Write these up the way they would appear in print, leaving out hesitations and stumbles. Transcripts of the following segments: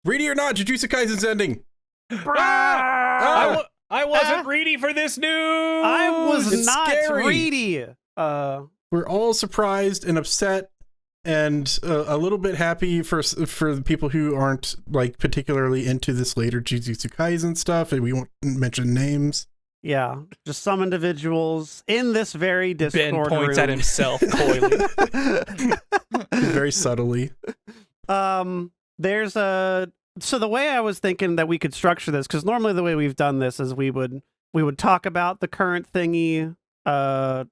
Ready or not, Jujutsu Kaisen's ending. I wasn't ready for this news. I was It's not scary. ready. We're all surprised and upset and a little bit happy for the people who aren't like particularly into this later Jujutsu Kaisen stuff, and we won't mention names. Yeah, just some individuals in this very Discord Ben points room. at himself coyly. Very subtly. There's so the way I was thinking that we could structure this, because normally the way we've done this is we would talk about the current thingy, hope,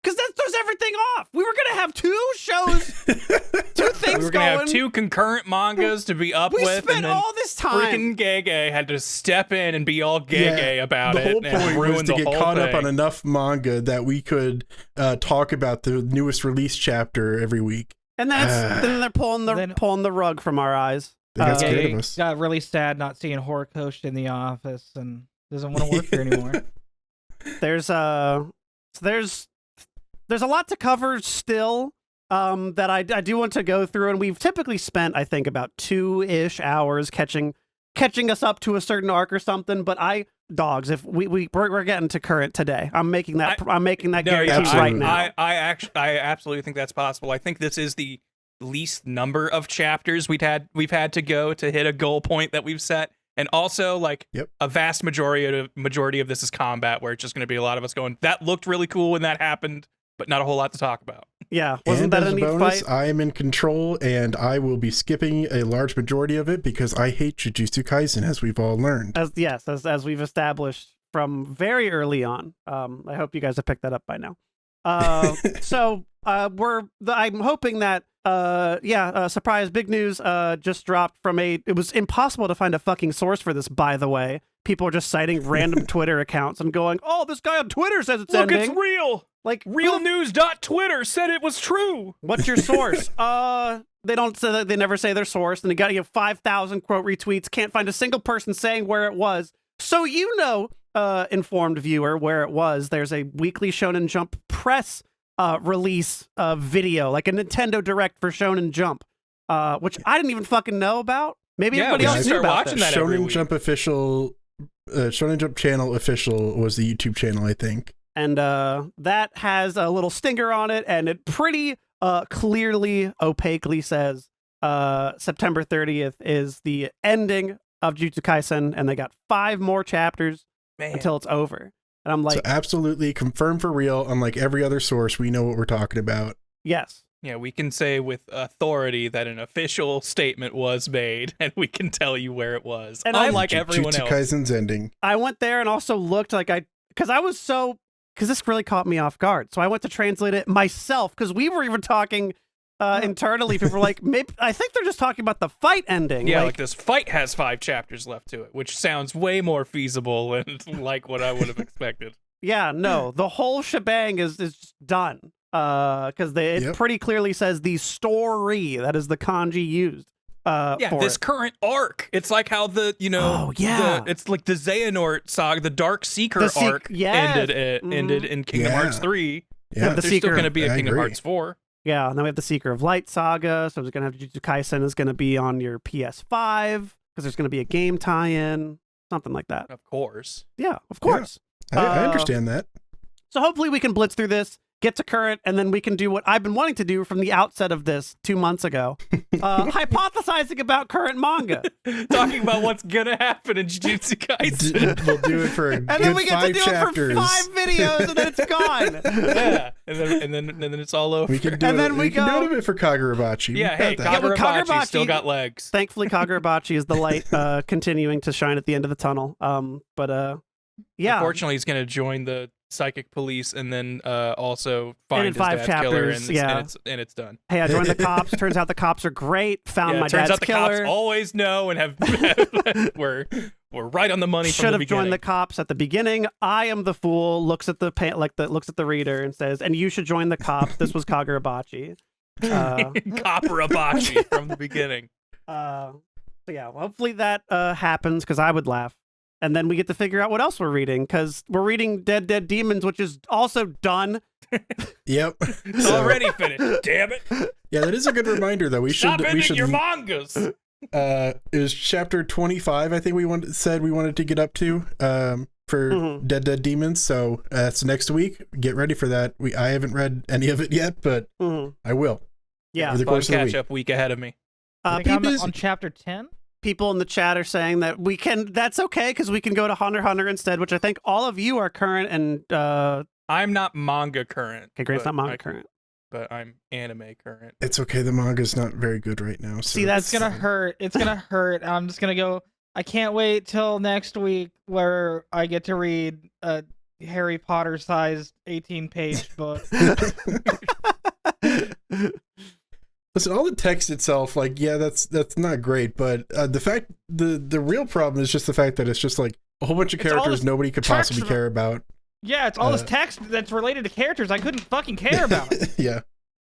because that throws everything off. We were gonna have two shows, two things We were going. gonna have two concurrent mangas to be up We with, spent and then all this time. freaking Gege had to step in and be all Gege about the it. whole and point ruin was to the get whole caught thing. up on enough manga that we could talk about the newest release chapter every week. And then they're pulling the rug from our eyes. They got scared Gege of us. got really sad not seeing Horikoshi in the office and doesn't want to work here anymore. There's a lot to cover still that I do want to go through, and we've typically spent, I think, about 2-ish hours catching us up to a certain arc or something. But if we're getting to current today. I'm making that guarantee right now. I absolutely think that's possible. I think this is the least number of chapters we've had to go to hit a goal point that we've set. And also, like, a vast majority of this is combat, where it's just going to be a lot of us going, that looked really cool when that happened, but not a whole lot to talk about. Yeah, wasn't and that as a neat bonus, fight? I am in control, and I will be skipping a large majority of it because I hate Jujutsu Kaisen, as we've all learned. As we've established from very early on. I hope you guys have picked that up by now. I'm hoping that surprise, big news just dropped from it was impossible to find a fucking source for this, by the way. People are just citing random Twitter accounts and going, "Oh, this guy on Twitter says it's ending." Look, it's real. Like, realnews.twitter said it was true. What's your source? They don't say that. They never say their source, and they got to give 5,000 quote retweets. Can't find a single person saying where it was. So informed viewer, where it was. There's a weekly Shonen Jump press release video, like a Nintendo Direct for Shonen Jump, which I didn't even fucking know about. Maybe everybody else knew about watching this. that every Shonen week. Jump official, Shonen Jump channel official was the YouTube channel, I think. And that has a little stinger on it, and it pretty clearly, opaquely says September 30th is the ending of Jujutsu Kaisen, and they got 5 more chapters until it's over. And I'm like, so absolutely confirmed for real. Unlike every other source, we know what we're talking about. yes. Yeah, we can say with authority that an official statement was made, and we can tell you where it was. And unlike everyone Jujutsu else. Kaisen's ending. I went there and also looked because this really caught me off guard. So I went to translate it myself, because we were even talking internally. People were like, maybe I think they're just talking about the fight ending. Yeah, like this fight has 5 chapters left to it, which sounds way more feasible and like what I would have expected. Yeah, no, the whole shebang is just done. Because it pretty clearly says the story. That is the kanji used. This current arc. It's like how it's like the Xehanort saga, the Dark Seeker arc ended in Kingdom Hearts 3. Yeah, the There's Seeker, still going to be a I Kingdom agree. Hearts 4. Yeah, and then we have the Seeker of Light saga. So there's going to have Jujutsu Kaisen is going to be on your PS5 because there's going to be a game tie-in, something like that. Of course. Yeah, of course. I understand that. So hopefully we can blitz through this, get to current, and then we can do what I've been wanting to do from the outset of this 2 months ago. Hypothesizing about current manga. Talking about what's going to happen in Jujutsu Kaisen. We'll do it for a And good then we get 5 to do chapters. it for 5 videos, and then it's gone. Yeah, and then it's all over. We can do And then we can go- do it for Kagurabachi. Yeah, hey, but Kagurabachi still got legs. Thankfully, Kagurabachi is the light continuing to shine at the end of the tunnel. Yeah. Unfortunately, he's going to join the psychic police and then also find in his 5 dad's killer, chapters, and it's done. Hey, I joined the cops. Turns out the cops are great. Found my turns dad's out the killer. cops always know and have we're right on the money from Should the have beginning. joined the cops at the beginning. I am the fool. Looks at the looks at the reader and says, "And you should join the cops." This was Kagurabachi. Kagurabachi from the beginning. So yeah, hopefully that happens because I would laugh. And then we get to figure out what else we're reading, because we're reading Dead Demons, which is also done. Yep. It's already finished. Damn it! Yeah, that is a good reminder, though. We Stop should ending your mangas. It was chapter 25. I think we said we wanted to get up to for Dead Demons. So that's next week. Get ready for that. I haven't read any of it yet, but I will. Yeah, over the course of the week. Catch up week ahead of me. I think I'm on chapter 10. People in the chat are saying that we can. That's okay because we can go to Hunter x Hunter instead, which I think all of you are current and. I'm not manga current. Okay, Grant's not manga current. But I'm anime current. It's okay. The manga's not very good right now. So See, that's gonna hurt. It's gonna hurt. I'm just gonna go. I can't wait till next week where I get to read a Harry Potter sized 18-page book. Listen, all the text itself, like, yeah, that's not great, but the real problem is just the fact that it's just like a whole bunch of characters nobody could possibly care about. Yeah, it's all this text that's related to characters I couldn't fucking care about. Yeah.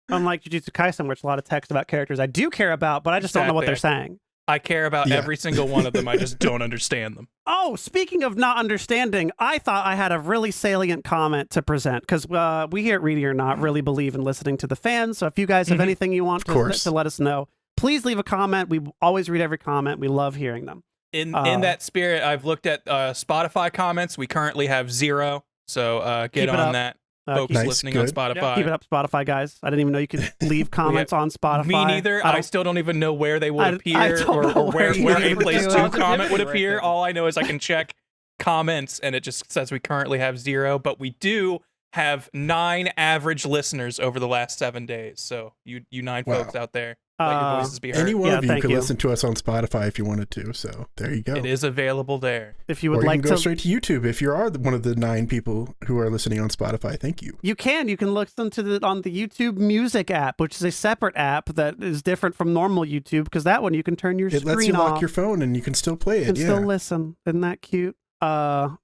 Unlike Jujutsu Kaisen, which a lot of text about characters I do care about, but I just don't know what they're saying. I care about every single one of them. I just don't understand them. Oh, speaking of not understanding, I thought I had a really salient comment to present because we here at Reading or Not really believe in listening to the fans. So if you guys have anything you want to let us know, please leave a comment. We always read every comment. We love hearing them. In that spirit, I've looked at Spotify comments. We currently have 0. So get on that, folks listening on Spotify. Yeah, keep it up, Spotify guys. I didn't even know you could leave comments on Spotify. Me neither. I still don't even know where they would appear or where a place to comment would appear. All I know is I can check comments and it just says we currently have 0, but we do have 9 average listeners over the last 7 days. So you 9 folks out there, let your voices be heard. Any one of you could listen to us on Spotify if you wanted to. So there you go. It is available there. If you would like to go straight to YouTube if you are one of the 9 people who are listening on Spotify. Thank you. You can listen to on the YouTube Music app, which is a separate app that is different from normal YouTube because that one you can turn your screen off. It lets you lock your phone and you can still play it. And still listen. Isn't that cute?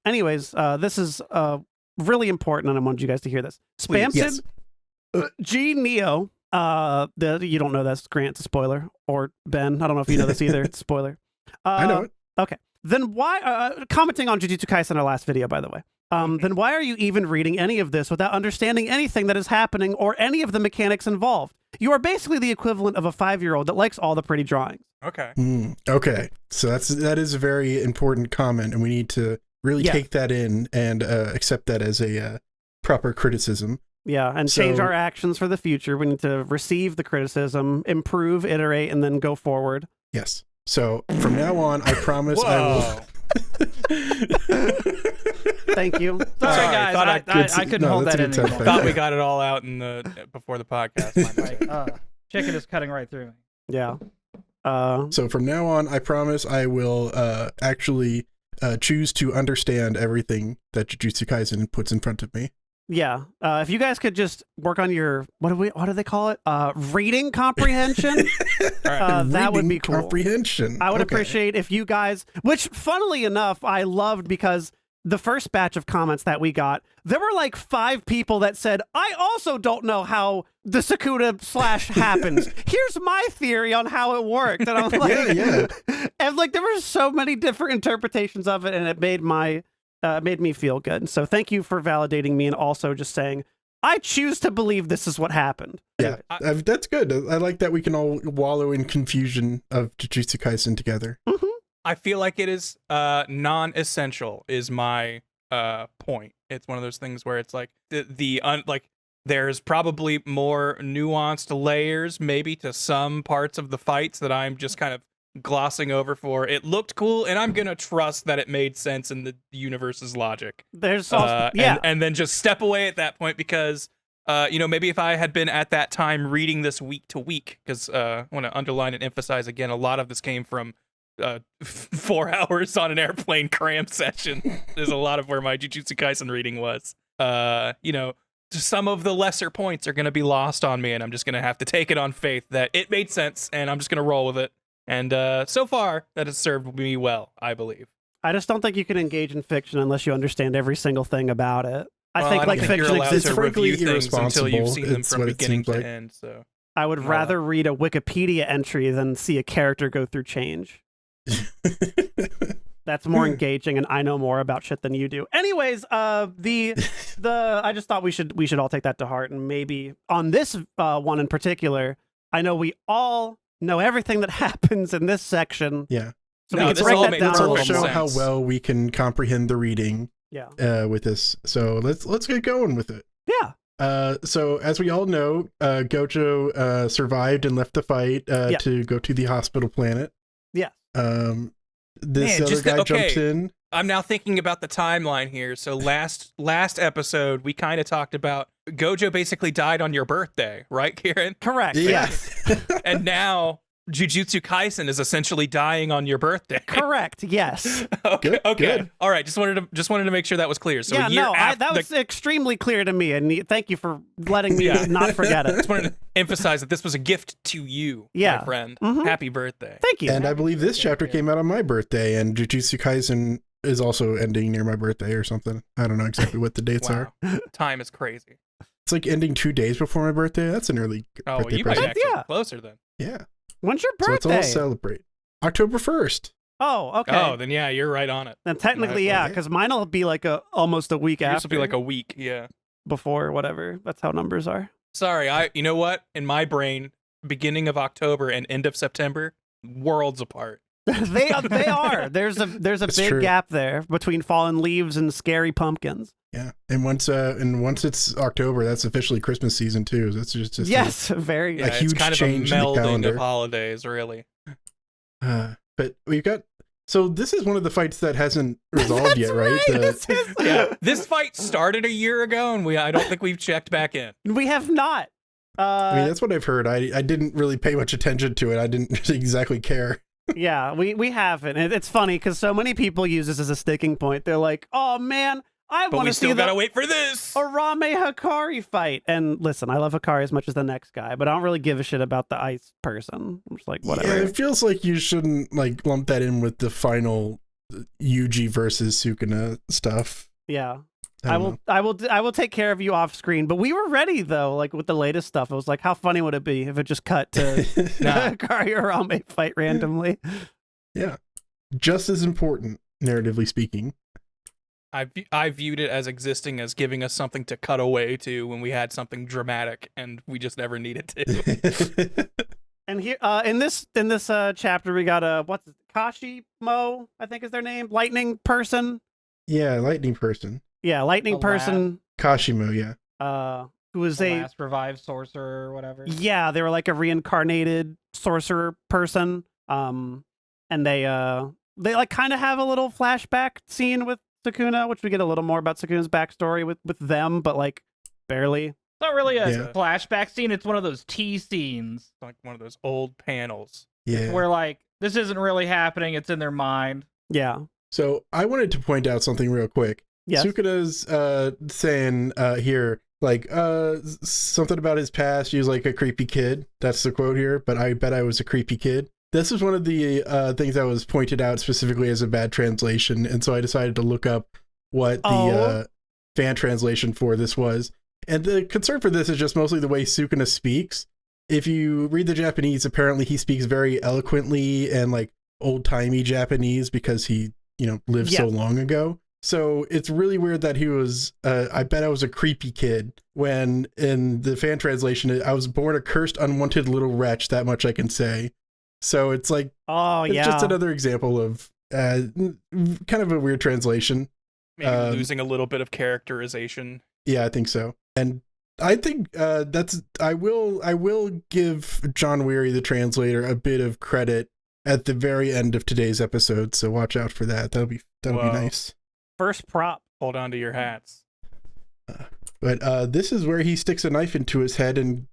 Anyways, this is really important, and I wanted you guys to hear this. Spamson G Neo. You don't know this, Grant. It's a spoiler. Or Ben, I don't know if you know this either. It's a spoiler. I know it. Okay. Then why? Commenting on Jujutsu Kaisen, our last video, by the way. Then why are you even reading any of this without understanding anything that is happening or any of the mechanics involved? You are basically the equivalent of a 5-year-old that likes all the pretty drawings. Okay. Okay. So that is a very important comment, and we need to really take that in and accept that as a proper criticism. Yeah, and change our actions for the future. We need to receive the criticism, improve, iterate, and then go forward. Yes. So from now on, I promise I will. Thank you. Sorry, guys. I couldn't hold that in anymore. Thought we got it all out before the podcast. Chicken is cutting right through me. Yeah. So from now on, I promise I will actually choose to understand everything that Jujutsu Kaisen puts in front of me. Yeah. If you guys could just work on your what do they call it? Reading comprehension. That would be cool. Comprehension. I would appreciate if you guys, which funnily enough, I loved because the first batch of comments that we got, there were like 5 people that said, I also don't know how the Sukuna / happens. Here's my theory on how it worked. And I'm like, and like there were so many different interpretations of it, and it made made me feel good. And so thank you for validating me and also just saying, I choose to believe this is what happened. Yeah, that's good. I like that we can all wallow in confusion of Jujutsu Kaisen together. Mm-hmm. I feel like it is non-essential is my point. It's one of those things where it's like there's probably more nuanced layers maybe to some parts of the fights that I'm just kind of glossing over for it looked cool and I'm gonna trust that it made sense in the universe's logic. There's also, and then just step away at that point because maybe if I had been at that time reading this week to week, because I want to underline and emphasize again, a lot of this came from 4 hours on an airplane cram session. There's a lot of where my Jujutsu Kaisen reading was. Some of the lesser points are gonna be lost on me and I'm just gonna have to take it on faith that it made sense and I'm just gonna roll with it. And so far, that has served me well, I believe. I just don't think you can engage in fiction unless you understand every single thing about it. I think like fiction exists. It's frankly irresponsible. Until you've seen them from beginning to like. end. So I would rather read a Wikipedia entry than see a character go through change. That's more engaging, and I know more about shit than you do. Anyways, I just thought we should all take that to heart, and maybe on this one in particular, I know we all know everything that happens in this section. Yeah. So No, we this can break all that makes down a This will perfect little show more. how sense. well we can comprehend the reading Yeah. with this. So let's get going with it. Yeah. So as we all know, Gojo survived and left the fight to go to the hospital planet. Yes. This Man, other just guy okay. jumps in. I'm now thinking about the timeline here. So last episode, we kind of talked about Gojo basically died on your birthday, right, Kieran? Correct. Yeah. Yes. And now Jujutsu Kaisen is essentially dying on your birthday. Correct. Yes. Okay. Good, Okay. good. All right. Just wanted to make sure that was clear. So yeah. a year No. after That was extremely clear to me, and thank you for letting me Yeah. not forget it. just wanted to emphasize that this was a gift to you, Yeah. my friend. Mhm. Happy birthday. Thank you. And I believe this chapter came out on my birthday, and Jujutsu Kaisen is also ending near my birthday or something. I don't know exactly what the dates are. Wow. Time is crazy. It's like ending 2 days before my birthday. That's an early Oh, birthday you might present. actually Yeah. be closer then. Yeah. When's your So let's birthday? all celebrate. October 1st. Oh, okay. Oh, then yeah, you're right on it. Then technically, yeah, because mine will be like almost a week Yours after. will be like a week. Yeah. before whatever. That's how numbers are. Sorry, you know what? In my brain, beginning of October and end of September, worlds apart. they are. There's a It's big true. gap there between fallen leaves and scary pumpkins. Yeah. And once it's October, that's officially Christmas season too. That's just Yes, very. Yeah, A it's huge kind of change a in the melding calendar. of holidays, really. But we've got so this is one of the fights that hasn't resolved yet, right? This is- Yeah, this fight started a year ago, and I don't think we've checked back in. We have not. I mean, that's what I've heard. I didn't really pay much attention to it. I didn't exactly care. Yeah, we haven't. It's funny because so many people use this as a sticking point. They're like, "Oh man, I But want we to see still the gotta wait for this. Arame Hikari fight." And listen, I love Hikari as much as the next guy, but I don't really give a shit about the ice person. I'm just like, whatever. Yeah, it feels like you shouldn't like lump that in with the final Yuji versus Sukuna stuff. Yeah. I don't know. I will take care of you off screen. But we were ready though, like with the latest stuff. It was like, how funny would it be if it just cut to Hikari Arame fight randomly? Yeah, just as important, narratively speaking. I viewed it as existing as giving us something to cut away to when we had something dramatic, and we just never needed to. And here, in this chapter, we got what's it, Kashimo, I think is their name, lightning person. Yeah, lightning person. Yeah, lightning The person. Kashimo, yeah. Who was The a last revived sorcerer or whatever. yeah, they were like a reincarnated sorcerer person. And they like kind of have a little flashback scene with Sukuna, which we get a little more about Sukuna's backstory with them, but like barely. It's not really a Yeah. flashback scene. It's one of those T scenes Like one of those old panels. Yeah. where like this isn't really happening. It's in their mind. Yeah. So I wanted to point out something real quick. Yes. Sukuna's saying here, like, something about his past. He was like a creepy kid. That's the quote here. But I bet I was a creepy kid. This is one of the things that was pointed out specifically as a bad translation. And so I decided to look up what the fan translation for this was. And the concern for this is just mostly the way Sukuna speaks. If you read the Japanese, apparently he speaks very eloquently and like old-timey Japanese because he, lived so long ago. So it's really weird that he was, I bet I was a creepy kid, when in the fan translation, I was born a cursed, unwanted little wretch, that much I can say. So it's like, it's just another example of kind of a weird translation. Maybe losing a little bit of characterization. Yeah, I think so. And I think I will give John Weary, the translator, a bit of credit at the very end of today's episode. So watch out for that. That'll be nice. First prop. Hold on to your hats. But this is where he sticks a knife into his head and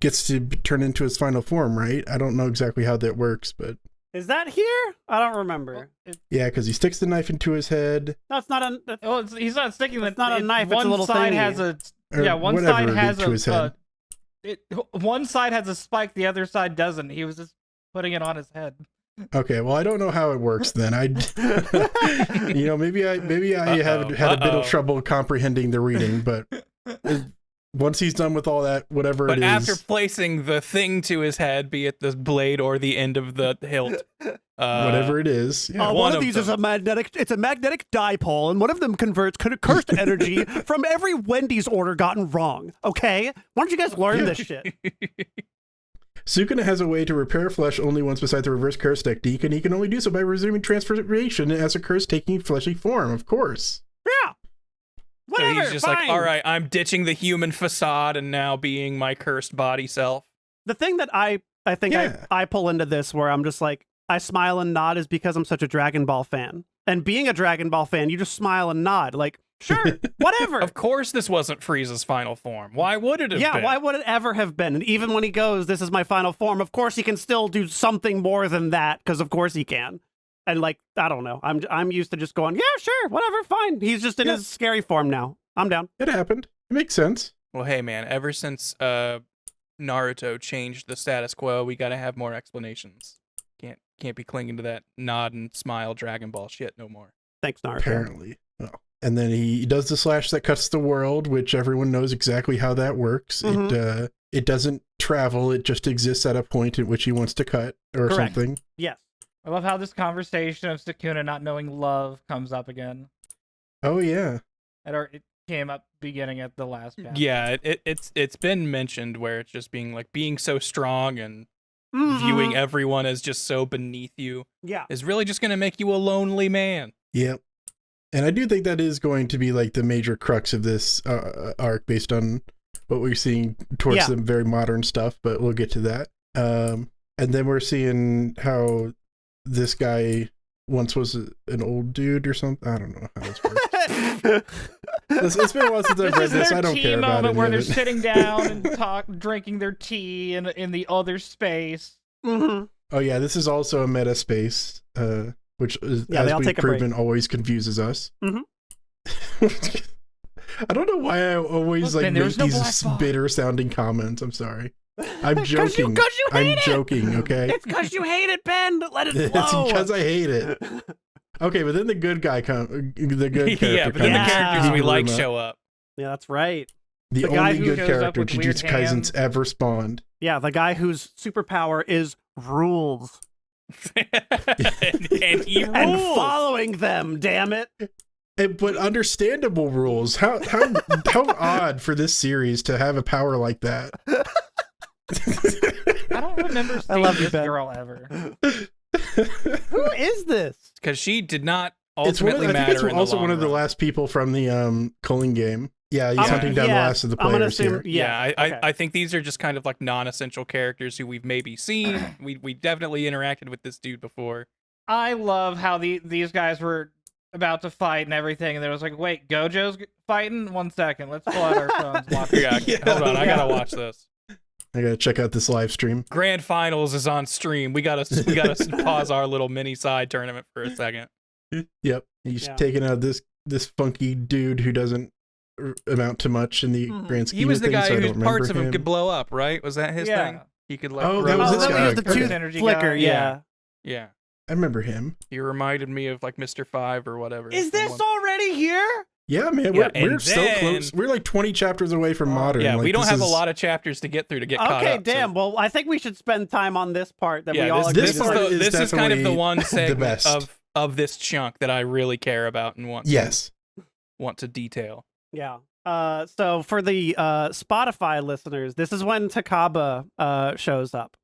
gets to turn into his final form, right? I don't know exactly how that works, but Is that here? I don't remember. yeah, because he sticks the knife into his head. No, it's not a. Oh, he's not sticking. It's not a knife, it's a One little side thingy. has a Or one whatever side it has did to his head. one side has a spike. The other side doesn't. He was just putting it on his head. Okay, well, I don't know how it works then. Maybe I had a bit of trouble comprehending the reading, but once he's done with all that, whatever But it is. after placing the thing to his head, be it the blade or the end of the hilt, whatever it is. Yeah. one of these is a magnetic. It's a magnetic dipole, and one of them converts cursed energy from every Wendy's order gotten wrong. Okay, why don't you guys learn this shit? Sukuna has a way to repair flesh only once besides the reverse curse technique, and he can only do so by resuming transformation as a curse taking fleshy form, of course. Yeah. Whatever, so he's just fine. like, all right, I'm ditching the human facade and now being my cursed body self. The thing that I think I pull into this where I'm just like, I smile and nod is because I'm such a Dragon Ball fan. And being a Dragon Ball fan, you just smile and nod. Like, sure, whatever. Of course this wasn't Frieza's final form. Why would it have been? Yeah, why would it ever have been? And even when he goes, this is my final form, of course he can still do something more than that, because of course he can. And like, I don't know. I'm used to just going, yeah, sure, whatever, fine. He's just in his scary form now. I'm down. It happened. It makes sense. Well, hey, man, ever since Naruto changed the status quo, we gotta have more explanations. Can't be clinging to that nod and smile Dragon Ball shit no more. Thanks, Naruto. Apparently. Well, and then he does the slash that cuts the world, which everyone knows exactly how that works. Mm-hmm. It doesn't travel. It just exists at a point at which he wants to cut or Correct. something. Yes. I love how this conversation of Sukuna not knowing love comes up again. Oh, yeah. It came up beginning at the last chapter. Yeah, it's been mentioned where it's just being so strong and viewing everyone as just so beneath you is really just going to make you a lonely man. Yep. And I do think that is going to be like the major crux of this arc based on what we're seeing towards the very modern stuff, but we'll get to that. And then we're seeing how this guy once was an old dude or something. I don't know how this works. It's been a while since I've read this. I don't care about it. Where they're sitting down and drinking their tea in the other space. Mm-hmm. Oh yeah, this is also a meta space, which is, as we've proven, always confuses us. Mm-hmm. I don't know why I always make these bitter sounding comments. I'm sorry. I'm joking. I'm joking. Okay. It's because you hate it, Ben. Let it flow. It's because I hate it. Okay, but then the good guy the good character. Yeah, but then the characters we like show up. Yeah, that's right. The only good character Jujutsu Kaisen's ever spawned. Yeah, the guy whose superpower is rules. and he rules. And following them, damn it. But understandable rules. How odd for this series to have a power like that. I don't remember seeing this girl ever. Who is this? Because she did not ultimately matter. I think it's also one of the last people from the culling game. Yeah, he's hunting down the last of the players here. I think these are just kind of like non-essential characters who we've maybe seen. We definitely interacted with this dude before. I love how these guys were about to fight and everything, and there was like, wait, Gojo's fighting? 1 second, let's pull out our phones. Hold on, I gotta watch this. I gotta check out this live stream. Grand Finals is on stream. We gotta pause our little mini side tournament for a second. Yep, he's taking out this funky dude who doesn't amount to much in the grand scheme. He was of the things, guy so whose parts of him could blow up, right? Was that his thing? He could like. Oh, that was this guy. The tooth flicker. Yeah. I remember him. He reminded me of like Mr. 5 or whatever. Is this already here? Yeah, man, we're so close. We're like 20 chapters away from modern. Yeah, like, we don't have a lot of chapters to get through to get caught up. Okay, damn. So. Well, I think we should spend time on this part that we all agree. This is kind of the one segment of this chunk that I really care about and want to detail. Yeah. So for the Spotify listeners, this is when Takaba shows up.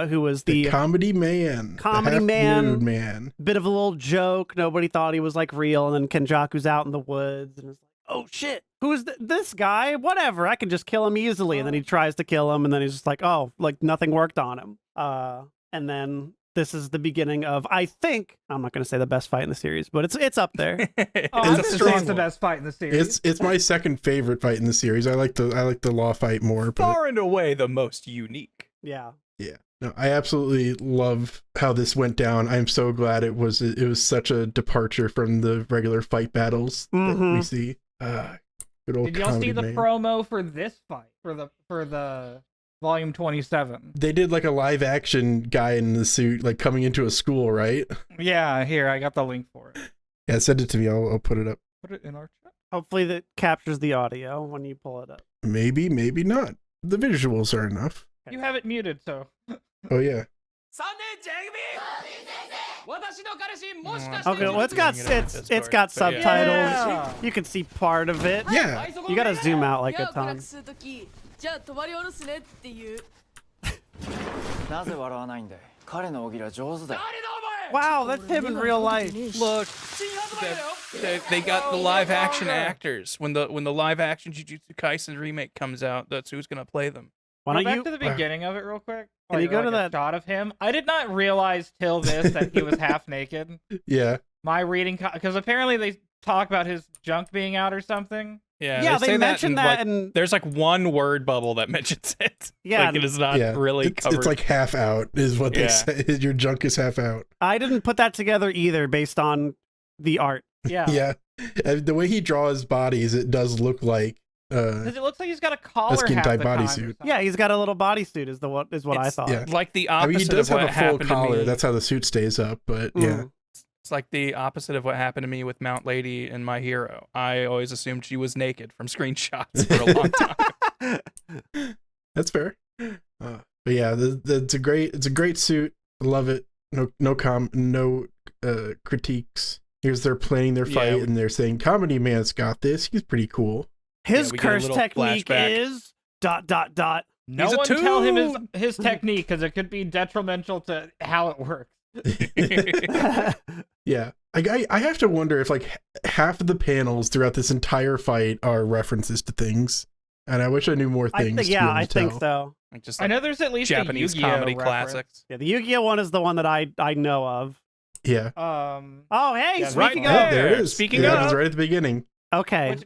Who was the comedy man. Comedy man. Bit of a little joke. Nobody thought he was like real. And then Kenjaku's out in the woods and it's like, oh shit, who is this guy? Whatever, I can just kill him easily. And then he tries to kill him and then he's just like, oh, like nothing worked on him. And then this is the beginning of, I think, I'm not going to say the best fight in the series, but it's up there. It's the best fight in the series. It's my second favorite fight in the series. I like the law fight more. Far and away the most unique. Yeah. Yeah. No, I absolutely love how this went down. I'm so glad it was such a departure from the regular fight battles that we see. Good old Did y'all see the promo for this fight for the volume 27? They did like a live action guy in the suit like coming into a school, right? Yeah, here I got the link for it. Yeah, send it to me. I'll put it up. Put it in our chat. Hopefully that captures the audio when you pull it up. Maybe not. The visuals are enough. You have it muted, so. Oh yeah. Okay, well it's got subtitles. Yeah. You can see part of it. Yeah. You gotta zoom out like a ton. Wow, that's him in real life. Look, they got the live action actors. When the live action Jujutsu Kaisen remake comes out, that's who's gonna play them. Why Go don't back you to the beginning of it real quick? Can you go to that shot of him? I did not realize till this that he was half naked. Yeah. My reading, because apparently they talk about his junk being out or something. Yeah, they say mentioned that, and there's like one word bubble that mentions it. Yeah, like it is not really covered. It's like half out is what they say. Your junk is half out. I didn't put that together either based on the art. Yeah. Yeah. The way he draws bodies, it does look like because it looks like he's got a collar skin half tight the time or bodysuit. something. Yeah, he's got a little bodysuit is what I thought. Yeah. Like the I opposite mean, he does of have what a full happened to collar. me. That's how the suit stays up, but yeah. It's like the opposite of what happened to me with Mount Lady and My Hero. I always assumed she was naked from screenshots for a long time. That's fair. But yeah, it's a great suit. I love it. No critiques. Here's they're playing their fight and they're saying Comedy Man's got this. He's pretty cool. His curse technique is ... No one tell him his technique because it could be detrimental to how it works. Yeah, I have to wonder if like half of the panels throughout this entire fight are references to things, and I wish I knew more things. I think so. Just I know there's at least Japanese a Yu-Gi-Oh comedy reference. classics. Yeah, the Yu-Gi-Oh one is the one that I know of. Yeah. Oh, hey, yeah, speaking right of, there it is. Speaking of, of, it was right at the beginning. Okay.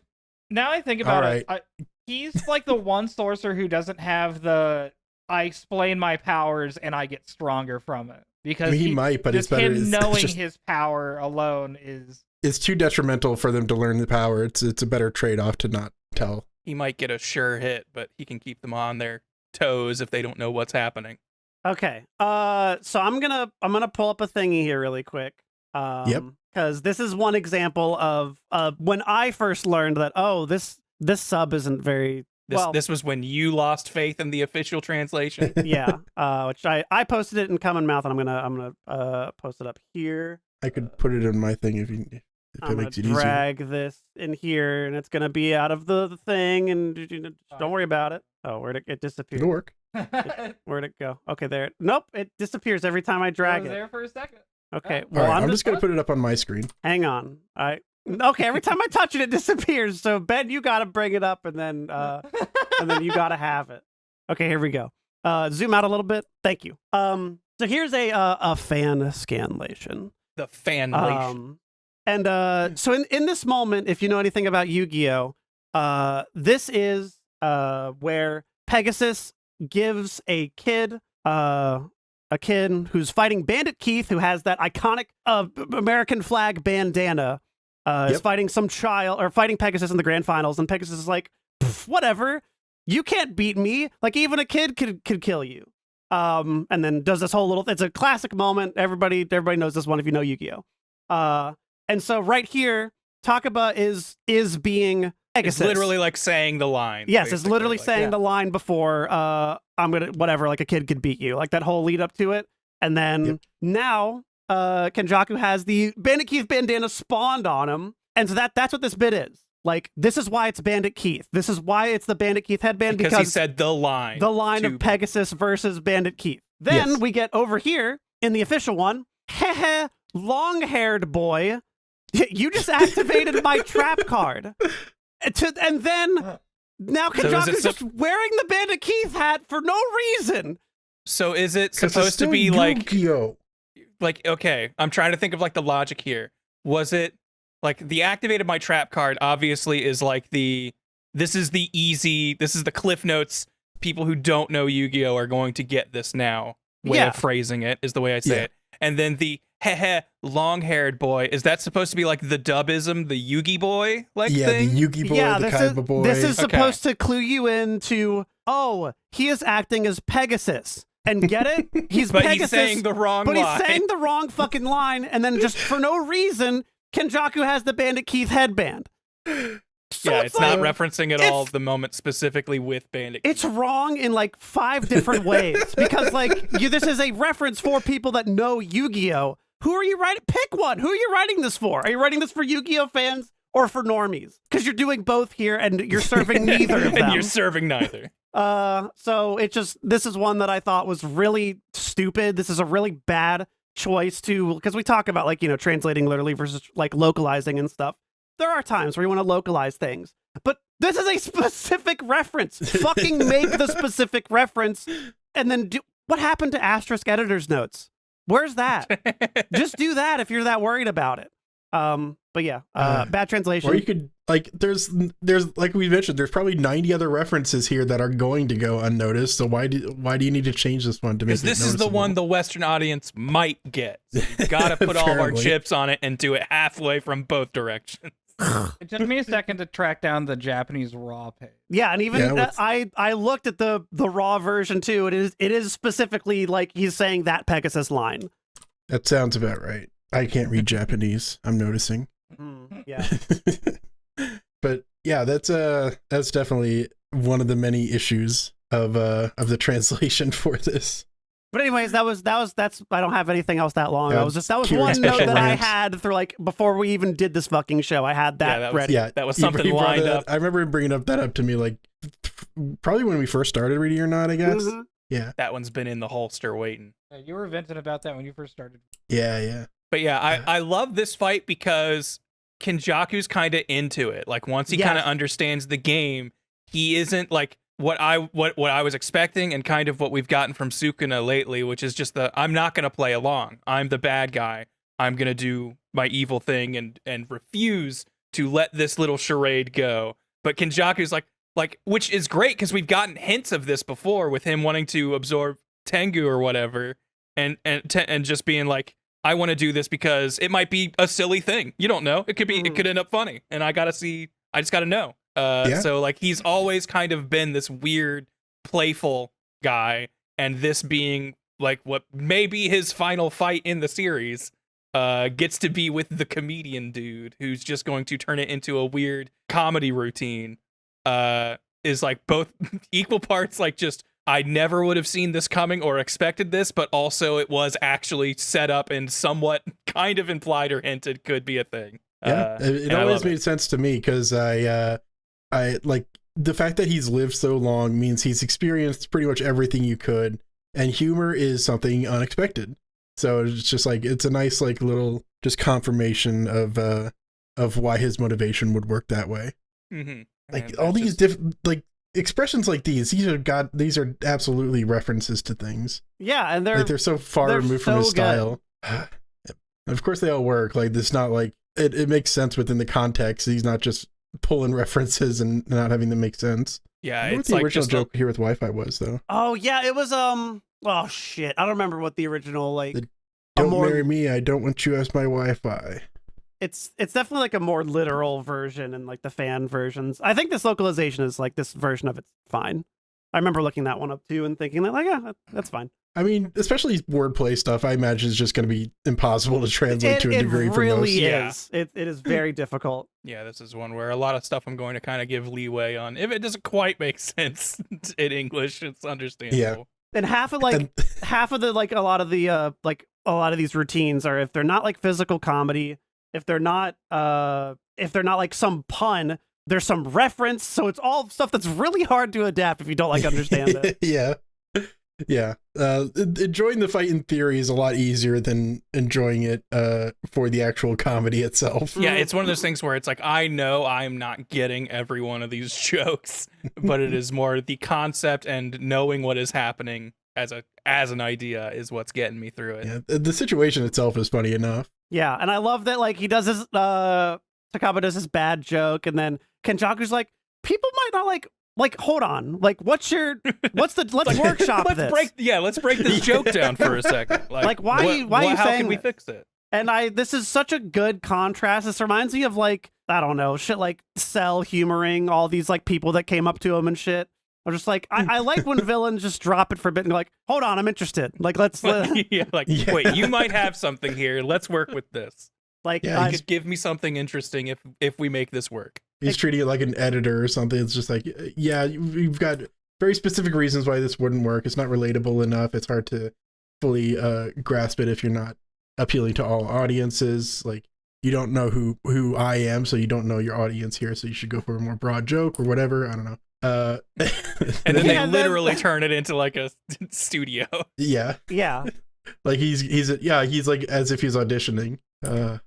Now I think about All it, he's like the one sorcerer who doesn't have the I explain my powers and I get stronger from it. Because I mean, he might, but it's just better. him knowing his power alone is. It's too detrimental for them to learn the power. It's a better trade-off to not tell. He might get a sure hit, but he can keep them on their toes if they don't know what's happening. Okay. So I'm gonna pull up a thingy here really quick. Yep. Because this is one example of when I first learned that this sub isn't very well. This was when you lost faith in the official translation. Yeah. Which I posted it in Common Mouth, and I'm gonna post it up here. I could put it in my thing if it makes it easier. Drag this in here, and it's gonna be out of the thing, and don't worry about it. Oh, where'd it disappear? It'll work. Where'd it go? Okay, there. Nope, it disappears every time I drag it. There for a second. Okay, well, all right, I'm just gonna put it up on my screen. Hang on. Okay, every time I touch it, it disappears. So Ben, you gotta bring it up, and then you gotta have it. Okay, here we go. Zoom out a little bit. Thank you. So here's a fan scanlation. The fanlation. So in this moment, if you know anything about Yu-Gi-Oh, this is where Pegasus gives a kid who's fighting Bandit Keith, who has that iconic American flag bandana, is fighting some child, or fighting Pegasus in the grand finals, and Pegasus is like, whatever, you can't beat me, like even a kid could kill you. And then does this whole little, it's a classic moment, everybody knows this one if you know Yu-Gi-Oh. And so right here, Takaba is being Pegasus. It's literally like saying the line. Yes, it's literally saying the line before, I'm gonna, whatever, like a kid could beat you. Like that whole lead up to it. And then now, Kenjaku has the Bandit Keith bandana spawned on him. And so that's what this bit is. Like, this is why it's Bandit Keith. This is why it's the Bandit Keith headband. Because he said the line. The line of Pegasus versus Bandit Keith. Then we get over here in the official one. Heh, long-haired boy. You just activated my trap card. And then now Kenjaku's just wearing the Bandit Keith hat for no reason. So is it supposed to be like Yu-Gi-Oh! Like, okay, I'm trying to think of like the logic here. Was it like the activated my trap card obviously is like this is the Cliff Notes, people who don't know Yu-Gi-Oh! Are going to get this now way of phrasing it is the way I say it. And then the long-haired boy, is that supposed to be like the dubism, the Yugi boy thing? The Yugi boy, the Kaiba boy. This is supposed to clue you into, he is acting as Pegasus. And get it? He's but Pegasus, he's saying the wrong line. But he's saying the wrong fucking line, and then just for no reason, Kenjaku has the Bandit Keith headband. So it's not referencing at all the moment specifically with Bandit Keith. It's wrong in like 5 different ways. Because this is a reference for people that know Yu-Gi-Oh! Who are you writing? Pick one. Who are you writing this for? Are you writing this for Yu-Gi-Oh! Fans or for normies? Because you're doing both here, and you're serving neither of them. And you're serving neither. So this is one that I thought was really stupid. This is a really bad choice because we talk about like, translating literally versus like localizing and stuff. There are times where you want to localize things, but this is a specific reference. Fucking make the specific reference and then what happened to asterisk editor's notes? Where's that? Just do that if you're that worried about it. But yeah, bad translation. Or you could there's like we mentioned, there's probably 90 other references here that are going to go unnoticed. So why do you need to change this one to make it noticeable? This is the one the Western audience might get. So you gotta put all of our chips on it and do it halfway from both directions. It took me a second to track down the Japanese raw page. Yeah, and even I looked at the raw version too. It is specifically like he's saying that Pegasus line. That sounds about right. I can't read Japanese. I'm noticing. Yeah. But yeah, that's definitely one of the many issues of the translation for this. But anyways, that's I don't have anything else that long. Yeah, that was one note that I had through like before we even did this fucking show. I had that ready. Yeah, that was something lined up. I remember him bringing that up to me like probably when we first started Ready or Not, I guess. Mm-hmm. Yeah. That one's been in the holster waiting. Yeah, you were venting about that when you first started. Yeah. But yeah, I love this fight because Kenjaku's kind of into it. Like once he kind of understands the game, he isn't like what I was expecting and kind of what we've gotten from Sukuna lately, which is just I'm not going to play along. I'm the bad guy. I'm going to do my evil thing and refuse to let this little charade go. But Kenjaku's like which is great because we've gotten hints of this before with him wanting to absorb Tengu or whatever and just being like, I want to do this because it might be a silly thing. You don't know. It could be. It could end up funny, and I just gotta know. So like he's always kind of been this weird, playful guy, and this being like what may be his final fight in the series, gets to be with the comedian dude who's just going to turn it into a weird comedy routine. Is like both equal parts like just. I never would have seen this coming or expected this, but also it was actually set up and somewhat kind of implied or hinted could be a thing. Yeah, it always made sense to me because I like the fact that he's lived so long means he's experienced pretty much everything you could, and humor is something unexpected. So it's just like it's a nice like little just confirmation of why his motivation would work that way. Mm-hmm. Like all these different like. Expressions like these are absolutely references to things. Yeah, and they're so far removed from his style. Of course they all work. Like it's not like it makes sense within the context. He's not just pulling references and not having them make sense. Yeah, it's what the original joke here with Wi-Fi was though. Oh yeah, it was oh shit. I don't remember what the original like don't marry me, I don't want you as my Wi-Fi. It's definitely like a more literal version and like the fan versions. I think this localization is like this version of it's fine. I remember looking that one up too and thinking that like, yeah, that's fine. I mean, especially wordplay stuff, I imagine is just going to be impossible to translate to a degree for most. It really is. It is very difficult. Yeah, this is one where a lot of stuff I'm going to kind of give leeway on. If it doesn't quite make sense in English, it's understandable. Yeah. And half of the like a lot of these routines are if they're not like physical comedy. If they're not like some pun, there's some reference. So it's all stuff that's really hard to adapt if you don't like understand it. Yeah. Enjoying the fight in theory is a lot easier than enjoying it for the actual comedy itself. Yeah, it's one of those things where it's like I know I'm not getting every one of these jokes, but it is more the concept and knowing what is happening as an idea is what's getting me through it. Yeah, the situation itself is funny enough. Yeah, and I love that like he does his Takaba does this bad joke, and then Kenjaku's like, people might not like hold on, like let's workshop this. Let's break this joke down for a second. Like why are you saying how can we fix it? And this is such a good contrast. This reminds me of like, I don't know, shit like Cell humoring all these like people that came up to him and shit. I'm just like, I like when villains just drop it for a bit and go like, hold on, I'm interested. Like, let's... wait, you might have something here. Let's work with this. Like, you could give me something interesting if we make this work. He's treating it like an editor or something. It's just like, yeah, you've got very specific reasons why this wouldn't work. It's not relatable enough. It's hard to fully grasp it if you're not appealing to all audiences. Like, you don't know who I am, so you don't know your audience here, so you should go for a more broad joke or whatever. I don't know. And then they literally turn it into like a studio. Yeah. Yeah. Like he's like as if he's auditioning. Yeah,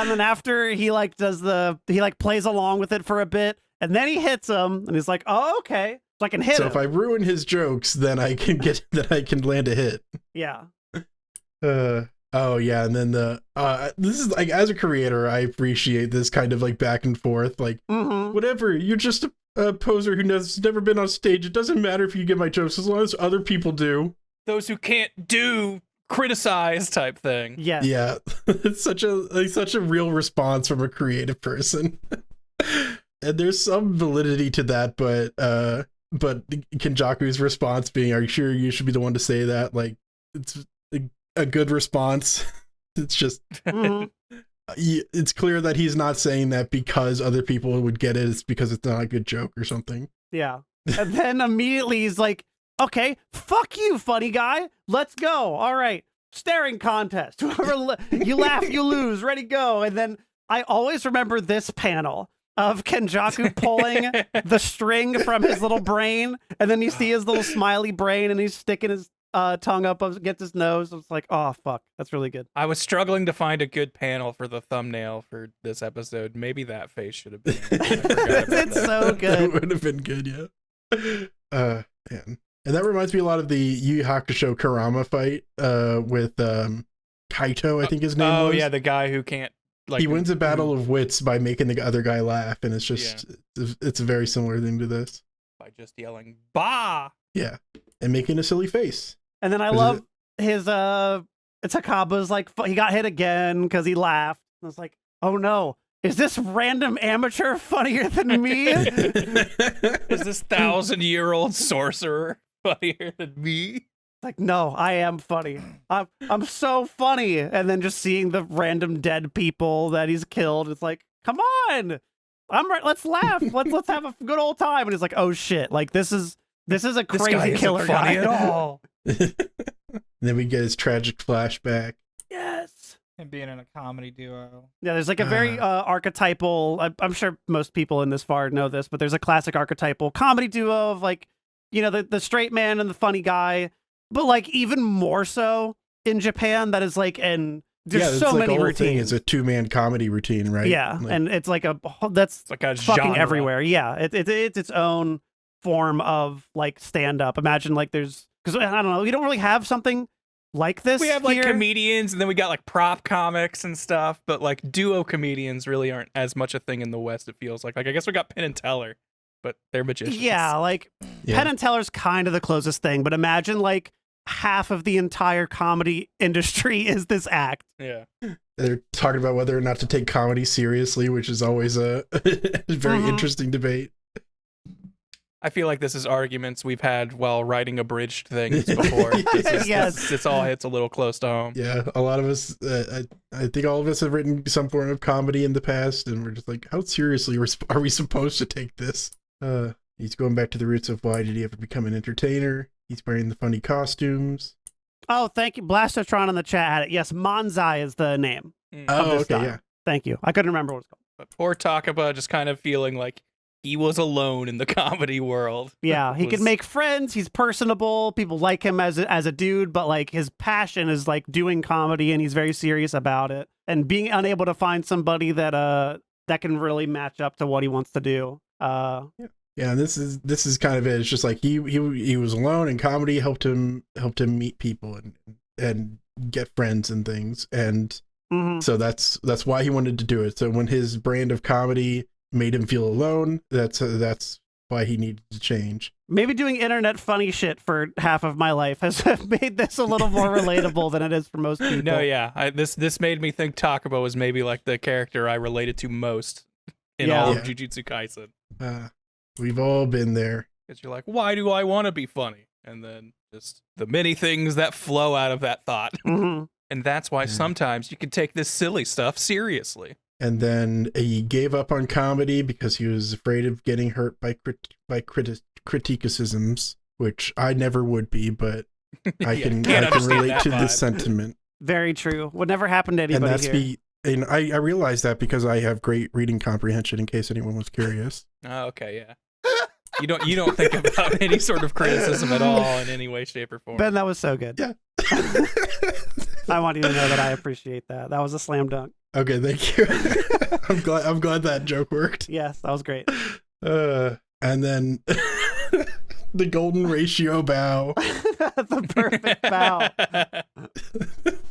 and then after he like plays along with it for a bit, and then he hits him, and he's like, "Oh, okay, so I can hit him." So if I ruin his jokes, then I can land a hit. Yeah. Oh yeah, and then this is like, as a creator, I appreciate this kind of like back and forth, like whatever. You're just a poser who has never been on stage. It doesn't matter if you get my jokes as long as other people do. Those who can't do criticize type thing. Yeah. Yeah. It's such a real response from a creative person. And there's some validity to that, but Kenjaku's response being, "Are you sure you should be the one to say that?" Like, it's a good response. It's just it's clear that he's not saying that because other people would get it. It's because it's not a good joke or something. Yeah. And then immediately he's like, "Okay, fuck you, funny guy. Let's go. All right, staring contest. Whoever you laugh, you lose. Ready, go." And then I always remember this panel of Kenjaku pulling the string from his little brain, and then you see his little smiley brain, and he's sticking his tongue up against his nose. It's like, oh fuck, that's really good. I was struggling to find a good panel for the thumbnail for this episode. Maybe that face should have been. It's so good. It would have been good, yeah. Man. And that reminds me a lot of the Yu Yu Hakusho Kurama fight with Kaito, I think his name was. Oh yeah, the guy who can't. Like, he wins a battle of wits by making the other guy laugh, and it's just it's a very similar thing to this. By just yelling "Bah!" Yeah, and making a silly face. And then I love his Takaba's like, he got hit again because he laughed. I was like, oh no, is this random amateur funnier than me? Is this 1,000-year-old sorcerer funnier than me? Like, no, I am funny. I'm so funny. And then just seeing the random dead people that he's killed, it's like, come on, I'm right. Let's laugh. Let's have a good old time. And he's like, oh shit, like this is a crazy killer guy at all. And then we get his tragic flashback. Yes. And being in a comedy duo. Yeah, there's like a very archetypal, I'm sure most people in this far know this, but there's a classic archetypal comedy duo of like, you know, the straight man and the funny guy. But like even more so in Japan, that is like, and there's so many routines. It's a 2-man comedy routine, right? Yeah, like, and it's like that's like a fucking genre. everywhere. Yeah, it's its own form of like stand up. Imagine like because I don't know, we don't really have something like this. We have like here. comedians, and then we got like prop comics and stuff. But like duo comedians really aren't as much a thing in the West. It feels like I guess we got Penn and Teller, but they're magicians. Yeah, like Penn and Teller's kind of the closest thing. But imagine like half of the entire comedy industry is this act. Yeah. They're talking about whether or not to take comedy seriously, which is always a very interesting debate. I feel like this is arguments we've had while writing abridged things before. This all hits a little close to home. Yeah, a lot of us, I think all of us have written some form of comedy in the past, and we're just like, how seriously are we supposed to take this? He's going back to the roots of why did he ever become an entertainer? He's wearing the funny costumes. Oh, thank you. Blastotron in the chat had it. Yes, Manzai is the name. Oh, okay, style. yeah. Thank you. I couldn't remember what it's called. But poor Takaba just kind of feeling like he was alone in the comedy world. Yeah, he could make friends. He's personable. People like him as a dude, but like his passion is like doing comedy, and he's very serious about it. And being unable to find somebody that can really match up to what he wants to do. Yeah, and this is kind of it. It's just like he was alone, and comedy helped him meet people and get friends and things, and so that's why he wanted to do it. So when his brand of comedy made him feel alone, that's why he needed to change. Maybe doing internet funny shit for half of my life has made this a little more relatable than it is for most people. No, yeah, this made me think Takaba was maybe like the character I related to most in all of Jujutsu Kaisen. We've all been there. Because you're like, why do I want to be funny? And then just the many things that flow out of that thought. And that's why sometimes you can take this silly stuff seriously. And then he gave up on comedy because he was afraid of getting hurt by criticisms, which I never would be, but I can relate to this sentiment. Very true. Would never happen to anybody here. And I realize that because I have great reading comprehension, in case anyone was curious. Oh, okay, yeah. You don't think about any sort of criticism at all in any way, shape, or form. Ben, that was so good. Yeah. I want you to know that I appreciate that. That was a slam dunk. Okay, thank you. I'm glad that joke worked. Yes, that was great. And then the golden ratio bow. The perfect bow.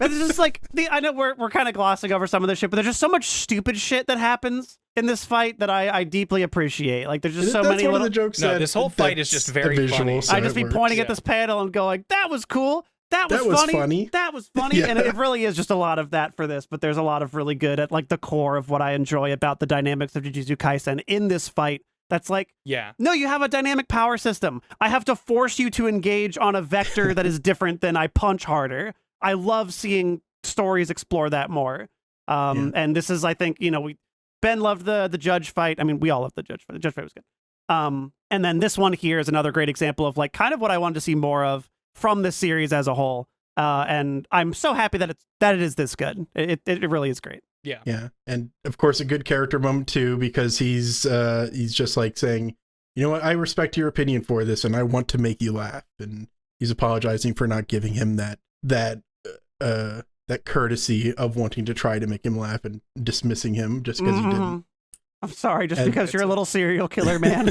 It's just like I know we're kind of glossing over some of this shit, but there's just so much stupid shit that happens in this fight that I deeply appreciate. Like there's just so That's many one little. of the jokes. No, this whole fight is just very visual, funny. so I just be it pointing works. at this panel and going, "That was cool. That was funny. That was funny." Yeah. And it really is just a lot of that for this. But there's a lot of really good at like the core of what I enjoy about the dynamics of Jujutsu Kaisen in this fight. That's like, Yeah. no, you have a dynamic power system. I have to force you to engage on a vector that is different than I punch harder. I love seeing stories explore that more. And this is, I think, Ben loved the judge fight. I mean, we all loved the judge fight. The judge fight was good. And then this one here is another great example of like kind of what I wanted to see more of from this series as a whole. And I'm so happy that it is this good. It really is great. Yeah. Yeah. And of course a good character moment too, because he's just like saying, you know what, I respect your opinion for this and I want to make you laugh. And he's apologizing for not giving him that courtesy of wanting to try to make him laugh and dismissing him just because he didn't. I'm sorry, just because you're a little serial killer, man.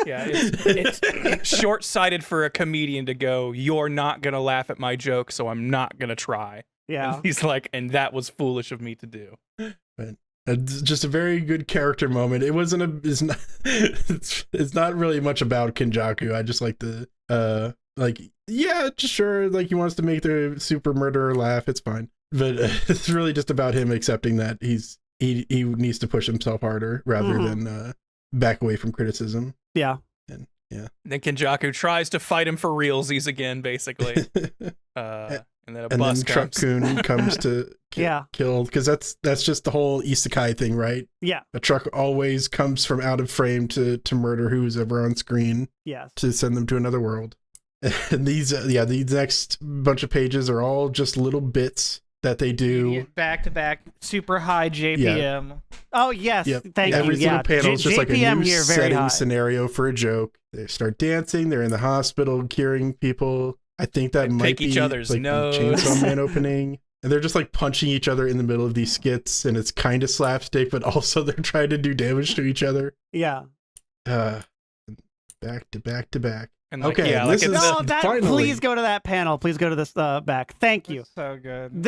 Yeah, it's short-sighted for a comedian to go, "You're not gonna laugh at my joke, so I'm not gonna try." Yeah. And he's like, and that was foolish of me to do. But it's just a very good character moment. It wasn't it's not really much about Kenjaku. I just like the just sure, like he wants to make the super murderer laugh. It's fine, but it's really just about him accepting that he needs to push himself harder rather than back away from criticism. Yeah. And yeah. Then Kenjaku tries to fight him for realsies again, basically. And then a bus comes. Truck-kun comes to kill, because that's just the whole isekai thing, right? Yeah. A truck always comes from out of frame to murder who's ever on screen. Yes. To send them to another world. And these next bunch of pages are all just little bits that they do back to back, super high JPM. Yeah. Oh yes, thank you. Every single panel is just like a new here, setting scenario for a joke. They start dancing. They're in the hospital curing people. I think that might pick be each other's like nose. the Chainsaw Man opening. And they're just like punching each other in the middle of these skits, and it's kind of slapstick, but also they're trying to do damage to each other. Yeah. Back to back to back. And like, okay, yeah, this is finally. Please go to that panel. Please go to this back. Thank you. That's so good.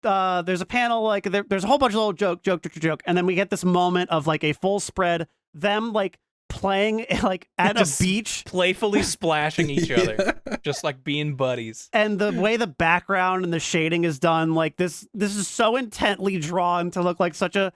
There's a panel like there's a whole bunch of little joke, and then we get this moment of like a full spread, them like playing like at a beach, playfully splashing each other, just like being buddies. And the way the background and the shading is done, like this is so intently drawn to look like such a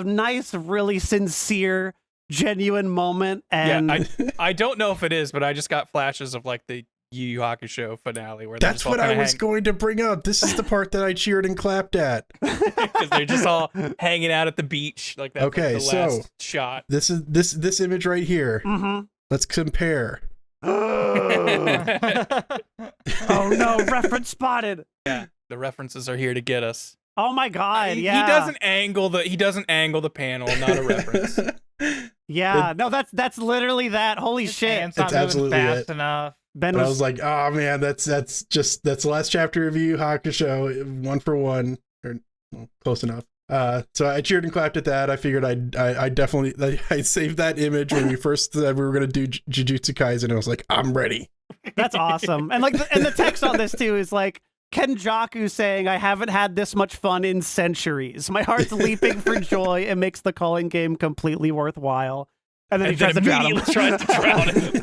nice, really sincere, genuine moment. And I don't know if it is, but I just got flashes of like the Yu Yu Hakusho finale where that's what I was going to bring up. This is the part that I cheered and clapped at, because they're just all hanging out at the beach like that. Okay, like the last shot. This is this image right here. Let's compare. Oh no, reference spotted. Yeah, the references are here to get us. Oh my god, He yeah. doesn't angle the panel, not a reference. Yeah, no, that's literally that. Holy shit. It's not moving fast enough. I was like, oh man, that's the last chapter of Yu Yu Hakusho, 1 for 1, or well, close enough. So I cheered and clapped at that. I figured I definitely I saved that image when we first said we were gonna do Jujutsu Kaisen. I was like, I'm ready. That's awesome. And like the text on this too is like Kenjaku saying, I haven't had this much fun in centuries. My heart's leaping for joy. It makes the calling game completely worthwhile. And then he tries to drown him.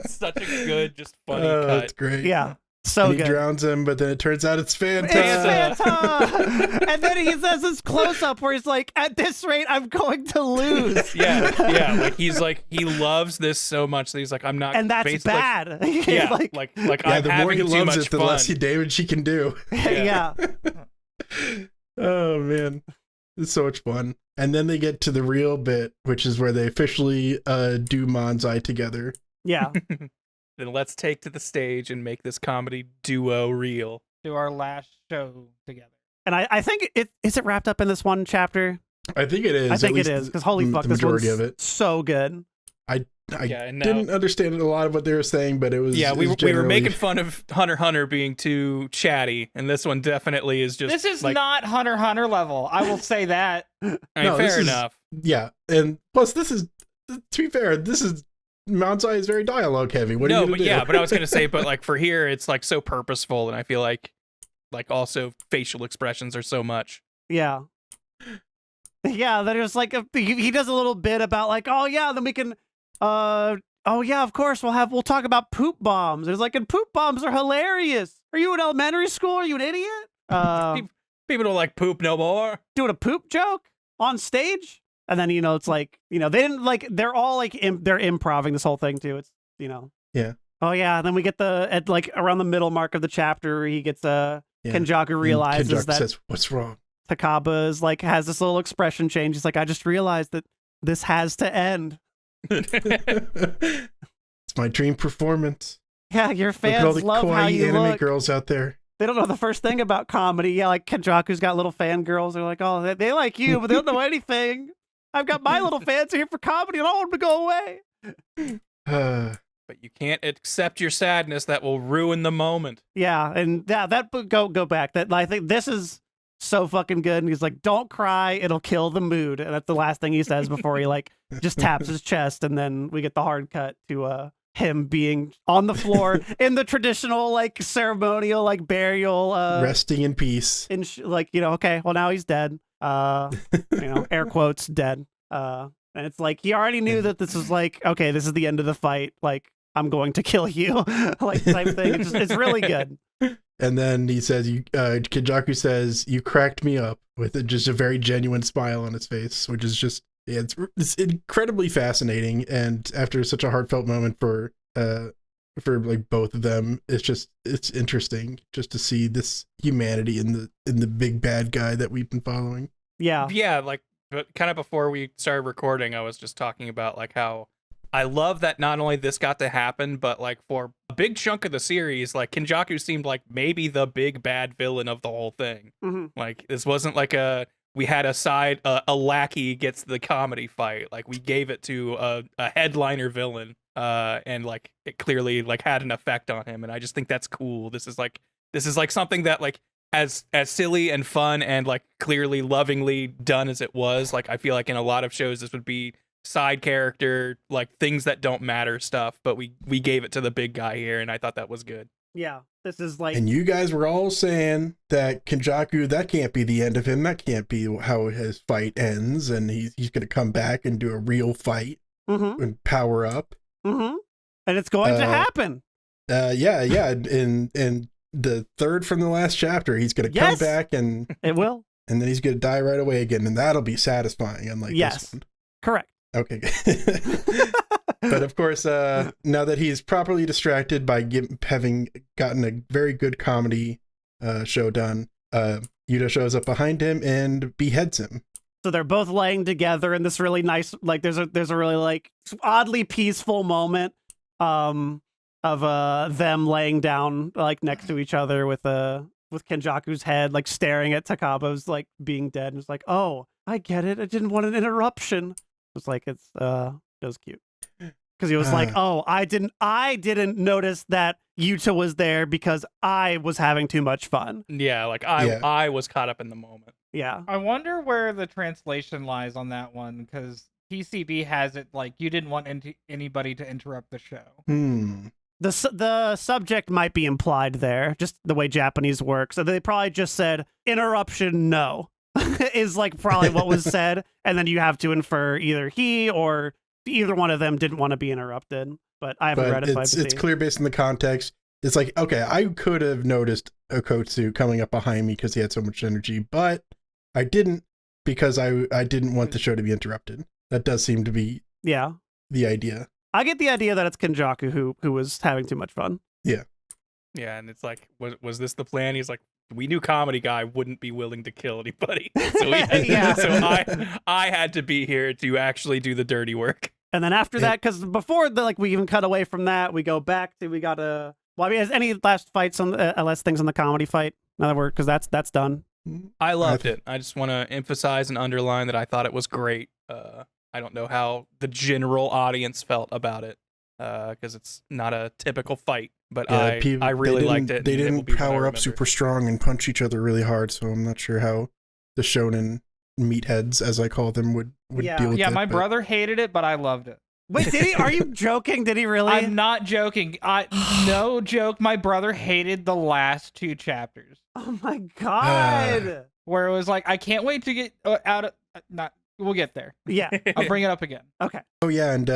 Such a good, just funny cut. That's great. Yeah. So and he good. drowns him, but then it turns out it's Fanta. It's Fanta! And then he says this close up where he's like, at this rate, I'm going to lose. Yeah. Like he's like, he loves this so much that he's like, I'm not. And that's bad. Like, yeah. like I'm the more he having too loves much it, the fun. less damage he can do. Yeah. Oh man, it's so much fun. And then they get to the real bit, which is where they officially do Manzai together. Yeah. Then let's take to the stage and make this comedy duo real. Do our last show together. And I think is it wrapped up in this one chapter? I think it is. I think it is because holy fuck, the this majority one's of it. so good. I didn't understand a lot of what they were saying, but it was we were generally... making fun of Hunter x Hunter being too chatty, and this one definitely is just. This is like, not Hunter x Hunter level. I will say that. Fair enough. Yeah, and plus this is, to be fair, this is Mounsai is very dialogue heavy. What are you gonna do? But I was gonna say, but like for here, it's like so purposeful, and I feel like also facial expressions are so much. Yeah. Yeah, there's like he does a little bit about like, oh yeah, then we can oh yeah, of course we'll talk about poop bombs. It's like, and poop bombs are hilarious. Are you in elementary school? Are you an idiot? People don't like poop no more. Doing a poop joke on stage? And then, it's like, they didn't like, they're all like, they're improvising this whole thing too. It's, Yeah. Oh yeah, and then we get at like around the middle mark of the chapter, he gets Kenjaku realizes Kenjaku that says, "What's wrong?" Takaba is like has this little expression change. He's like, I just realized that this has to end. It's my dream performance. Yeah, your fans look at all the love how you anime look. girls out there. They don't know the first thing about comedy. Yeah, like Kenjaku's got little fangirls. They're like, oh, they like you, but they don't know anything. I've got my little fans here for comedy, and I want them to go away. But you can't accept your sadness. That will ruin the moment. Yeah, and that go back. That I think this is so fucking good. And he's like, "Don't cry, it'll kill the mood." And that's the last thing he says before he like just taps his chest, and then we get the hard cut to him being on the floor in the traditional like ceremonial like burial, resting in peace. Okay, well now he's dead. Air quotes dead. And it's like he already knew that this was like, okay, this is the end of the fight. Like, I'm going to kill you, like type thing. It's really good. And then he says, Kenjaku says, "You cracked me up," with just a very genuine smile on his face, which is just, it's incredibly fascinating. And after such a heartfelt moment for like both of them, it's interesting just to see this humanity in the big bad guy that we've been following. Yeah. Yeah, like. But kind of before we started recording, I was just talking about like how I love that not only this got to happen, but like for a big chunk of the series, like Kenjaku seemed like maybe the big bad villain of the whole thing. Mm-hmm. Like this wasn't like we had a lackey gets the comedy fight. Like we gave it to a headliner villain, and like it clearly like had an effect on him. And I just think that's cool. This is like something that like. As silly and fun and like clearly lovingly done as it was, like I feel like in a lot of shows this would be side character, like things that don't matter stuff, but we gave it to the big guy here, and I thought that was good. Yeah, this is like, and you guys were all saying that Kenjaku, that can't be the end of him. That can't be how his fight ends, and he's gonna come back and do a real fight and power up. Mm-hmm. And it's going to happen. Yeah, and the third from the last chapter, he's going to come back and it will, and then he's going to die right away again, and that'll be satisfying. Unlike this one. Correct. Okay, but of course, now that he's properly distracted by having gotten a very good comedy show done, Yuta shows up behind him and beheads him. So they're both laying together in this really nice, like there's a really like oddly peaceful moment. Of them laying down like next to each other with Kenjaku's head like staring at Takaba's like being dead, and it's like, oh, I get it. I didn't want an interruption. It's like it was cute because he was like, oh, I didn't notice that Yuta was there because I was having too much fun. Yeah, like I was caught up in the moment. Yeah, I wonder where the translation lies on that one, because PCB has it like you didn't want anybody to interrupt the show. The subject might be implied there, just the way Japanese works. So they probably just said interruption no is like probably what was said, and then you have to infer either he or either one of them didn't want to be interrupted. But I haven't read it. It's clear based on the context. It's like, okay, I could have noticed Okotsu coming up behind me because he had so much energy, but I didn't because I didn't want the show to be interrupted. That does seem to be the idea. I get the idea that it's Kenjaku who was having too much fun. Yeah. Yeah, and it's like, was this the plan? He's like, we knew comedy guy wouldn't be willing to kill anybody. So I had to be here to actually do the dirty work. And then after that, because before we even cut away from that, we go back to has any last fights on last things on the comedy fight? In other words, because that's done. I loved it. I just want to emphasize and underline that I thought it was great. I don't know how the general audience felt about it, because it's not a typical fight, but I really liked it. They didn't power up super strong and punch each other really hard, so I'm not sure how the shonen meatheads, as I call them, would deal with it. Yeah, my brother hated it, but I loved it. Wait, did he? Are you joking? Did he really? I'm not joking. No joke. My brother hated the last 2 chapters. Oh my god! Where it was like, I can't wait to get out of. We'll get there. Yeah, I'll bring it up again. Okay. Oh yeah, and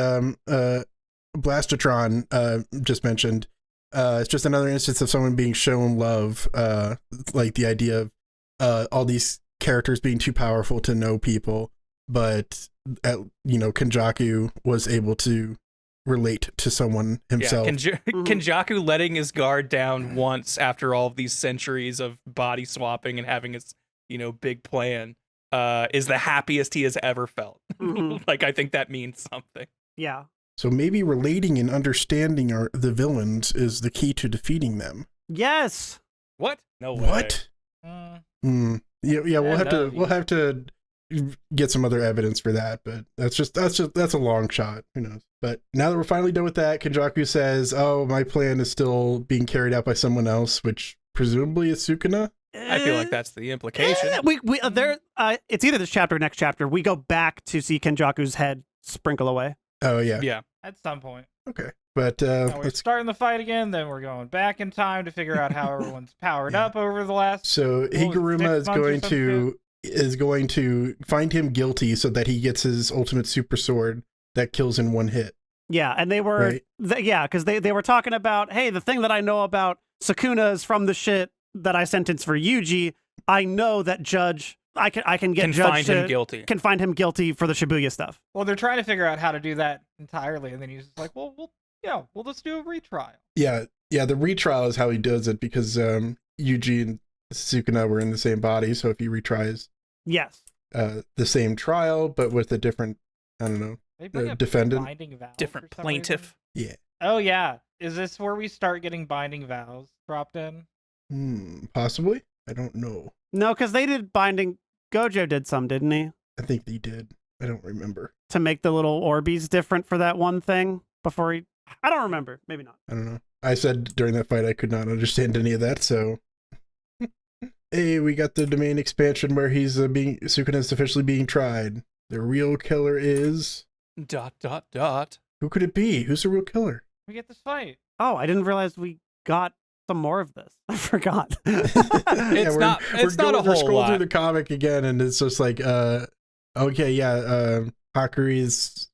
Blastatron just mentioned. It's just another instance of someone being shown love. Like the idea of all these characters being too powerful to know people, but Kenjaku was able to relate to someone himself. Yeah, Kenjaku letting his guard down once after all of these centuries of body swapping and having his big plan is the happiest he has ever felt. Like, I think that means something. Yeah. So maybe relating and understanding the villains is the key to defeating them. Yes. What? No way. What? Yeah, we'll have to get some other evidence for that, but that's a long shot. Who knows? But now that we're finally done with that, Kenjaku says, "Oh, my plan is still being carried out by someone else, which presumably is Sukuna." I feel like that's the implication. It's either this chapter or next chapter. We go back to see Kenjaku's head sprinkle away. Oh yeah. Yeah. At some point. Okay. But we're starting the fight again, then we're going back in time to figure out how everyone's powered up over the last. So Higuruma is going to find him guilty so that he gets his ultimate super sword that kills in one hit. Yeah, and they were because they were talking about, hey, the thing that I know about Sukuna is from the shit that I sentenced for Yuji. I know that I can get Judge can find him guilty for the Shibuya stuff. Well, they're trying to figure out how to do that entirely, and then he's like, we'll just do a retrial. Yeah, the retrial is how he does it, because Yuji and Sukuna were in the same body, so if he retries the same trial, but with a different, I don't know, defendant. Different plaintiff. Yeah. Oh, yeah. Is this where we start getting binding vows dropped in? Possibly. I don't know. No, because they did binding. Gojo did some, didn't he? I think he did. I don't remember. To make the little Orbeez different for that one thing before he... I don't remember. Maybe not. I don't know. I said during that fight I could not understand any of that, so... Hey, we got the domain expansion where Sukuna is officially being tried. The real killer is... ... Who could it be? Who's the real killer? We get this fight. Oh, I didn't realize we got some more of this. I forgot. It's not a whole lot. We're scrolling through the comic again, and it's just like, Hakuri's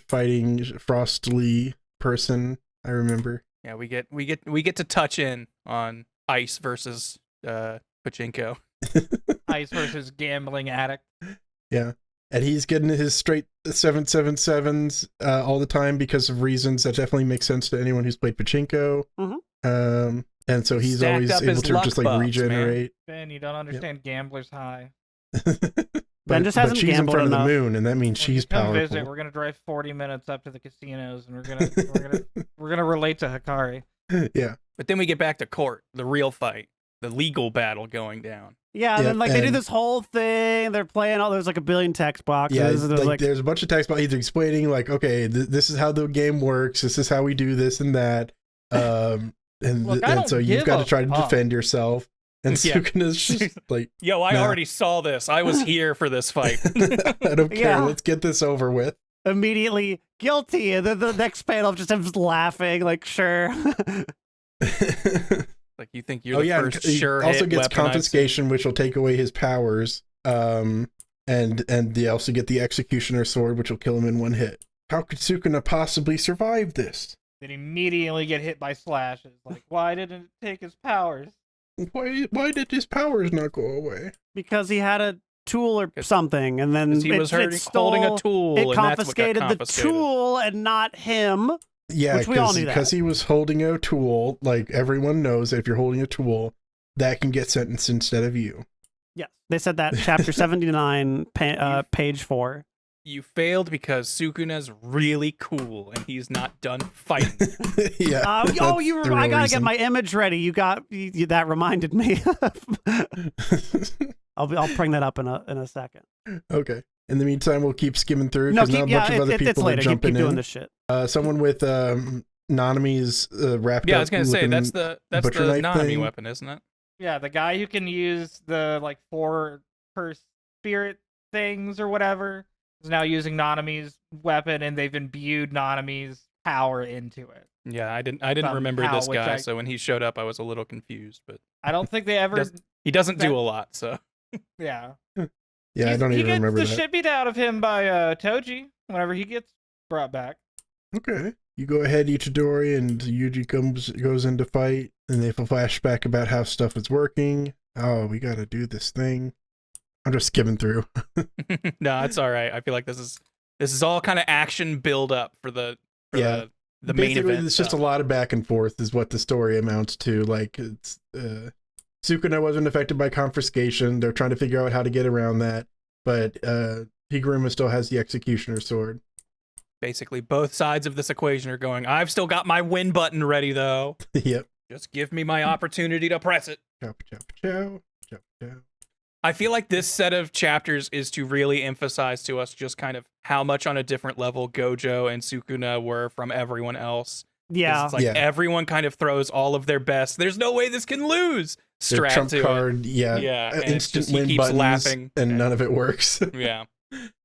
fighting Frostly person. I remember. Yeah, we get to touch in on Ice versus Pachinko. Ice versus gambling addict. Yeah. And he's getting his straight 777s all the time because of reasons that definitely make sense to anyone who's played Pachinko. And so he's always able to just like regenerate. Ben, you don't understand Gambler's High. Ben just hasn't she's in front of the moon, and that means she's powerful. Visit, we're gonna drive 40 minutes up to the casinos, and we're gonna relate to Hikari. Yeah. But then we get back to court, the real fight, the legal battle going down. Yeah, and then they do this whole thing. They're playing all there's like a billion text boxes. Yeah, and there's a bunch of text boxes explaining like, okay, this is how the game works. This is how we do this and that. And so you've got to try to defend yourself. And Sukuna's just like, yo, I already saw this. I was here for this fight. I don't care. Yeah. Let's get this over with. Immediately guilty. And then the next panel just him laughing, like, sure. Like, you think you're the first sure hit also gets confiscation, which will take away his powers. And they also get the executioner sword, which will kill him in one hit. How could Sukuna possibly survive this? Then immediately get hit by slashes. Like, why didn't it take his powers? Why did his powers not go away? Because he had a tool or something, and then he was holding a tool. It confiscated the tool and not him. Yeah, which we all knew that. Because he was holding a tool. Like, everyone knows that if you're holding a tool, that can get sentenced instead of you. Yes, they said that chapter 79, page 4. You failed because Sukuna's really cool and he's not done fighting. Yeah. I gotta reason. get my image ready. That reminded me. I'll bring that up in a second. Okay. In the meantime, we'll keep skimming through No, because now a bunch of other it's people are later. jumping Keep doing in. this shit. Someone with Nanami's wrapped up. Yeah, I was gonna say that's the butcher knife Nanami thing. weapon, isn't it? Yeah, the guy who can use the like 4 per spirit things or whatever is now using Nanami's weapon, and they've imbued Nanami's power into it. Yeah, I didn't remember Somehow, this which guy, I- so when he showed up, I was a little confused. But I don't think they ever. he doesn't do a lot, so Yeah. Yeah, I don't he even remember gets the that. shit beat out of him by Toji whenever he gets brought back. Okay. You go ahead, Ichidori, and Yuji goes in to fight, and they have a flashback about how stuff is working. Oh, we gotta do this thing. I'm just skimming through. no, it's all right. I feel like this is all kind of action build up for the main Basically, event. it's just a lot of back and forth is what the story amounts to. Like, it's Sukuna wasn't affected by confiscation. They're trying to figure out how to get around that, but Higuruma still has the executioner sword. Basically, both sides of this equation are going, I've still got my win button ready, though. Yep. Just give me my opportunity to press it. Chow, chow, chow, chow, chow. I feel like this set of chapters is to really emphasize to us just kind of how much on a different level Gojo and Sukuna were from everyone else. 'Cause Yeah. It's like everyone kind of throws all of their best. There's no way this can lose. Their Strat trump to card, Yeah, and it's instant just, he win keeps buttons, laughing, and none of it works. it. Yeah.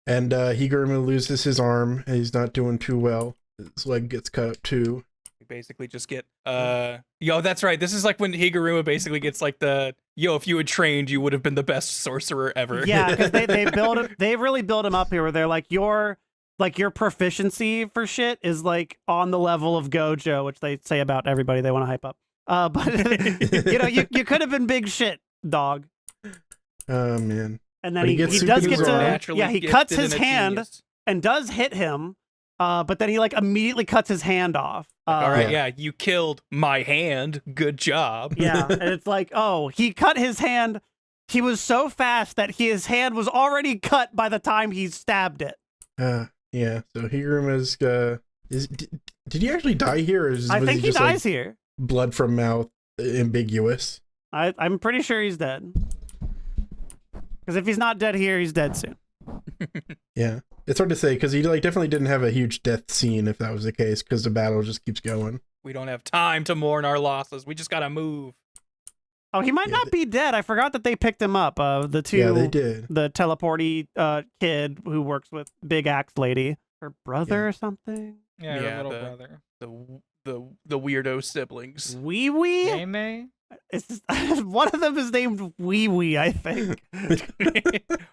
And Higuruma loses his arm, and he's not doing too well. His leg gets cut up too. We basically just get that's right. This is like when Higuruma basically gets like if you had trained, you would have been the best sorcerer ever. Yeah, because they really build him up here where they're like your proficiency for shit is like on the level of Gojo, which they say about everybody they want to hype up. But you could have been big shit, dog. Oh man. And then But he gets does Sukuna's get to arm. Naturally he gifted cuts and his a hand genius. and does hit him. But then he like immediately cuts his hand off. All right, Yeah. you killed my hand. Good job. Yeah, and it's like, oh, he cut his hand. He was so fast that his hand was already cut by the time he stabbed it. Yeah. So Higuruma's did he actually die here, or I was think he just dies like here. blood from mouth ambiguous? I'm pretty sure he's dead. Because if he's not dead here, he's dead soon. Yeah, it's hard to say because he like definitely didn't have a huge death scene if that was the case, because the battle just keeps going. We don't have time to mourn our losses. We just gotta move. Oh, he might not be dead. I forgot that they picked him up. The two, Yeah, they did. the teleporty kid who works with Big Axe Lady, her brother or something. Yeah, Yeah, her little the- brother. The weirdo siblings. Wee Wee. Mei? It's just, one of them is named Wee Wee, I think.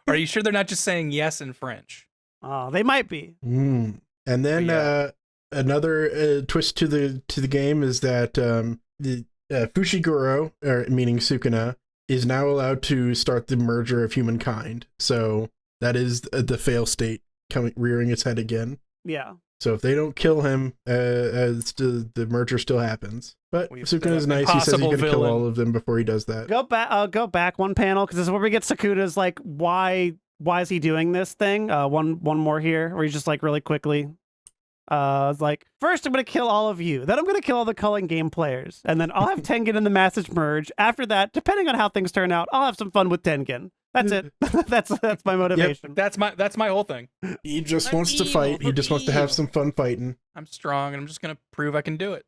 Are you sure they're not just saying yes in French? Oh, they might be. And then Yeah. another twist to the game is that the Fushiguro, or meaning Sukuna, is now allowed to start the merger of humankind. So that is the fail state rearing its head again. Yeah. So if they don't kill him, the merger still happens. But We've set Sukuna's up nice. He says he's impossible going to kill villain. all of them before he does that. Go back one panel because this is where we get Sukuna's like, why is he doing this thing? One more here where he's just like really quickly. It's like, first I'm gonna kill all of you, then I'm gonna kill all the Culling game players, and then I'll have Tengen in the message merge. After that, depending on how things turn out, I'll have some fun with Tengen. That's it. that's my motivation. That's my whole thing. He just I'm wants to evil fight. He for just wants to have evil. some fun fighting. I'm strong, and I'm just gonna prove I can do it.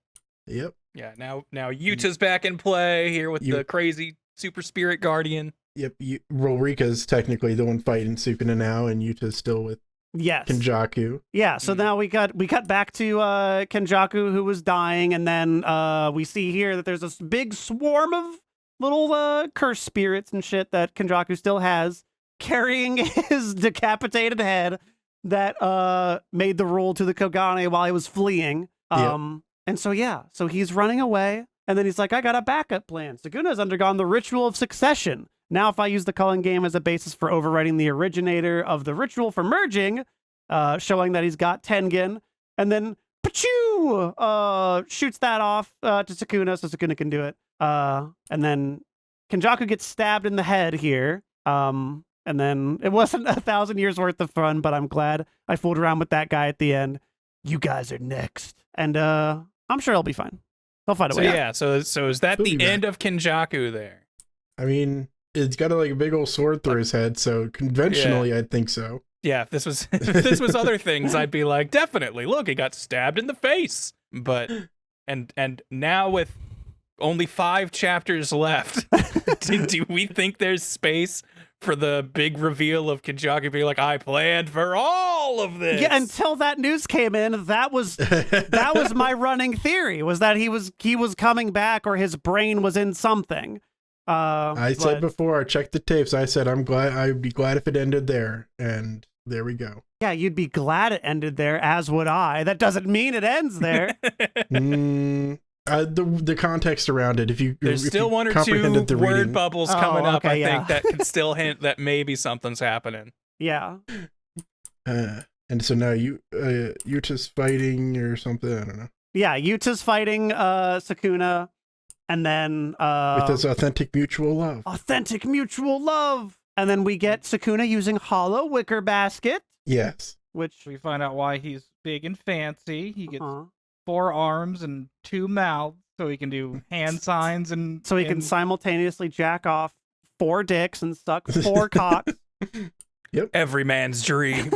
Yep. Yeah. Now Yuta's back in play here with You- the crazy super spirit guardian. Yep. Rolrika's technically the one fighting Sukuna now, and Yuta's still with Yes. Kenjaku. Yeah, so now we cut back to Kenjaku, who was dying, and then we see here that there's this big swarm of little curse spirits and shit that Kenjaku still has, carrying his decapitated head that made the rule to the Kogane while he was fleeing. And so he's running away, and then he's like, I got a backup plan. Sukuna's undergone the ritual of succession. Now, if I use the Culling game as a basis for overwriting the originator of the ritual for merging, showing that he's got Tengen, and then Pachoo shoots that off to Sukuna so Sukuna can do it. And then Kenjaku gets stabbed in the head here. And then it wasn't 1,000 years worth of fun, but I'm glad I fooled around with that guy at the end. You guys are next. And I'm sure he'll be fine. He'll find a way. Yeah, so is that the end of Kenjaku there? I mean, it's got a big old sword through his head, so conventionally I'd think so. Yeah, if this was other things, I'd be like, definitely. Look, he got stabbed in the face. But and now with only 5 chapters left, do we think there's space for the big reveal of Kenjaku being like, I planned for all of this? Yeah, until that news came in, that was my running theory, was that he was coming back or his brain was in something. I said before, I checked the tapes. I said I'd be glad if it ended there, and there we go. Yeah, you'd be glad it ended there, as would I. That doesn't mean it ends there. The context around it. There's still one or two word bubbles coming up. I think that can still hint that maybe something's happening. Yeah. And so now Yuta's fighting or something. I don't know. Yeah, Yuta's fighting Sukuna, and then with this authentic mutual love. Authentic mutual love. And then we get Sukuna using hollow wicker basket. Yes. Which we find out why he's big and fancy. He gets 4 arms and 2 mouths, so he can do hand signs and so he can simultaneously jack off 4 dicks and suck 4 cocks. Yep. Every man's dream.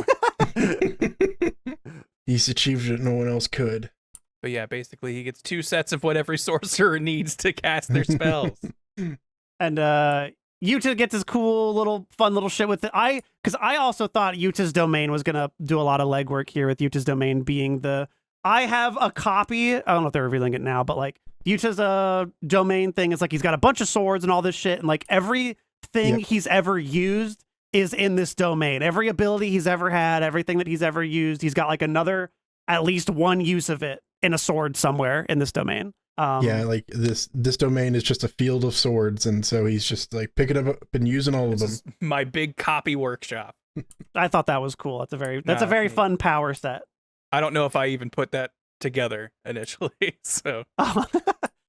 He's achieved it no one else could. But yeah, basically he gets 2 sets of what every sorcerer needs to cast their spells. And Yuta gets his cool fun little shit with it. Because I also thought Yuta's domain was gonna do a lot of legwork here, with Yuta's domain being I have a copy. I don't know if they're revealing it now, but Yuta's domain thing is he's got a bunch of swords and all this shit, and everything he's ever used is in this domain. Every ability he's ever had, everything that he's ever used, he's got another, at least one use of it in a sword somewhere in this domain. This domain is just a field of swords, and so he's just picking up and using all of them. My big copy workshop. I thought that was cool. That's a very fun power set. I don't know if I even put that together initially, so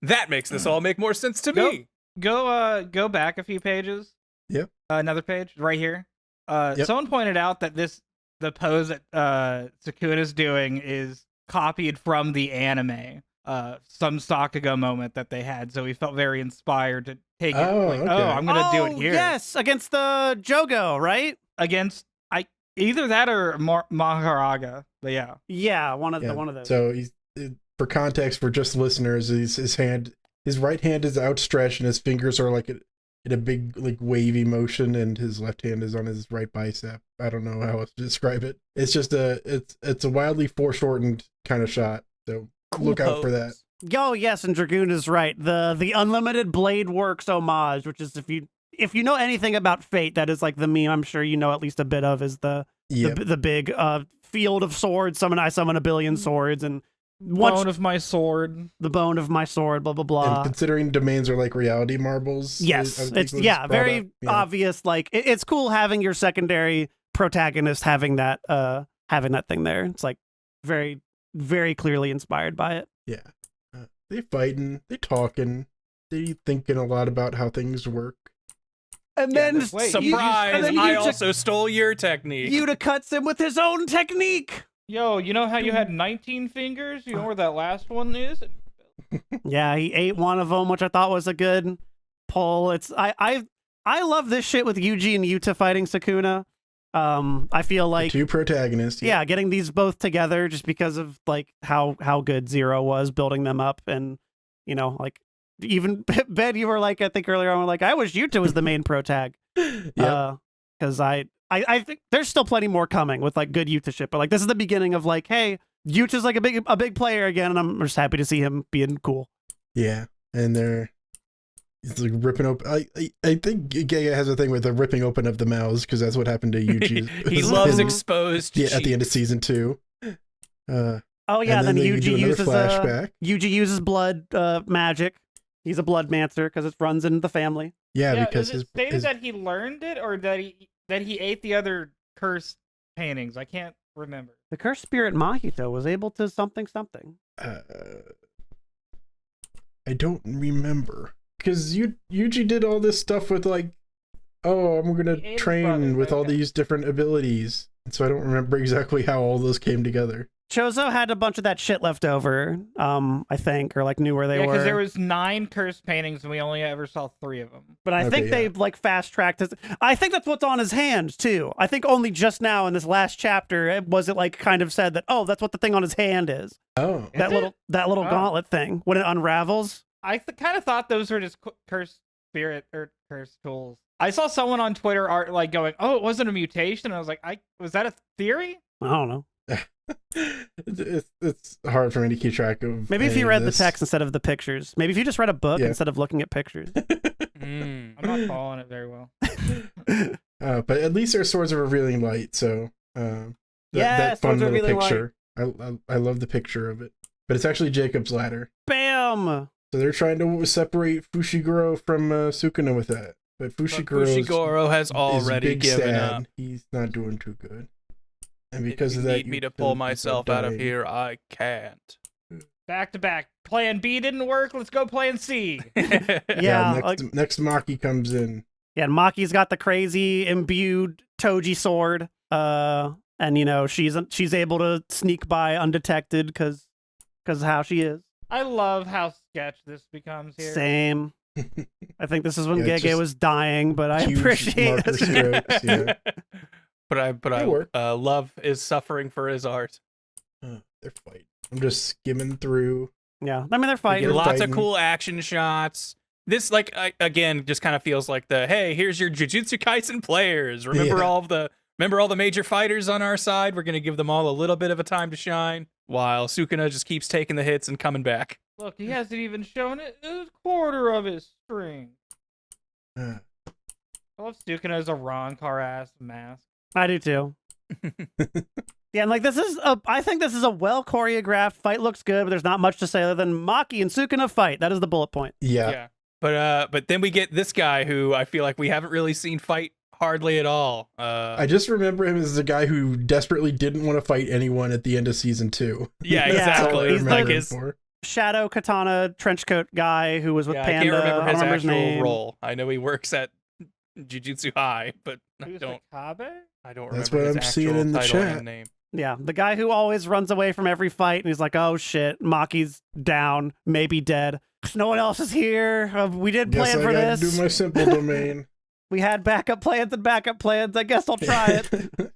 that makes this all make more sense to me. Go back a few pages. Yep. Another page right here. Someone pointed out that the pose that Sukuna's doing is copied from the anime. Some Sakuga moment that they had, so we felt very inspired to take it. I'm gonna do it here. Yes, against the Jogo, right? Against either that or Maharaga, but yeah, one of those. So he's, for context for just listeners, his right hand is outstretched and his fingers are in a big wavy motion, and his left hand is on his right bicep. I don't know how else to describe it. It's just it's a wildly foreshortened kind of shot. So look out for that. Oh yes, and Dragoon is right. The Unlimited Blade Works homage, which is if you know anything about Fate, that is the meme I'm sure you know at least a bit of, is the big field of swords. I summon a billion swords, and bone of my sword. The bone of my sword, blah blah blah. And considering domains are like reality marbles. Yes, it's very obvious. It's cool having your secondary protagonist having that thing there. It's very, very clearly inspired by it. Yeah. They fighting, they talking, they thinking a lot about how things work. And then surprise! I also stole your technique. Yuta cuts him with his own technique. Yo, you know how you had 19 fingers? You know where that last one is? Yeah, he ate one of them, which I thought was a good pull. I love this shit with Yuji and Yuta fighting Sukuna. I feel like the 2 protagonists. Yeah, getting these both together just because of how good Zero was building them up, and even Ben, you were I think earlier on, I wish Yuta was the main protag. Yeah. Because I think there's still plenty more coming with good Yuta shit, but this is the beginning of hey, Yuta's a big player again, and I'm just happy to see him being cool. Yeah, and it's ripping open. I think Gaya has a thing with the ripping open of the mouths, because that's what happened to Yuji. He loves exposed. Yeah, at the end of season 2. Then Yuji uses flashback. Yuji uses blood magic. He's a blood mancer because it runs in the family. Yeah, because is it stated that he learned it, or that he ate the other cursed paintings? I can't remember. The cursed spirit Mahito was able to something. I don't remember, because Yuji did all this stuff with oh, I'm gonna He ate his train brother, with all okay. these different abilities. And so I don't remember exactly how all those came together. Chozo had a bunch of that shit left over, I think, or like knew where they Yeah, were. because there was 9 curse paintings and we only ever saw 3 of them. But I think they like fast tracked his. I think that's what's on his hand too. I think only just now in this last chapter was it like kind of said that, oh, that's what the thing on his hand is. Oh, That little gauntlet thing when it unravels. I kind of thought those were just cursed spirit or cursed tools. I saw someone on Twitter like going, "Oh, it wasn't a mutation." I was like, was that a theory?" I don't know. it's hard for me to keep track of. Maybe if you read the text instead of the pictures. Maybe if you just read a book instead of looking at pictures. I'm not following it very well. But at least their swords are revealing light, so that fun little picture. I love the picture of it. But it's actually Jacob's ladder. Bam! So they're trying to separate Fushiguro from Sukuna with that. But Fushiguro has already given up. He's not doing too good. And because if of you that, need me to pull myself out of here, I can't. Back to back. Plan B didn't work. Let's go plan C. Next Maki comes in. Yeah, and Maki's got the crazy imbued Toji sword. And you know, she's able to sneak by undetected because of how she is. I love how sketch this becomes here. Same. I think this is when Gege was dying, but I appreciate it. Strokes, yeah. But love is suffering for his art. They're fighting. I'm just skimming through. Yeah, I mean they're fighting. Lots of cool action shots. This again just kind of feels like hey, here's your Jujutsu Kaisen players. Remember all the major fighters on our side? We're gonna give them all a little bit of a time to shine, while Sukuna just keeps taking the hits and coming back. Look, he hasn't even shown it a quarter of his strength. I love Sukuna as a Roncar ass mask. I do too. Yeah, and like I think this is a well choreographed fight. Looks good, but there's not much to say other than Maki and Sukuna fight. That is the bullet point. Yeah. But then we get this guy who I feel like we haven't really seen fight hardly at all. I just remember him as the guy who desperately didn't want to fight anyone at the end of season 2. Yeah, exactly. He's like his shadow katana trenchcoat guy who was with Panda. I can't remember his actual name. role. I know he works at Jujutsu High, but I don't remember. That's what I'm seeing in the chat. Name. Yeah, the guy who always runs away from every fight and he's like, "Oh shit, Maki's down, maybe dead. No one else is here. We did plan for this. Do my simple domain. We had backup plans and backup plans. I guess I'll try it."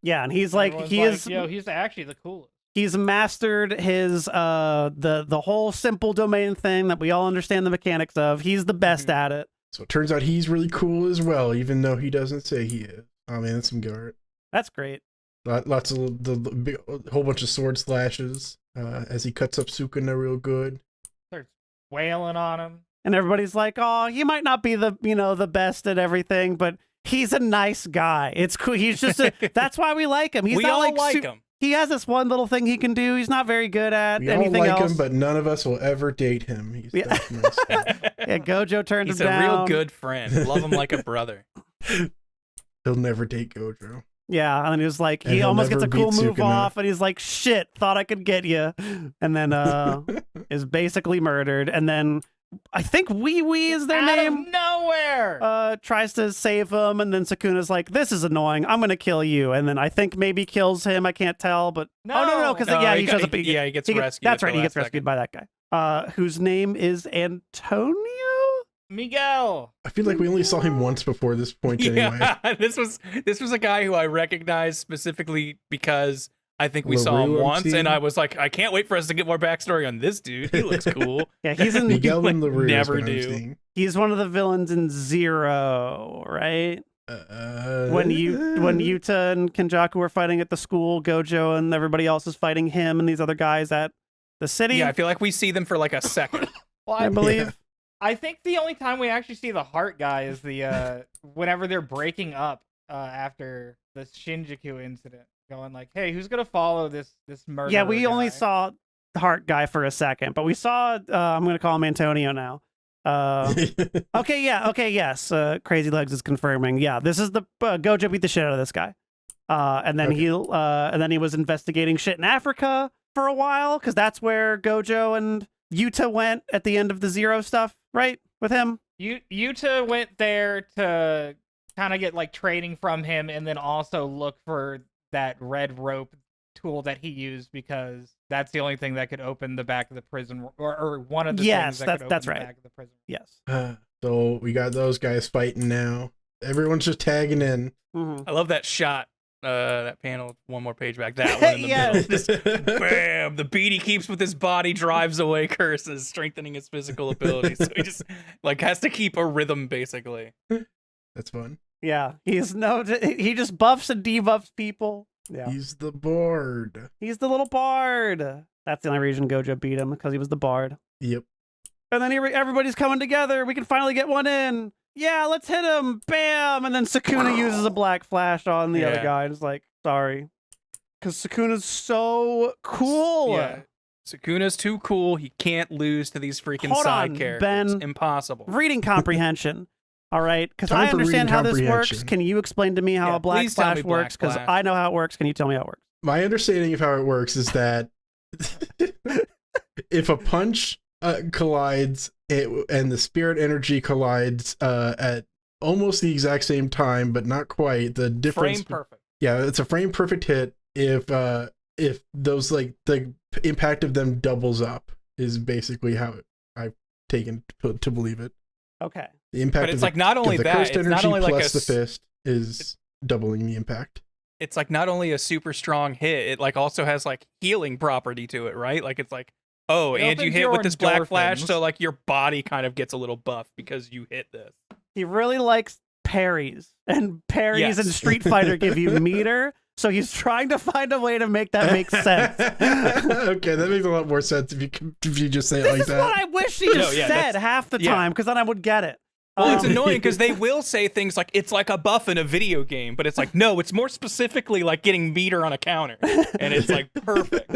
Yeah, and he's like, he's actually the coolest. He's mastered his the whole simple domain thing that we all understand the mechanics of. He's the best at it. So it turns out he's really cool as well, even though he doesn't say he is. Oh man, that's some good art. That's great. Lots of whole bunch of sword slashes as he cuts up Sukuna real good. Starts wailing on him. And everybody's like, "Oh, he might not be the best at everything, but he's a nice guy. It's cool. He's just that's why we like him. He's not all like him. He has this one little thing he can do. He's not very good at anything all like else. him, but none of us will ever date him. He's yeah. Yeah, Gojo turned him down. He's a real good friend. Love him like a brother. He'll never date Gojo. Yeah, and he was like, he almost gets a cool move off, and he's like, "Shit, thought I could get you," and then is basically murdered. And then I think Wee Wee is their name. Out of nowhere. Tries to save him, and then Sukuna's like, "This is annoying. I'm gonna kill you." And then I think maybe kills him. I can't tell, but no, because he shows up. He gets rescued. That's right. He gets rescued by that guy, whose name is Antonio. Miguel. I feel like we only saw him once before this point anyway. This was a guy who I recognized specifically because I think we saw him once, and I was like, I can't wait for us to get more backstory on this dude. He looks cool. Yeah, he's in Miguel and LaRue. Never do. He's one of the villains in Zero, right? When Yuta and Kenjaku were fighting at the school, Gojo and everybody else is fighting him and these other guys at the city. Yeah, I feel like we see them for like a second. Well, I believe. Yeah. I think the only time we actually see the heart guy is the whenever they're breaking up after the Shinjuku incident, going like, "Hey, who's gonna follow this murder?" Yeah, we only saw the heart guy for a second, but we saw. I'm gonna call him Antonio now. Okay, yes. Crazy Legs is confirming. Yeah, this is the Gojo beat the shit out of this guy, and then he was investigating shit in Africa for a while because that's where Gojo and Yuta went at the end of the Zero stuff, right? With him. Yuta went there to kind of get like training from him, and then also look for that red rope tool that he used, because that's the only thing that could open the back of the prison, or one of the things that could open the back of the prison. Yes. So we got those guys fighting now. Everyone's just tagging in. I love that shot. That panel, one more page back. That one in the middle. Just bam! The beat he keeps with his body drives away curses, strengthening his physical abilities. So he just like has to keep a rhythm, basically. That's fun. Yeah, he just buffs and debuffs people. Yeah, he's the bard. He's the little bard. That's the only reason Gojo beat him, because he was the bard. Yep. And then everybody's coming together. We can finally get one in. Yeah, let's hit him. Bam! And then Sukuna uses a black flash on the other guy. And it's like, sorry. Because Sukuna's so cool. Yeah. Sukuna's too cool. He can't lose to these freaking Hold side on, characters. Ben. Impossible. Reading comprehension. All right? Because Time I for understand how this reading works. comprehension. Can you explain to me how a black please tell me flash Black works? Because Flash. I know how it works. Can you tell me how it works? My understanding of how it works is that if a punch collides and the spirit energy collides at almost the exact same time, but not quite, the difference. Frame perfect. Yeah, it's a frame perfect hit if those like the impact of them doubles up is basically how I've taken to believe it. Okay. The impact But it's of like not only the that, cursed it's energy not only like plus the fist is doubling the impact. It's like not only a super strong hit, it like also has like healing property to it, right? Like it's like, oh, It and you opens hit your with this black flash, endorphins. so like your body kind of gets a little buff because you hit this. He really likes parries, and parries Yes. in Street Fighter give you meter, so he's trying to find a way to make that make sense. Okay, that makes a lot more sense if you just say it This like is that. what I wish he just yeah, said that's- half the yeah. time, because then I would get it. Well, it's annoying because they will say things like it's like a buff in a video game, but it's like no, it's more specifically like getting meter on a counter, and it's like perfect.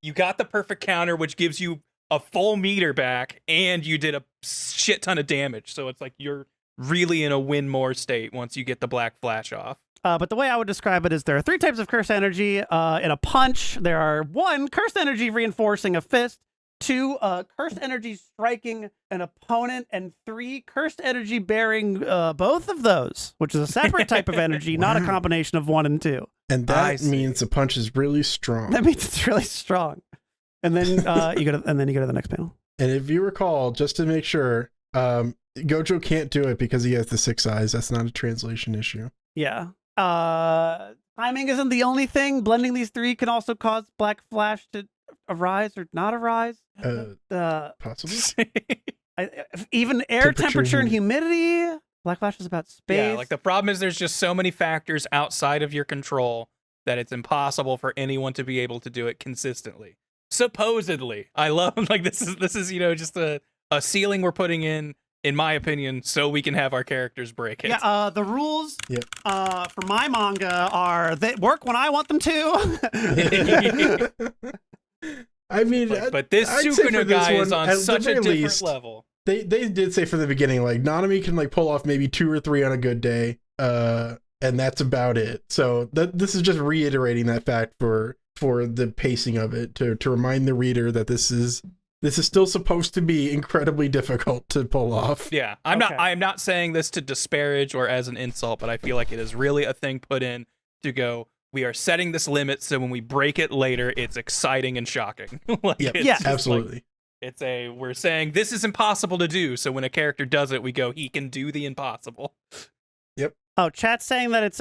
You got the perfect counter, which gives you a full meter back, and you did a shit ton of damage. So it's like you're really in a win more state once you get the black flash off. But the way I would describe it is there are 3 types of curse energy. In a punch, there are 1, curse energy reinforcing a fist, 2, cursed energy striking an opponent, and 3, cursed energy bearing both of those, which is a separate type of energy, not a combination of 1 and 2. And that means the punch is really strong. That means it's really strong. And then you go to the next panel. And if you recall, just to make sure, Gojo can't do it because he has the 6 eyes. That's not a translation issue. Yeah. Timing isn't the only thing. Blending these 3 can also cause black flash to arise or not arise. Possibly. Even air temperature and humidity. Black flash is about space. Yeah, like the problem is there's just so many factors outside of your control that it's impossible for anyone to be able to do it consistently. Supposedly. I love like this is just a ceiling we're putting in my opinion, so we can have our characters break it. Yeah, the rules for my manga are they work when I want them to. I mean, but this Sukuna guy is on such a different level. They did say from the beginning, like, Nanami can like pull off maybe 2 or 3 on a good day, and that's about it. So this is just reiterating that fact for the pacing of it, to remind the reader that this is still supposed to be incredibly difficult to pull off. Yeah, I'm not saying this to disparage or as an insult, but I feel like it is really a thing put in to go, we are setting this limit so when we break it later, it's exciting and shocking. Yes, absolutely. Like, we're saying this is impossible to do, so when a character does it, we go, he can do the impossible. Yep. Oh, chat's saying that it's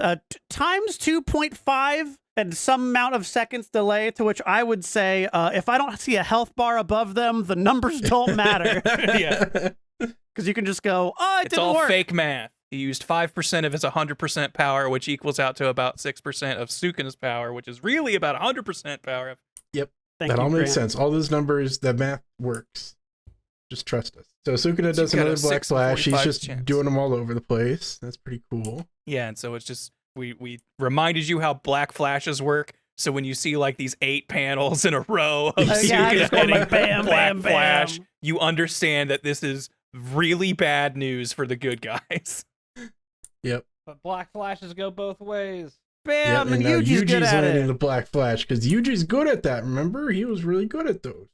times 2.5 and some amount of seconds delay, to which I would say, if I don't see a health bar above them, the numbers don't matter. Yeah. Because you can just go, oh, It's all fake math. He used 5% of his 100% power, which equals out to about 6% of Sukuna's power, which is really about 100% power. Yep. Thank that you, all makes Grant. sense. All those numbers, the math works. Just trust us. So Sukuna does another black flash. He's just doing them all over the place. That's pretty cool. Yeah, and so it's just, we reminded you how black flashes work. So when you see like these 8 panels in a row of Sukuna hitting like, bam, black bam, flash, bam. you understand that this is really bad news for the good guys. Yep. But black flashes go both ways. Bam, Yeah, and now Yuji's good at landing it. the black flash because Yuji's good at that. Remember, he was really good at those.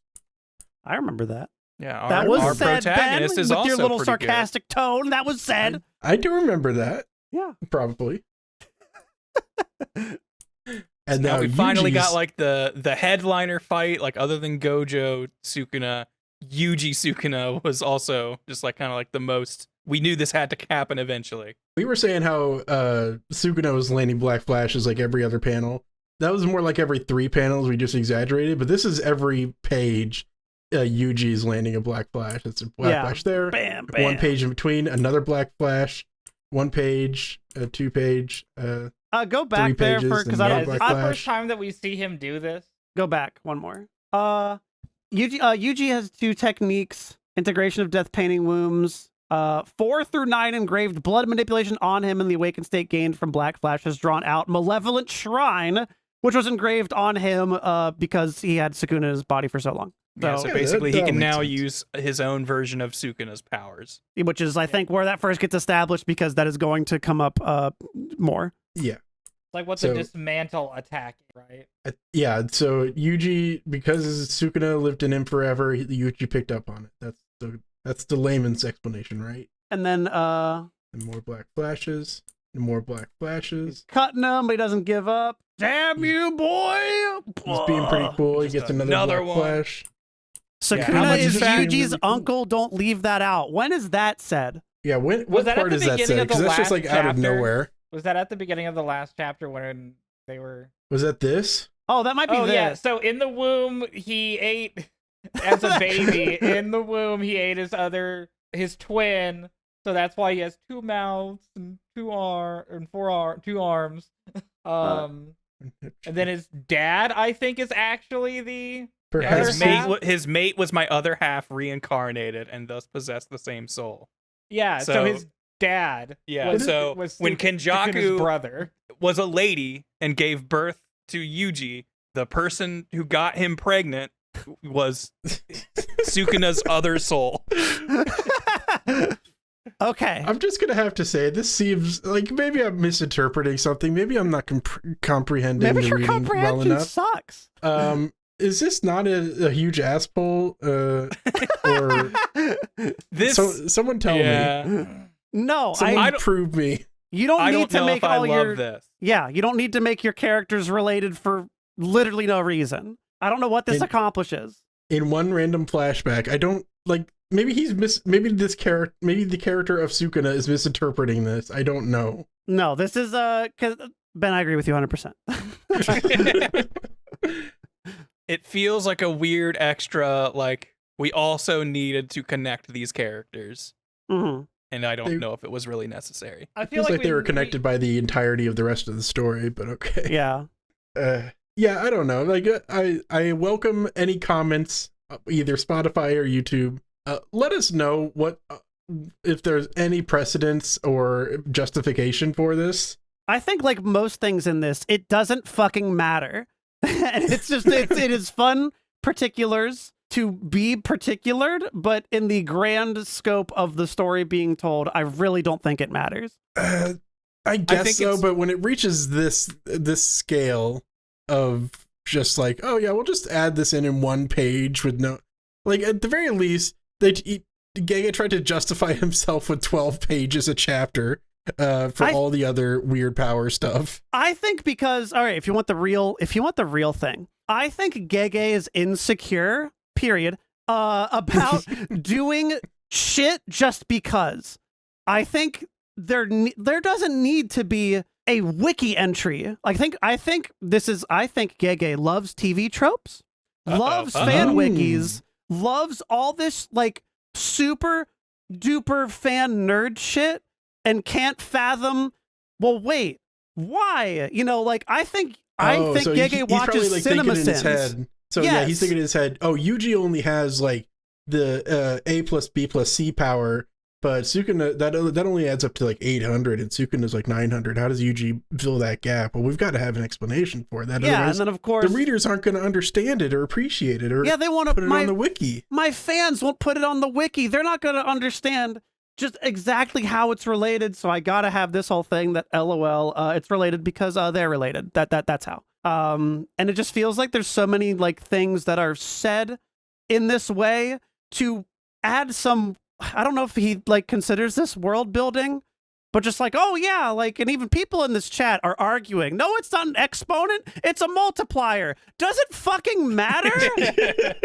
I remember that. Yeah, That was our said, protagonist Ben, is with also your little pretty sarcastic tone. That was said. I do remember that. Yeah. Probably. And now we finally got like the headliner fight, like other than Gojo Sukuna, Yuji Sukuna was also just like kind of like the most, we knew this had to happen eventually. We were saying how Sukuna was landing black flashes like every other panel. That was more like every 3 panels, we just exaggerated, but this is every page Yuji is landing a black flash. It's a black flash there. Bam, bam. 1 page in between, another black flash, 1 page, 2 page, go back there for because I don't. Is this the first time that we see him do this? Go back one more. Yuji has 2 techniques: integration of death painting wombs. 4 through 9 engraved blood manipulation on him in the awakened state gained from black flashes drawn out. Malevolent shrine, which was engraved on him because he had Sukuna's body for so long. So basically, he can now use his own version of Sukuna's powers, which is, I think, where that first gets established because that is going to come up more. Yeah. Like what the dismantle attack, right? Yeah, so Yuji, because Sukuna lived in him forever, Yuji picked up on it. That's the layman's explanation, right? And then and more black flashes, and more black flashes. He's cutting him, but he doesn't give up. Damn you, boy! He's being pretty cool. He gets another black flash. Sukuna is Yuji's uncle. Don't leave that out. When is that said? Yeah, what part is that said? Because that's just like out of nowhere. Was that at the beginning of the last chapter when they were... Was that this? Oh, that might be this. Yeah, so in the womb, he ate, as a baby, in the womb, he ate his twin, so that's why he has 2 mouths and 2 arms. And then his dad, I think, is actually the... His mate was my other half reincarnated and thus possessed the same soul. Yeah, so his dad was when Kenjaku brother was a lady and gave birth to Yuji, the person who got him pregnant was Sukuna's other soul. Okay. I'm just going to have to say, this seems like maybe I'm misinterpreting something. Maybe I'm not comprehending maybe the your reading well enough. Sucks. Is this not a huge ass pull? Or this? Someone tell me. No, someone prove me. You don't need to make all your. This. Yeah, you don't need to make your characters related for literally no reason. I don't know what this accomplishes. In one random flashback, I don't like. Maybe maybe the character of Sukuna is misinterpreting this. I don't know. No, this is because Ben, I agree with you 100%. It feels like a weird extra, like, we also needed to connect these characters. Mm-hmm. And I don't know if it was really necessary. I feel like they were connected by the entirety of the rest of the story, but okay. Yeah. Yeah, I don't know. Like, I welcome any comments, either Spotify or YouTube. Let us know if there's any precedence or justification for this. I think, like most things in this, it doesn't fucking matter. And it's just, it is fun particulars to be particulared, but in the grand scope of the story being told, I really don't think it matters. I guess so, but when it reaches this scale of just like, oh yeah, we'll just add this in 1 page with no, like at the very least, Gege tried to justify himself with 12 pages a chapter. For all the other weird power stuff. I think because, all right, if you want the real thing, I think Gege is insecure, period, about doing shit just because. I think there doesn't need to be a wiki entry. I think Gege loves TV tropes, loves fan wikis, loves all this like super duper fan nerd shit. And can't fathom, well, wait, why? You know, like, I think Gege watches like CinemaSins. So yes. Yeah, he's thinking in his head, oh, Yuji only has, like, the A plus B plus C power, but Sukuna, that only adds up to, like, 800, and Sukuna's, like, 900. How does Yuji fill that gap? Well, we've got to have an explanation for that. Yeah, and then, of course, the readers aren't going to understand it or appreciate it, or they want to put it on the wiki. My fans won't put it on the wiki. They're not going to understand just exactly how it's related, so I gotta have this whole thing that LOL, it's related because they're related. That's how. And it just feels like there's so many like things that are said in this way to add some, I don't know if he like considers this world building, but just like, oh yeah, like, and even people in this chat are arguing, no, it's not an exponent, it's a multiplier. Does it fucking matter?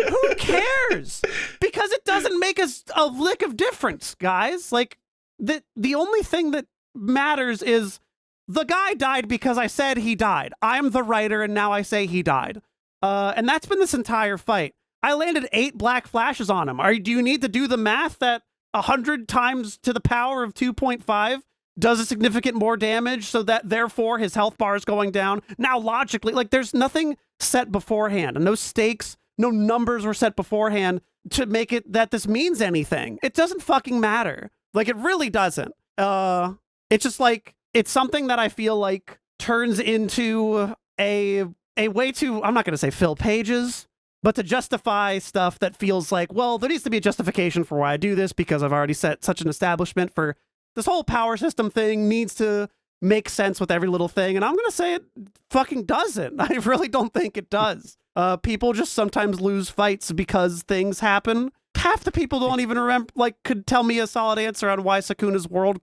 Who cares? Because it doesn't make us a lick of difference, guys. Like, the only thing that matters is the guy died because I said he died. I'm the writer, and now I say he died. And that's been this entire fight. I landed 8 black flashes on him. Do you need to do the math that 100 times to the power of 2.5 does a significant more damage, so that therefore his health bar is going down? Now, logically, like, there's nothing set beforehand, and no stakes, no numbers were set beforehand to make it that this means anything. It doesn't fucking matter. Like, it really doesn't. It's just like, it's something that I feel like turns into a way to, I'm not going to say fill pages, but to justify stuff that feels like, well, there needs to be a justification for why I do this, because I've already set such an establishment for this whole power system thing needs to make sense with every little thing. And I'm going to say it fucking doesn't. I really don't think it does. People just sometimes lose fights because things happen. Half the people don't even remember, like, could tell me a solid answer on why Sukuna's world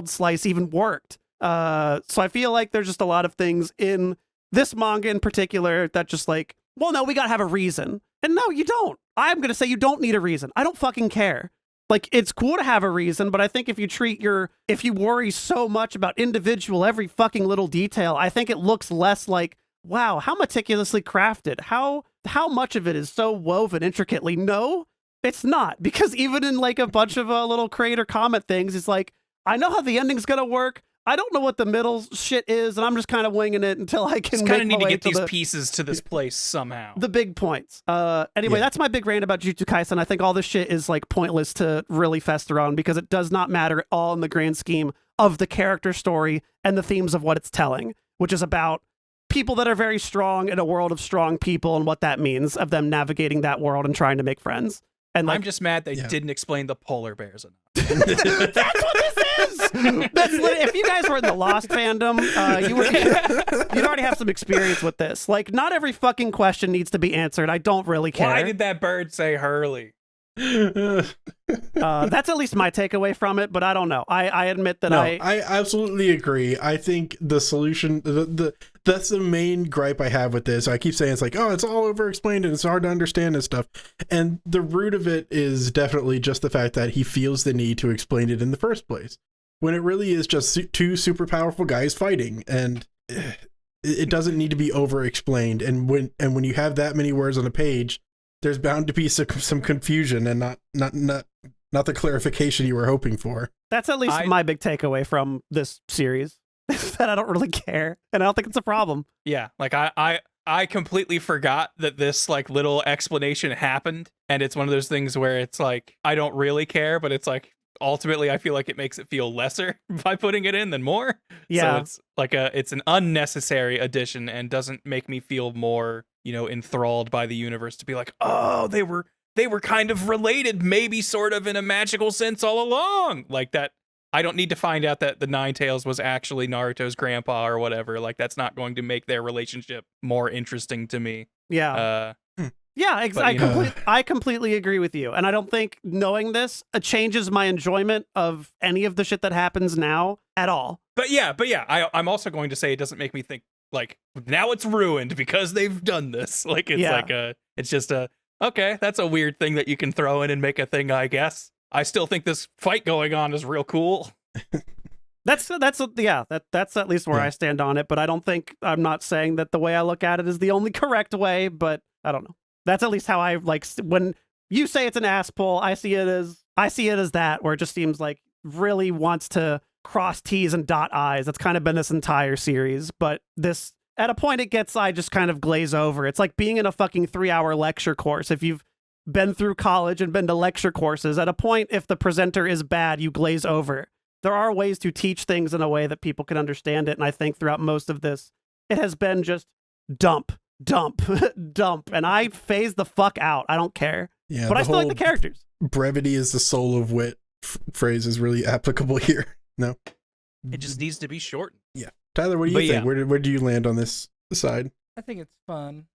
slice even worked. So I feel like there's just a lot of things in this manga in particular that just like, well, no, we gotta have a reason. And no, you don't. I'm gonna say you don't need a reason. I don't fucking care. Like, it's cool to have a reason, but I think if you worry so much about every fucking little detail, I think it looks less like, wow, how meticulously crafted, how much of it is so woven intricately. No, it's not, because even in like a bunch of little creator comment things, it's like, I know how the ending's gonna work. I don't know what the middle shit is, and I'm just kind of winging it until I can. Just kind of need to get these pieces to this place somehow. The big points. Anyway, that's my big rant about Jujutsu Kaisen. I think all this shit is like pointless to really fester on, because it does not matter at all in the grand scheme of the character story and the themes of what it's telling, which is about people that are very strong in a world of strong people and what that means of them navigating that world and trying to make friends. And like, I'm just mad they didn't explain the polar bears enough. That's what this is. If you guys were in the Lost fandom, you'd already have some experience with this. Like, not every fucking question needs to be answered. I don't really care. Why did that bird say Hurley? That's at least my takeaway from it, but I don't know. I admit that I absolutely agree. I think the solution, that's the main gripe I have with this. I keep saying it's like, oh, it's all over explained and it's hard to understand and stuff. And the root of it is definitely just the fact that he feels the need to explain it in the first place, when it really is just two super powerful guys fighting, and it doesn't need to be over explained. And when you have that many words on a page, there's bound to be some confusion and not the clarification you were hoping for. That's at least my big takeaway from this series. That I don't really care, and I don't think it's a problem. Yeah, like I completely forgot that this like little explanation happened, and it's one of those things where it's like, I don't really care, but it's like, ultimately I feel like it makes it feel lesser by putting it in than more. Yeah. So it's like it's an unnecessary addition and doesn't make me feel more, enthralled by the universe to be like, oh, they were kind of related, maybe sort of in a magical sense all along. Like that, I don't need to find out that the Nine Tails was actually Naruto's grandpa or whatever. Like, that's not going to make their relationship more interesting to me. Yeah. Yeah, exactly. I completely agree with you. And I don't think knowing this changes my enjoyment of any of the shit that happens now at all. But yeah, I'm also going to say it doesn't make me think like, now it's ruined because they've done this. Like, it's it's just okay, that's a weird thing that you can throw in and make a thing, I guess. I still think this fight going on is real cool. That's at least where I stand on it, but I'm not saying that the way I look at it is the only correct way, but I don't know. That's at least how I like, when you say it's an ass pull, I see it as that, where it just seems like really wants to cross T's and dot I's. That's kind of been this entire series, but this, at a point I just kind of glaze over. It's like being in a fucking 3-hour lecture course. If you've been through college and been to lecture courses, at a point, if the presenter is bad, you glaze over. There are ways to teach things in a way that people can understand it, and I think throughout most of this, it has been just dump, and I phase the fuck out. I don't care. Yeah, but I still like the characters. Brevity is the soul of wit phrase is really applicable here. No? It just needs to be shortened. Yeah. Tyler, what do you think? Where do you land on this side? I think it's fun.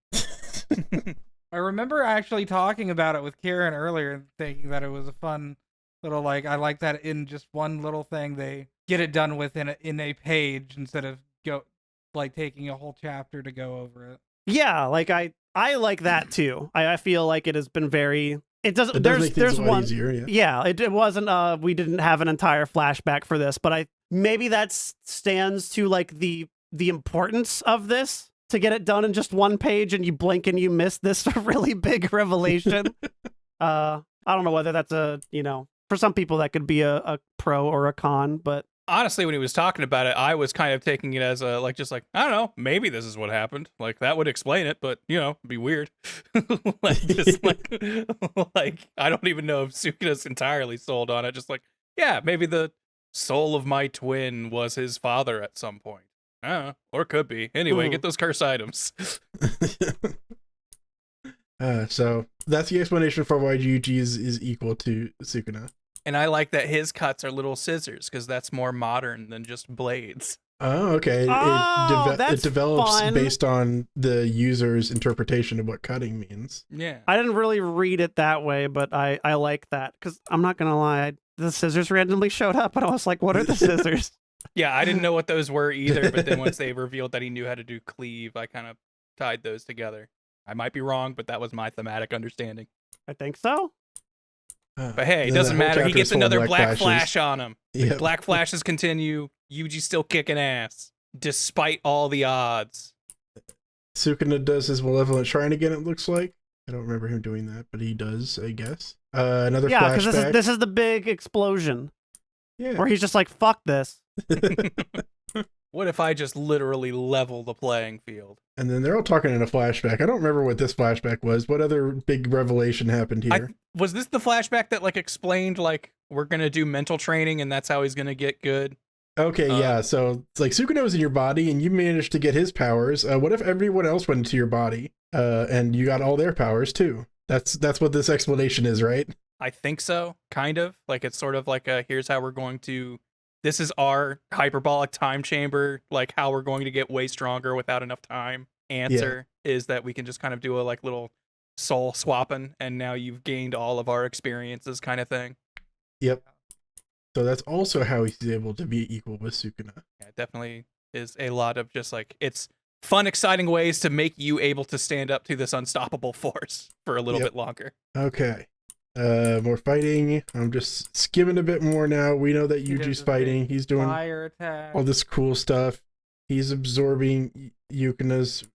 I remember actually talking about it with Kieran earlier and thinking that it was a fun little, like, I like that in just one little thing they get it done with in a page instead of taking a whole chapter to go over it. Yeah, like I like that too. I feel like it has been very. It doesn't. It does make things There's a lot one. easier, yeah. It wasn't. We didn't have an entire flashback for this, but maybe that stands to like the importance of this to get it done in just one page, and you blink and you miss this really big revelation. I don't know whether that's for some people that could be a pro or a con, but. Honestly, when he was talking about it, I was kind of taking it as I don't know, maybe this is what happened. Like, that would explain it, but, it'd be weird. like, I don't even know if Sukuna's entirely sold on it. Just like, yeah, maybe the soul of my twin was his father at some point. I don't know, or could be. Anyway, get those curse items. So that's the explanation for why Yuji is equal to Sukuna. And I like that his cuts are little scissors, because that's more modern than just blades. Oh, okay. It develops based on the user's interpretation of what cutting means. Yeah. I didn't really read it that way, but I like that, because I'm not going to lie, the scissors randomly showed up, and I was like, what are the scissors? Yeah, I didn't know what those were either, but then once they revealed that he knew how to do cleave, I kind of tied those together. I might be wrong, but that was my thematic understanding. I think so. But hey, it doesn't matter. He gets another black flash on him. Yep. Black flashes continue. Yuji's still kicking ass, despite all the odds. Sukuna does his malevolent shrine again, it looks like. I don't remember him doing that, but he does, I guess. Another flashback. Yeah, because this is the big explosion. Yeah. Where he's just like, fuck this. What if I just literally level the playing field? And then they're all talking in a flashback. I don't remember what this flashback was. What other big revelation happened here? Was this the flashback that like explained like we're gonna do mental training and that's how he's gonna get good? Okay, yeah. So it's like Sukuna was in your body and you managed to get his powers. What if everyone else went into your body and you got all their powers too? That's what this explanation is, right? I think so, kind of. Like it's sort of like here's how we're going to. This is our hyperbolic time chamber, like how we're going to get way stronger without enough time. Answer is that we can just kind of do a like little soul swapping, and now you've gained all of our experiences kind of thing. Yep. So that's also how he's able to be equal with Sukuna. Yeah, it definitely is a lot of just like, it's fun, exciting ways to make you able to stand up to this unstoppable force for a little bit longer. Okay. More fighting. I'm just skimming a bit more now. We know that Yuji's fighting. He's doing fire attack. All this cool stuff. He's absorbing Yukuna's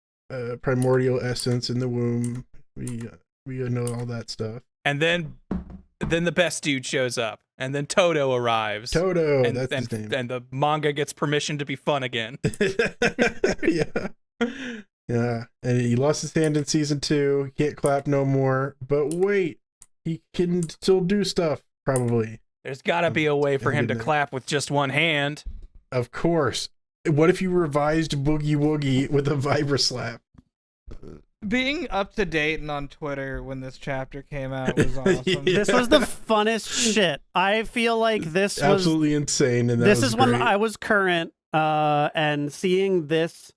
primordial essence in the womb. We know all that stuff. And then the best dude shows up, and then Todo arrives. Todo, that's his name. And the manga gets permission to be fun again. Yeah. And he lost his hand in season 2. He can't clap no more. But wait. He can still do stuff, probably. There's got to be a way for him to clap with just one hand. Of course. What if you revised Boogie Woogie with a Vibra-Slap? Being up to date and on Twitter when this chapter came out was awesome. This was the funnest shit. I feel like this was absolutely insane. And this is when I was current, and seeing this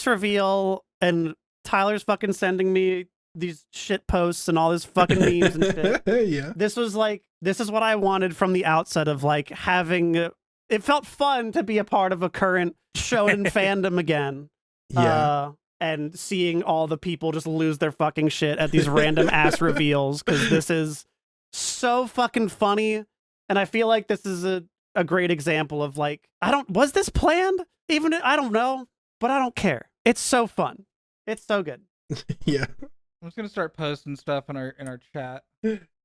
reveal, and Tyler's fucking sending me these shit posts and all this fucking memes and shit. Yeah. This is what I wanted from the outset of like having. It felt fun to be a part of a current shonen fandom again. Yeah. And seeing all the people just lose their fucking shit at these random ass reveals, because this is so fucking funny. And I feel like this is a great example of like, was this planned? Even I don't know, but I don't care. It's so fun. It's so good. Yeah. I'm just gonna start posting stuff in our chat.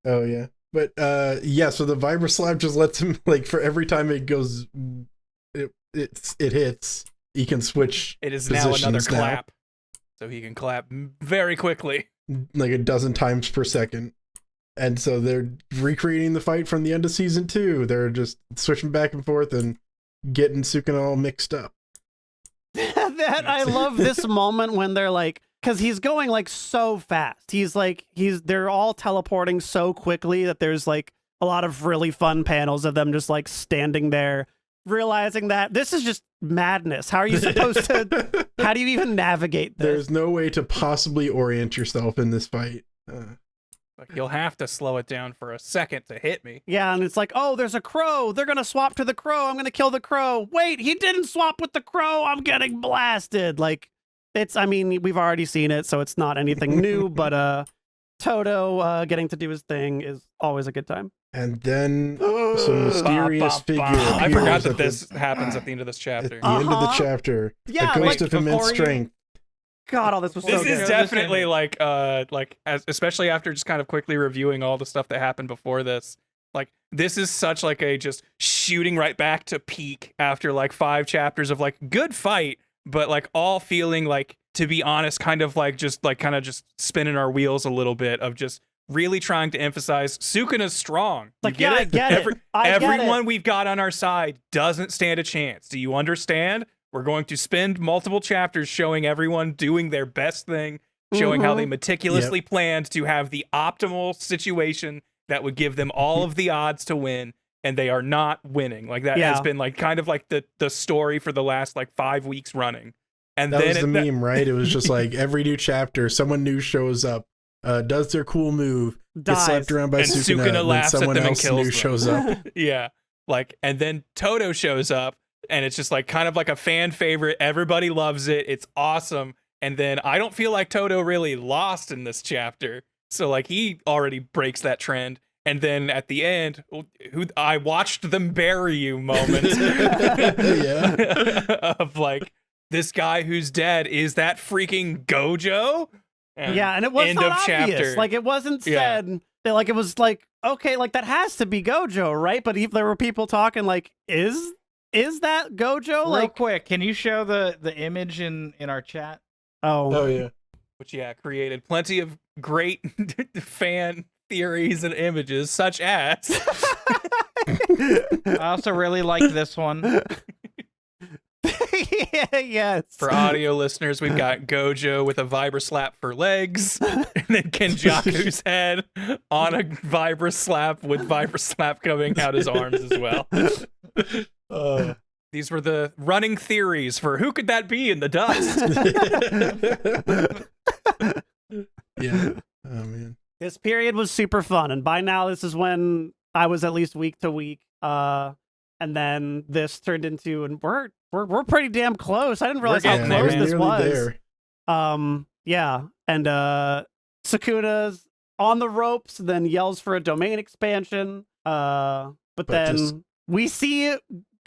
Oh yeah. But so the Vibra-Slap just lets him, like, for every time it goes it hits, he can switch. It is now another clap. So he can clap very quickly. Like a dozen times per second. And so they're recreating the fight from the end of season 2. They're just switching back and forth and getting Sukuna all mixed up. I love this moment when they're like, because he's going like so fast. They're all teleporting so quickly that there's like a lot of really fun panels of them just like standing there realizing that this is just madness. How are you supposed to, how do you even navigate this? There's no way to possibly orient yourself in this fight. Like, you'll have to slow it down for a second to hit me. Yeah, and it's like, oh, there's a crow. They're going to swap to the crow. I'm going to kill the crow. Wait, he didn't swap with the crow. I'm getting blasted. Like, it's, I mean, we've already seen it, so it's not anything new, but Todo getting to do his thing is always a good time. And then some mysterious figure I forgot appears that this happens at the end of this chapter. At the end of the chapter. Yeah, a ghost like, of immense strength. God, all this was so This good. is definitely like especially after just kind of quickly reviewing all the stuff that happened before this. Like, this is such like a just shooting right back to peak after like 5 chapters of like good fight, but like all feeling like, to be honest, kind of just spinning our wheels a little bit of just really trying to emphasize Sukuna's strong. Like, yeah, I get it. Everyone we've got on our side doesn't stand a chance. Do you understand? We're going to spend multiple chapters showing everyone doing their best thing, showing how they meticulously planned to have the optimal situation that would give them all of the odds to win, and they are not winning. Like, that has been like kind of like the story for the last like 5 weeks running. And that then was the meme, right? It was just like every new chapter, someone new shows up, does their cool move, gets slapped around by and Sukuna laughs and then someone at them else and kills new them. shows up. Yeah, like, and then Todo shows up, and it's just like kind of like a fan favorite. Everybody loves it. It's awesome. And then I don't feel like Todo really lost in this chapter. So like he already breaks that trend. And then at the end, I watched them bury you moment of like, this guy who's dead, is that freaking Gojo? And it was end not of obvious. chapter. Like, it wasn't said. Like, it was like, okay, like that has to be Gojo, right? But there were people talking like, is that Gojo? Real Like, quick, can you show the image in our chat? Oh yeah. Which created plenty of great fan theories and images, such as I also really like this one. yes. For audio listeners, we've got Gojo with a vibra slap for legs, and then Kenjaku's head on a vibra slap with vibra slap coming out his arms as well. These were the running theories for who could that be in the dust. Yeah. Oh man. This period was super fun, and by now this is when I was at least week to week. And then this turned into, and we're pretty damn close. I didn't realize how close this was. There. Yeah, and Sukuna's on the ropes, then yells for a domain expansion. But then we see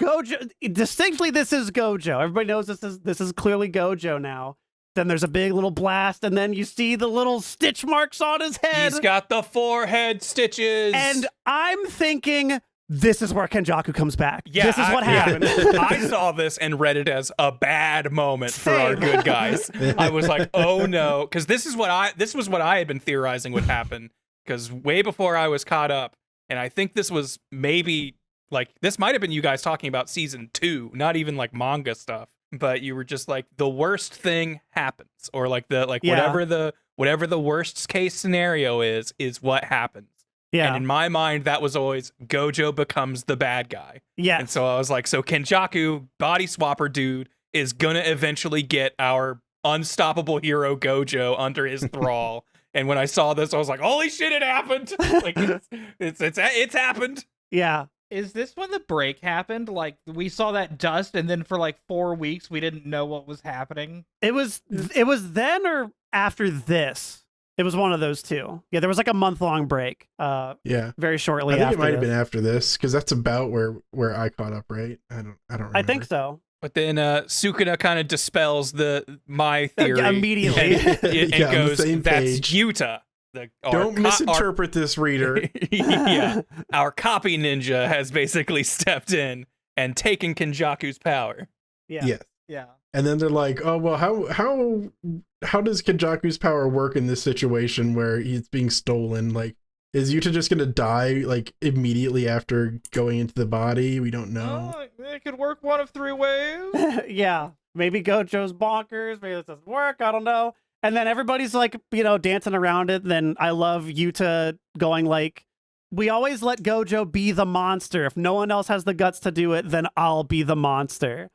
Gojo. Distinctly, this is Gojo. Everybody knows this is clearly Gojo now. Then there's a big little blast, and then you see the little stitch marks on his head. He's got the forehead stitches. And I'm thinking, this is where Kenjaku comes back. Yeah, this is what happened. I saw this and read it as a bad moment for our good guys. I was like, oh no, because this was what I had been theorizing would happen. Because way before I was caught up, and I think this was maybe like this might have been you guys talking about season 2, not even like manga stuff. But you were just like, the worst thing happens, or like whatever the worst case scenario is what happens. Yeah. And in my mind, that was always Gojo becomes the bad guy. Yeah. And so I was like, so Kenjaku, body swapper dude, is gonna eventually get our unstoppable hero Gojo under his thrall. And when I saw this, I was like, holy shit, it happened! Like it's happened. Yeah. Is this when the break happened? Like, we saw that dust, and then for like 4 weeks, we didn't know what was happening? It was then or after this? It was one of those two. Yeah, there was like a month-long break. Yeah. Very shortly after after it might have this. been after this, because that's about where I caught up, right? I don't remember. I think so. But then Sukuna kind of dispels my theory immediately. and goes, that's Yuta. Don't misinterpret this, reader. Yeah, our copy ninja has basically stepped in and taken Kenjaku's power. Yeah. Yes. Yeah. And then they're like, oh, well, how does Kenjaku's power work in this situation where he's being stolen? Like, is Yuta just going to die, like, immediately after going into the body? We don't know. It could work one of 3 ways. Yeah. Maybe Gojo's bonkers. Maybe this doesn't work. I don't know. And then everybody's like, dancing around it. Then I love Yuta going like we always let Gojo be the monster. If no one else has the guts to do it, then I'll be the monster.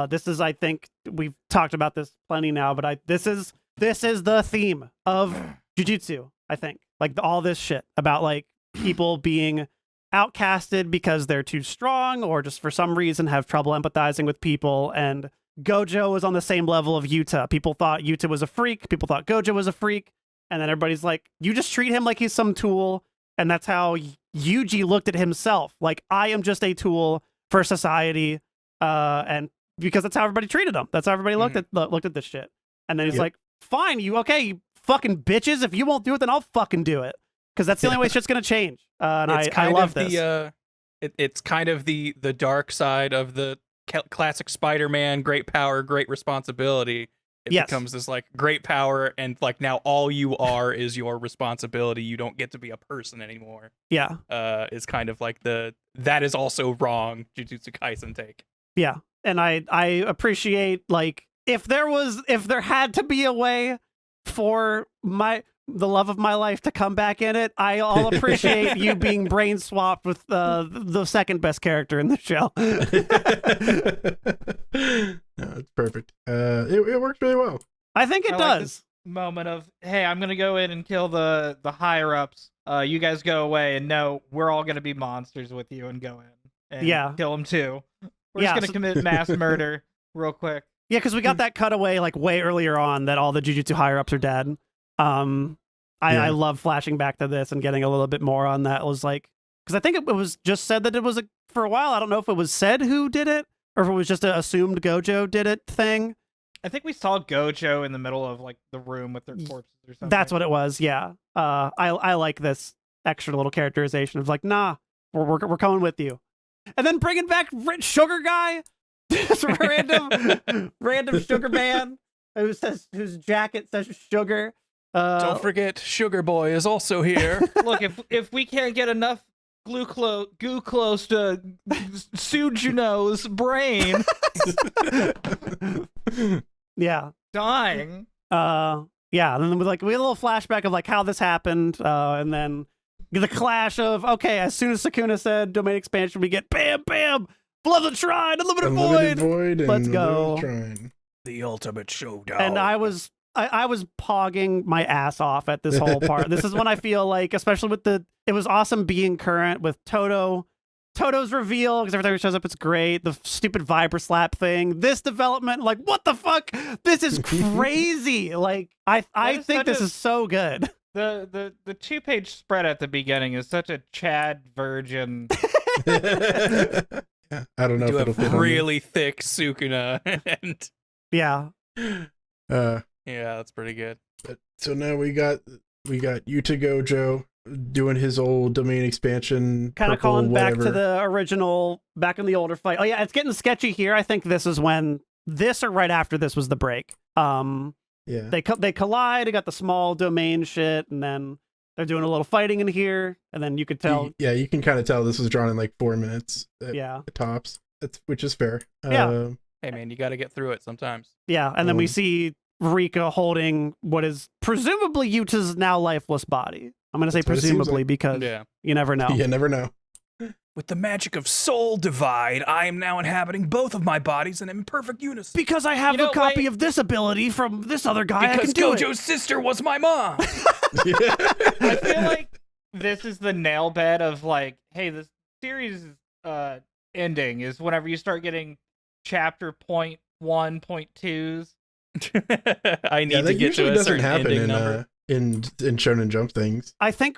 This is, I think, we've talked about this plenty now, but this is the theme of Jujutsu, I think. Like all this shit about like people being outcasted because they're too strong or just for some reason have trouble empathizing with people. And Gojo was on the same level of Yuta. People thought Yuta was a freak. People thought Gojo was a freak. And then everybody's like, you just treat him like he's some tool. And that's how Yuji looked at himself. Like, I am just a tool for society. And because that's how everybody treated him. That's how everybody looked at this shit. And then he's like, fine, you fucking bitches. If you won't do it, then I'll fucking do it. Because that's the only way shit's going to change. And I love this. It's kind of the dark side of the classic Spider-Man, great power, great responsibility. It becomes this like great power, and like now all you are is your responsibility. You don't get to be a person anymore. Yeah. Is kind of like that is also wrong Jujutsu Kaisen take. Yeah. And I appreciate, like, if there had to be a way for the love of my life to come back in it, I'll appreciate you being brain swapped with the second best character in the show. No, it's perfect. It works really well. I think it does. Like this moment of, hey, I'm gonna go in and kill the higher ups. You guys go away, and no, we're all gonna be monsters with you and go in and kill them too. We're just gonna commit mass murder real quick. Yeah, because we got that cutaway like way earlier on that all the Jujutsu higher ups are dead. I love flashing back to this and getting a little bit more on that. It was like, because I think it was just said that it was for a while. I don't know if it was said who did it or if it was just an assumed Gojo did it thing. I think we saw Gojo in the middle of like the room with their corpses or something. That's what it was. Yeah. I like this extra little characterization of like, nah, we're coming with you, and then bringing back Rich Sugar Guy, this random sugar man whose jacket says sugar. Don't forget, Sugar Boy is also here. Look, if we can't get enough goo close to Sujino's brain, yeah, dying. Yeah, and then we had a little flashback of like how this happened, and then the clash of as soon as Sukuna said domain expansion, we get bam, Blood of the Shrine, Unlimited Void. Let's go. The ultimate showdown. And I was pogging my ass off at this whole part. This is when I feel like, especially with it was awesome being current with Todo's reveal, because every time he shows up, it's great. The stupid Viper Slap thing. This development, like, what the fuck? This is crazy. Like, I think this is so good. The 2-page spread at the beginning is such a Chad virgin. Yeah, I don't know if it'll fit really thick Sukuna. And yeah. Yeah, that's pretty good. So now we got Yuta Gojo doing his old domain expansion, kind of calling back to the original, back in the older fight. Oh yeah, it's getting sketchy here. I think this is when this or right after this was the break. Yeah, they collide. They got the small domain shit, and then they're doing a little fighting in here, and then you could tell. Yeah, you can kind of tell this was drawn in like 4 minutes. At tops. Which is fair. Yeah. Hey man, you got to get through it sometimes. Yeah, and then we see Rika holding what is presumably Yuta's now lifeless body. I'm going to say presumably like, because you never know. You never know. With the magic of Soul Divide, I am now inhabiting both of my bodies and in perfect unison. Because I have a copy of this ability from this other guy. Because Gojo's sister was my mom. I feel like this is the nail bed of like, hey, this series ending is whenever you start getting chapter 0.1, 0.2s. I need to get to a certain ending number. In Shonen Jump things. I think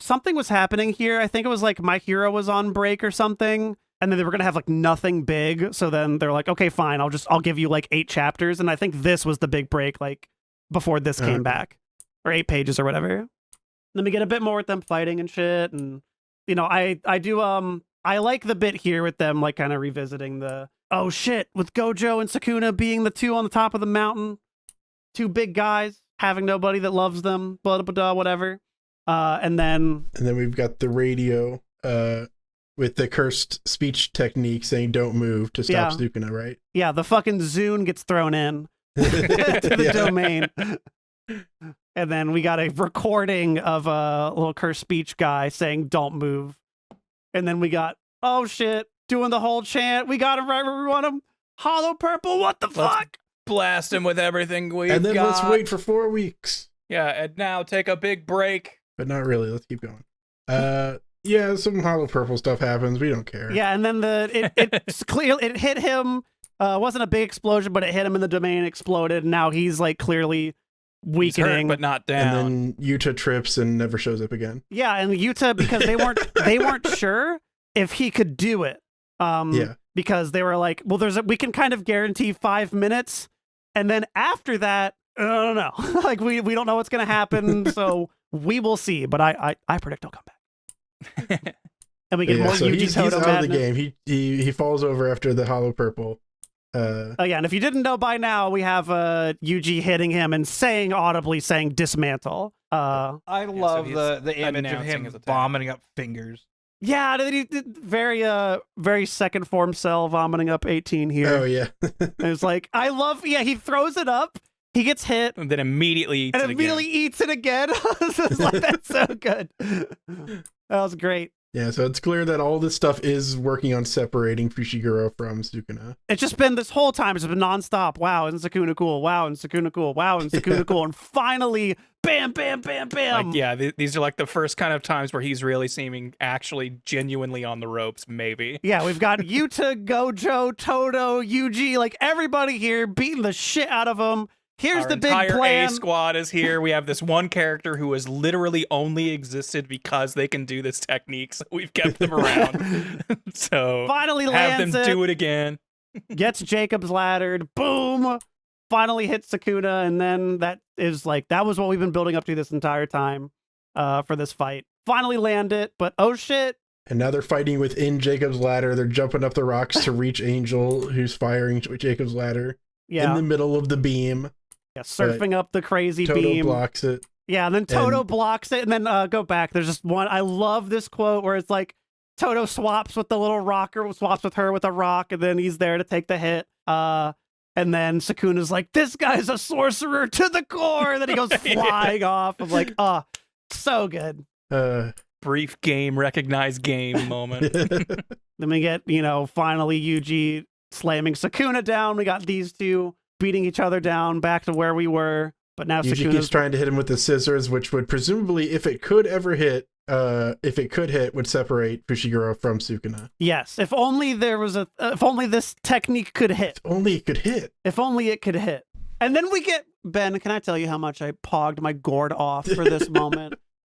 something was happening here. I think it was like My Hero was on break or something, and then they were gonna have like nothing big. So then they're like, okay, fine, I'll give you like 8 chapters, and I think this was the big break, like before this came back, or 8 pages or whatever. Then we get a bit more with them fighting and shit, and I like the bit here with them like kind of revisiting the with Gojo and Sukuna being the two on the top of the mountain. 2 big guys having nobody that loves them, blah blah blah, whatever. And then we've got the radio with the cursed speech technique saying "Don't move" to stop Sukuna, right? Yeah, the fucking Zune gets thrown in to the domain. And then we got a recording of a little cursed speech guy saying, "Don't move." And then we got, oh shit, doing the whole chant. We got him right where we want him. Hollow purple, what the fuck? Blast him with everything we've got. And then let's wait for 4 weeks. Yeah, and now take a big break. But not really. Let's keep going. Yeah, some hollow purple stuff happens. We don't care. Yeah, and then it's clear it hit him. Wasn't a big explosion, but it hit him in the domain, exploded. And now he's like clearly weakening, he's hurt, but not down. And then Yuta trips and never shows up again. Yeah, and Yuta, because they weren't sure if he could do it. Yeah. Because they were like, well, we can kind of guarantee 5 minutes, and then after that, I don't know. Like we don't know what's gonna happen, so we will see. But I predict he'll come back. And we get more Yuji he's Todo out madness. of the game. He falls over after the hollow purple. Yeah, and if you didn't know by now, we have Yuji hitting him and audibly saying dismantle. I love the image of him vomiting up fingers. Yeah, he did very second form cell vomiting up 18 here. Oh yeah. It's like he throws it up, he gets hit, and then immediately eats it again. It's like, that's so good. That was great. Yeah, so it's clear that all this stuff is working on separating Fushiguro from Sukuna. It's just been this whole time, it's been nonstop. Wow, isn't Sukuna cool? Wow, and Sukuna cool? Wow, and Sukuna cool? And finally, bam, bam, bam, bam. Like, yeah, these are like the first kind of times where he's really seeming actually genuinely on the ropes, maybe. Yeah, we've got Yuta, Gojo, Todo, Yuji, like everybody here beating the shit out of him. Here's the big plan. Our entire A squad is here. We have this one character who has literally only existed because they can do this technique, so we've kept them around. So finally have lands them do it again. Gets Jacob's laddered. Boom! Finally hits Sukuna, and then that was what we've been building up to this entire time for this fight. Finally land it, but oh shit. And now they're fighting within Jacob's ladder. They're jumping up the rocks to reach Angel, who's firing Jacob's ladder in the middle of the beam. Yeah, surfing up the crazy Todo beam. blocks it. Yeah, and then Todo blocks it, and then go back. There's just one. I love this quote where it's like, Todo swaps with the little rocker, swaps with her with a rock, and then he's there to take the hit. And then Sukuna's like, this guy's a sorcerer to the core. And then he goes flying off. I'm like, so good. Brief game, recognized game moment. Then we get, finally Yuji slamming Sukuna down. We got these two beating each other down back to where we were, but now Yuji keeps trying to hit him with the scissors, which would presumably, if it could hit, would separate Fushiguro from Sukuna. Yes, if only this technique could hit. If only it could hit. If only it could hit. And then we get, Ben, can I tell you how much I pogged my gourd off for this moment?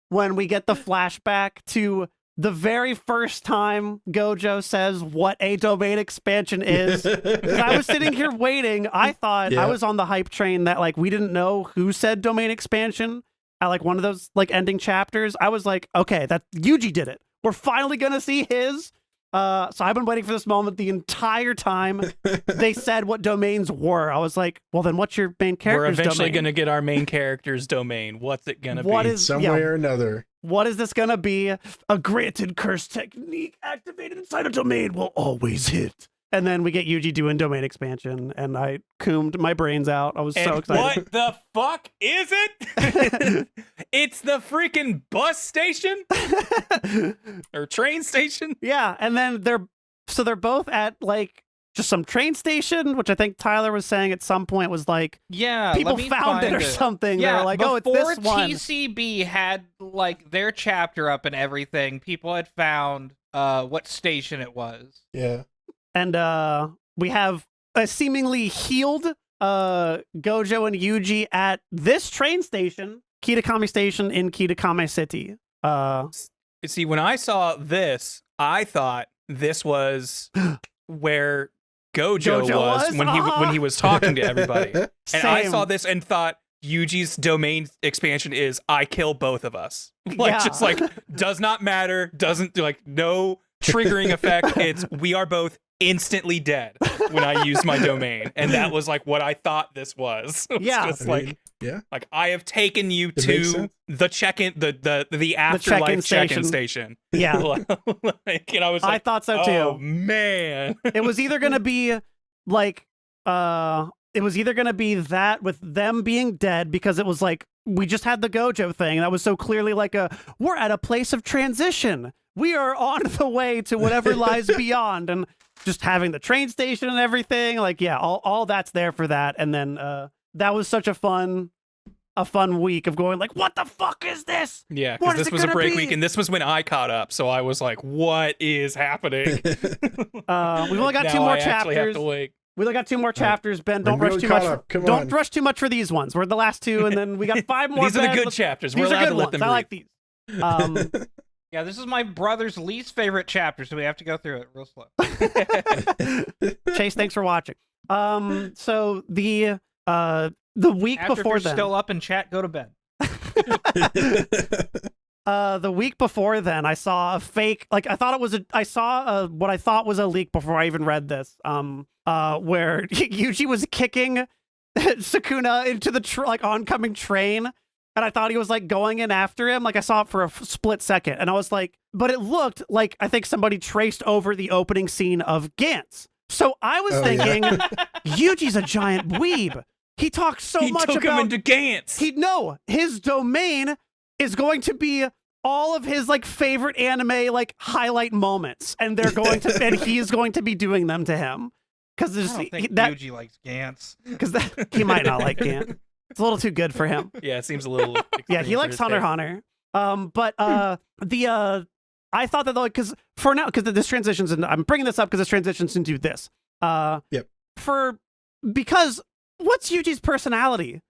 When we get the flashback to the very first time Gojo says what a domain expansion is. I was sitting here waiting. I thought I was on the hype train that we didn't know who said domain expansion at one of those ending chapters. I was like, okay, that Yuji did it. We're finally gonna see his. So I've been waiting for this moment the entire time they said what domains were. I was like, well, then what's your main character's domain? We're eventually going to get our main character's domain. What's it going to be? Some way or another. What is this going to be? A granted curse technique activated inside a domain will always hit. And then we get Yuji doing domain expansion, and I coomed my brains out. I was so excited. What the fuck is it? It's the freaking bus station? Or train station? Yeah, and then they're both at just some train station, which I think Tyler was saying at some point was people found it or something. Yeah, they were like, oh, it's this one. Before TCB had their chapter up and everything, people had found what station it was. Yeah. And we have a seemingly healed Gojo and Yuji at this train station, Kitakami Station in Kitakami City. See, when I saw this, I thought this was where Gojo was when he was talking to everybody. And I saw this and thought Yuji's domain expansion is I kill both of us. Does not matter, doesn't no triggering effect. It's we are both instantly dead when I use my domain, and that was what I thought this was. Just I have taken you to the check-in, the afterlife check-in station. Yeah, and I was I thought so too. Oh man, it was either gonna be it was either going to be that with them being dead, because it was like, we just had the Gojo thing. And that was so clearly like we're at a place of transition. We are on the way to whatever lies beyond. And just having the train station and everything, like, yeah, all that's there for that. And then that was such a fun week of going like, what the fuck is this? Yeah, because this was a break week, and this was when I caught up. So I was like, what is happening? We've only got 2 more chapters. We only got 2 more chapters. Ben, don't rush too much. Don't rush too much for these ones. We're the last 2, and then we got 5 more. These are the good chapters. We're allowed to let them breathe. I like these. Yeah, this is my brother's least favorite chapter, so we have to go through it real slow. Chase, thanks for watching. So the week After before you're then, still up in chat, go to bed. The week before then, I saw a fake, like I saw what I thought was a leak before I even read this. Where Yuji was kicking Sukuna into the oncoming train, and I thought he was like going in after him. Like I saw it for a split second, and I was like, but it looked like I think somebody traced over the opening scene of Gantz. So I was thinking, Yuji's a giant weeb. He talks so much about... He took him into Gantz. His domain is going to be all of his like favorite anime like highlight moments, and they're going to, and he is going to be doing them to him. Because I don't think Yuji likes Gantz. Because he might not like Gantz. It's a little too good for him. Yeah, it seems a little... Yeah, he likes Hunter x Hunter. But I thought that, like, because for now, because this transitions, and I'm bringing this up because this transitions into this. Because what's Yuji's personality?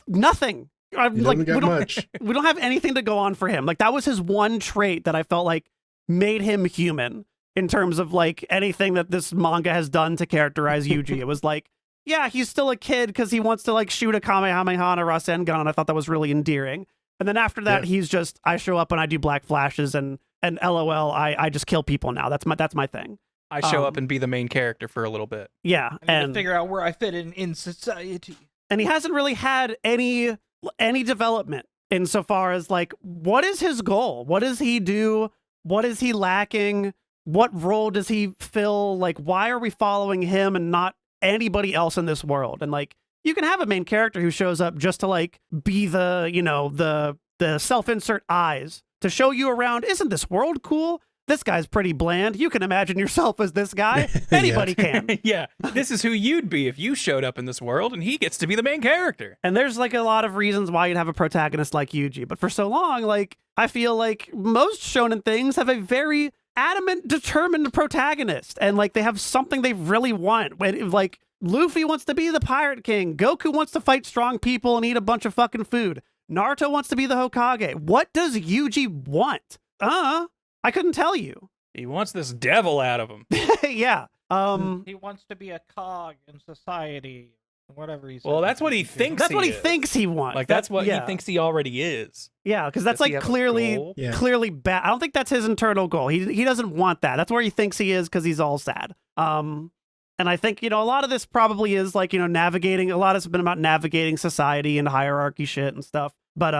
Nothing. Like, we don't have anything to go on for him. Like, that was his one trait that I felt like made him human in terms of like anything that this manga has done to characterize Yuji. It was like, yeah, he's still a kid because he wants to like shoot a Kamehameha on a Rasengan. I thought that was really endearing. And then after that, he's just, I show up and I do black flashes and LOL, I just kill people now. That's my thing. I show up and be the main character for a little bit. Yeah. And figure out where I fit in society. And he hasn't really had any development insofar as like, what is his goal? What does he do? What is he lacking? What role does he fill? Like, why are we following him and not anybody else in this world? And like, you can have a main character who shows up just to like be the, you know, the self-insert eyes to show you around. Isn't this world cool? This guy's pretty bland. You can imagine yourself as this guy. Anybody can. Yeah. This is who you'd be if you showed up in this world, and he gets to be the main character. And there's like a lot of reasons why you'd have a protagonist like Yuji. But for so long, like, I feel like most shonen things have a very adamant, determined protagonist. And like, they have something they really want. Like, Luffy wants to be the Pirate King. Goku wants to fight strong people and eat a bunch of fucking food. Naruto wants to be the Hokage. What does Yuji want? I couldn't tell you. He wants this devil out of him. Yeah. He wants to be a cog in society. Whatever he says. Well, that's what he thinks. That's what he thinks he wants. Like that's what he thinks he already is. Yeah, because that's like clearly bad. I don't think that's his internal goal. He doesn't want that. That's where he thinks he is because he's all sad. And I think, you know, a lot of this probably is like, you know, navigating. A lot of it's been about navigating society and hierarchy shit and stuff. But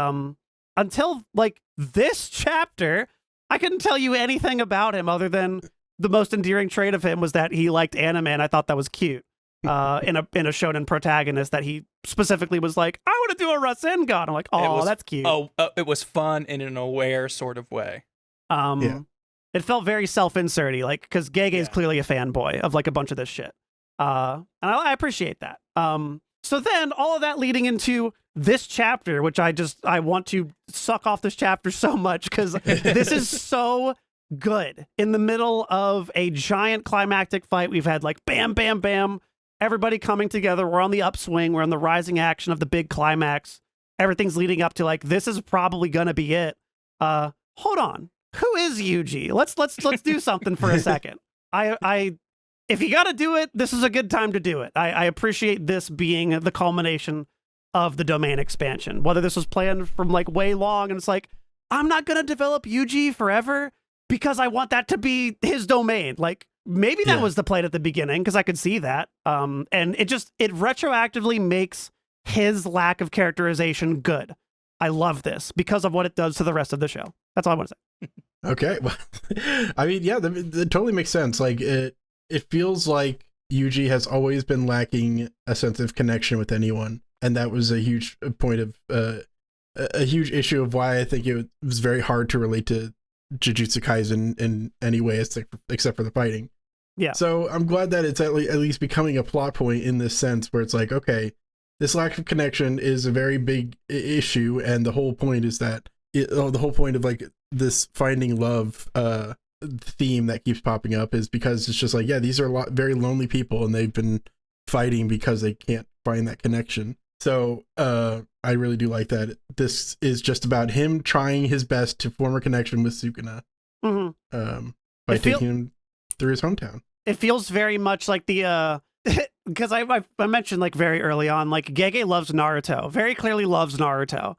until like this chapter, I couldn't tell you anything about him other than the most endearing trait of him was that he liked anime, and I thought that was cute. In a shonen protagonist that he specifically was like, I want to do a Rasengan. I'm like, oh, that's cute. It was fun in an aware sort of way. It felt very self-inserty, like, because Gege is clearly a fanboy of like a bunch of this shit. And I appreciate that. So then all of that leading into this chapter, which I want to suck off this chapter so much because this is so good. In the middle of a giant climactic fight, we've had like bam, bam, bam, everybody coming together. We're on the upswing. We're on the rising action of the big climax. Everything's leading up to like, this is probably going to be it. Hold on. Who is Yuji? Let's do something for a second. If you got to do it, this is a good time to do it. I appreciate this being the culmination of the domain expansion. Whether this was planned from like way long and it's like, I'm not going to develop Yuji forever because I want that to be his domain. Like maybe that was the plan at the beginning because I could see that. And it retroactively makes his lack of characterization good. I love this because of what it does to the rest of the show. That's all I want to say. Okay. Well, I mean, yeah, that totally makes sense. Like it feels like Yuji has always been lacking a sense of connection with anyone, and that was a huge point of a huge issue of why I think it was very hard to relate to Jujutsu Kaisen in any way except for the fighting. Yeah. So I'm glad that it's at least becoming a plot point in this sense where it's like, okay, this lack of connection is a very big issue, and the whole point is that the whole point of like this finding love theme that keeps popping up is because it's just like, yeah, these are very lonely people, and they've been fighting because they can't find that connection. So I really do like that this is just about him trying his best to form a connection with Sukuna by taking him through his hometown. It feels very much like the because I mentioned like very early on, like Gege loves Naruto, very clearly loves Naruto.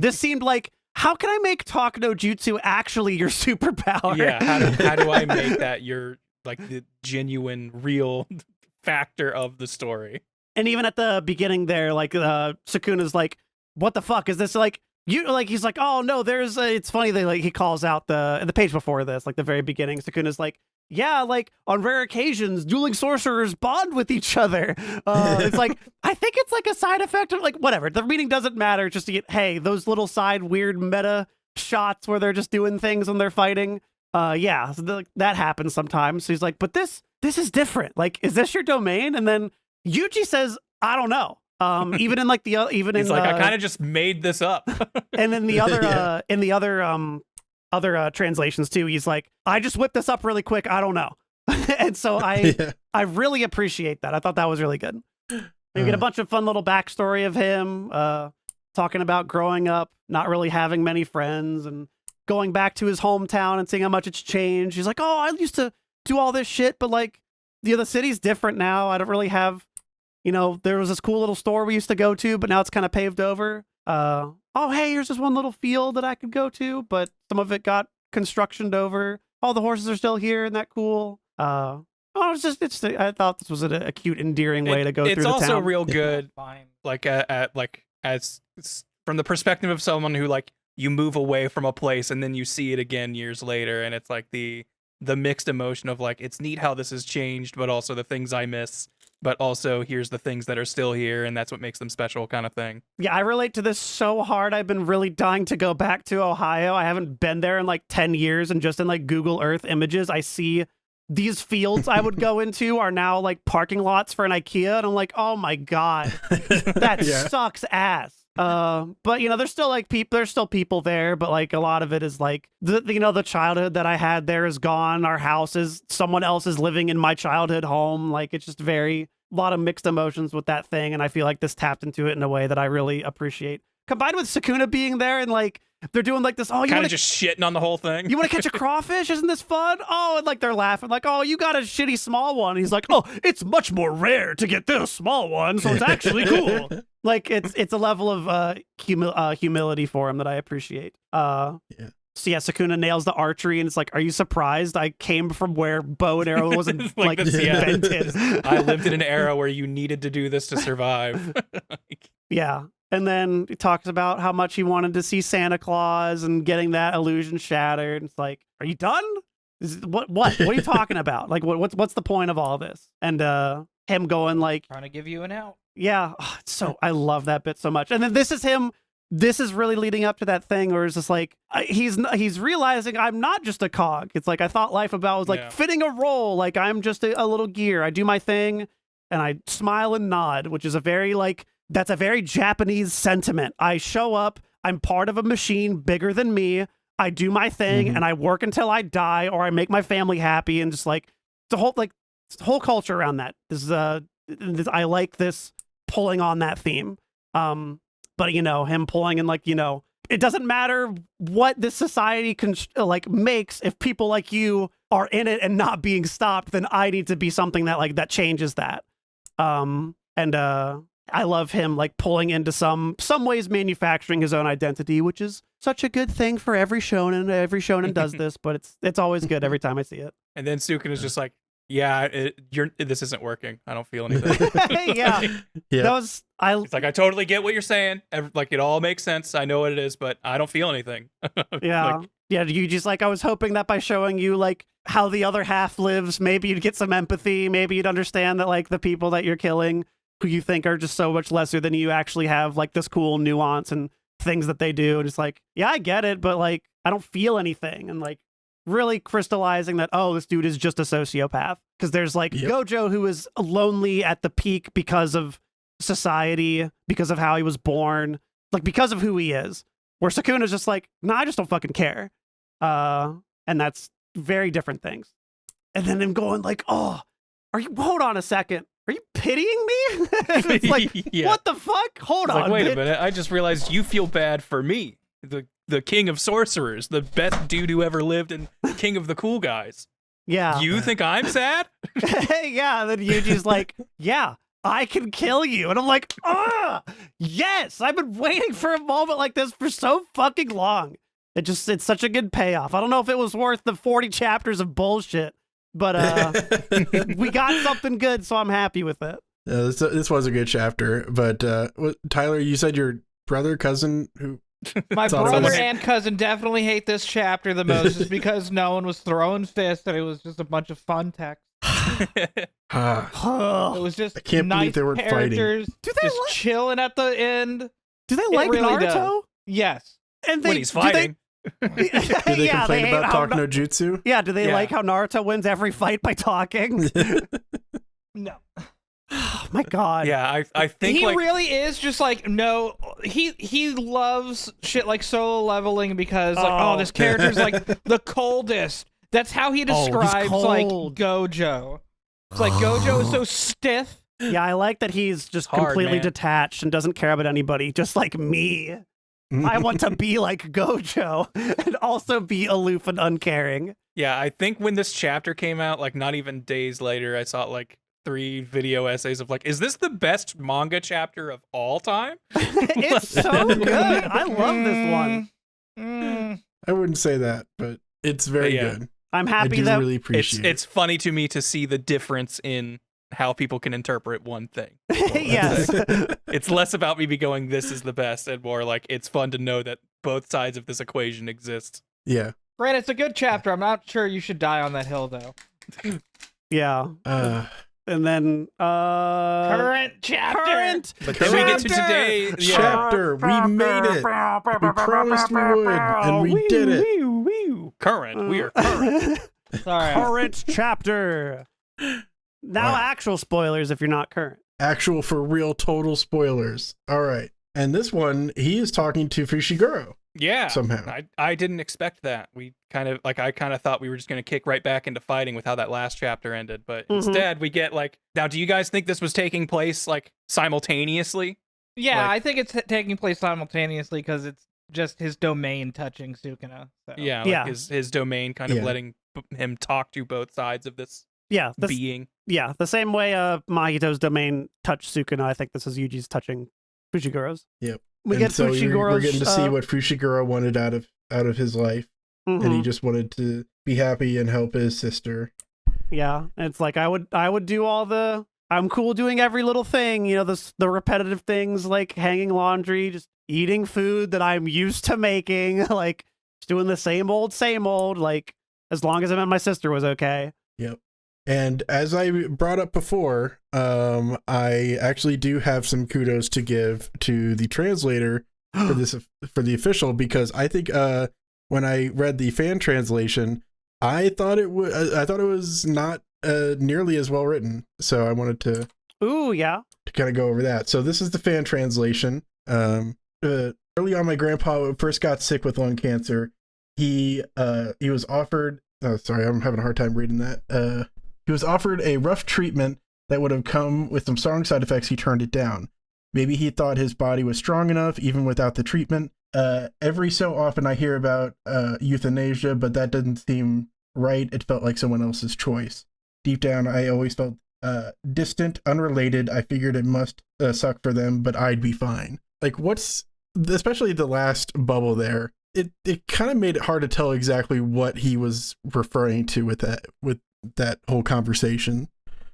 This seemed like, how can I make Talk no Jutsu actually your superpower? Yeah, how do I make that your like the genuine real factor of the story? And even at the beginning there, like Sukuna's like, what the fuck is this? Like you like he's like, oh no, there's it's funny that like he calls out the page before this, like the very beginning, Sukuna's like, yeah, like on rare occasions, dueling sorcerers bond with each other. It's like, I think it's like a side effect of like, whatever. The meaning doesn't matter. Just to get, hey, those little side weird meta shots where they're just doing things when they're fighting. Yeah, so that happens sometimes. So he's like, but this is different. Like, is this your domain? And then Yuji says, I don't know. Even in like he's like, I kind of just made this up. And in the other other translations too, he's like, I just whipped this up really quick, I don't know. And so I really appreciate that. I thought that was really good. You get a bunch of fun little backstory of him talking about growing up not really having many friends and going back to his hometown and seeing how much it's changed. He's like, oh, I used to do all this shit, but like the city's different now. I don't really have, there was this cool little store we used to go to, but now it's kind of paved over. Oh, hey, here's this one little field that I could go to, but some of it got constructioned over. All the horses are still here. Isn't that cool? I thought this was a cute, endearing way to go through the town. It's also real good, like as from the perspective of someone who like you move away from a place and then you see it again years later, and it's like the mixed emotion of like, it's neat how this has changed, but also the things I miss. But also, here's the things that are still here, and that's what makes them special, kind of thing. Yeah, I relate to this so hard. I've been really dying to go back to Ohio. I haven't been there in like 10 years, and just in like Google Earth images, I see these fields I would go into are now like parking lots for an IKEA, and I'm like, oh my god, that sucks ass. But there's still like there's still people there, but like a lot of it is like the childhood that I had there is gone. Our house is someone else is living in my childhood home. Like it's just a lot of mixed emotions with that thing, and I feel like this tapped into it in a way that I really appreciate. Combined with Sukuna being there and like they're doing like this, oh, you kind of just shitting on the whole thing. You want to catch a crawfish? Isn't this fun? Oh, and like they're laughing like, oh, you got a shitty small one. And he's like, oh, it's much more rare to get this small one, so it's actually cool. Like it's a level of humility for him that I appreciate. So yeah, Sukuna nails the archery, and it's like, are you surprised? I came from where bow and arrow wasn't like invented. I lived in an era where you needed to do this to survive. Yeah. And then he talks about how much he wanted to see Santa Claus and getting that illusion shattered. It's like, are you done? What are you talking about? Like, what's the point of all this? And him going like, trying to give you an out. Yeah. I love that bit so much. And then this is him. This is really leading up to that thing where it's just like, he's realizing I'm not just a cog. It's like, I thought life about was like fitting a role. Like I'm just a little gear. I do my thing and I smile and nod, which is that's a very Japanese sentiment. I show up, I'm part of a machine bigger than me. I do my thing and I work until I die or I make my family happy, and just like the whole culture around that. I like this pulling on that theme. But him pulling and like, it doesn't matter what this society makes. If people like you are in it and not being stopped, then I need to be something that changes that. I love him like pulling into some ways manufacturing his own identity, which is such a good thing for every shonen. Every shonen does this, but it's always good every time I see it. And then Sukuna is just like, this isn't working. I don't feel anything. Yeah. It's like, I totally get what you're saying. Like, it all makes sense. I know what it is, but I don't feel anything. Yeah. Yeah, Yuji's like, I was hoping that by showing you like how the other half lives, maybe you'd get some empathy. Maybe you'd understand that like the people that you're killing, who you think are just so much lesser than you, actually have like this cool nuance and things that they do. And it's like, yeah, I get it, but like, I don't feel anything. And like really crystallizing that, oh, this dude is just a sociopath. Because there's like Gojo, who is lonely at the peak because of society, because of how he was born, like because of who he is. Where Sukuna's just like, nah, I just don't fucking care. And that's very different things. And then him going like, oh, hold on a second. Are you pitying me? It's like, what the fuck? Hold on. Like, wait a minute. I just realized you feel bad for me. The king of sorcerers, the best dude who ever lived and king of the cool guys. Yeah. You think I'm sad? Yeah. And then Yuji's like, yeah, I can kill you. And I'm like, yes, I've been waiting for a moment like this for so fucking long. It's such a good payoff. I don't know if it was worth the 40 chapters of bullshit, but we got something good, so I'm happy with it. Yeah, this was a good chapter. But Tyler, you said your brother, cousin, who... My brother and cousin definitely hate this chapter the most just because no one was throwing fists and it was just a bunch of fun text. It was just I can't nice believe they weren't characters fighting. just chilling at the end. Do they like really Naruto? Does. Yes. And when he's fighting. Do they complain about talking no jutsu? Yeah, do they like how Naruto wins every fight by talking? No. Oh my god. Yeah, I think he like, really is just like, no, he loves shit like solo leveling because like, this character's like the coldest. That's how he describes like Gojo. It's like Gojo is so stiff. Yeah, I like that he's just completely detached and doesn't care about anybody, just like me. I want to be like Gojo and also be aloof and uncaring. Yeah, I think when this chapter came out, like not even days later, I saw like 3 video essays of like, is this the best manga chapter of all time? It's so good. I love this one. I wouldn't say that, but it's very good. I'm happy I do that really appreciate it's funny to me to see the difference in how people can interpret one thing. Yes. It's less about me going, this is the best, and more like it's fun to know that both sides of this equation exist. Yeah. Grant, it's a good chapter. I'm not sure you should die on that hill though. Yeah. And then current chapter. But then we get to today. Chapter. We made it. We promised we would, and we did it. Current. We are current. Sorry. Current chapter. Now actual spoilers if you're not current. Actual for real total spoilers. All right. And this one, he is talking to Fushiguro. Yeah. Somehow. I didn't expect that. I kind of thought we were just going to kick right back into fighting with how that last chapter ended. But instead we get like, now do you guys think this was taking place like simultaneously? Yeah, like, I think it's taking place simultaneously because it's just his domain touching Sukuna. So. Yeah, like his domain kind of letting him talk to both sides of this being. Yeah, the same way Mahito's domain touched Sukuna, I think this is Yuji's touching Fushiguro's. Yep. We get Fushiguro's. We're getting to see what Fushiguro wanted out of his life, and he just wanted to be happy and help his sister. Yeah, and it's like I would do all the. I'm cool doing every little thing, you know, the repetitive things like hanging laundry, just eating food that I'm used to making, like just doing the same old, like as long as I meant my sister was okay. Yep. And as I brought up before, I actually do have some kudos to give to the translator for the official, because I think when I read the fan translation, I thought it was not nearly as well written. So I wanted to kind of go over that. So this is the fan translation. Early on, my grandpa first got sick with lung cancer. He was offered. Oh, sorry, I'm having a hard time reading that. He was offered a rough treatment that would have come with some strong side effects. He turned it down. Maybe he thought his body was strong enough even without the treatment. Every so often I hear about euthanasia, but that doesn't seem right. It felt like someone else's choice. Deep down, I always felt distant, unrelated. I figured it must suck for them, but I'd be fine. Like, especially the last bubble there, it kind of made it hard to tell exactly what he was referring to with that whole conversation.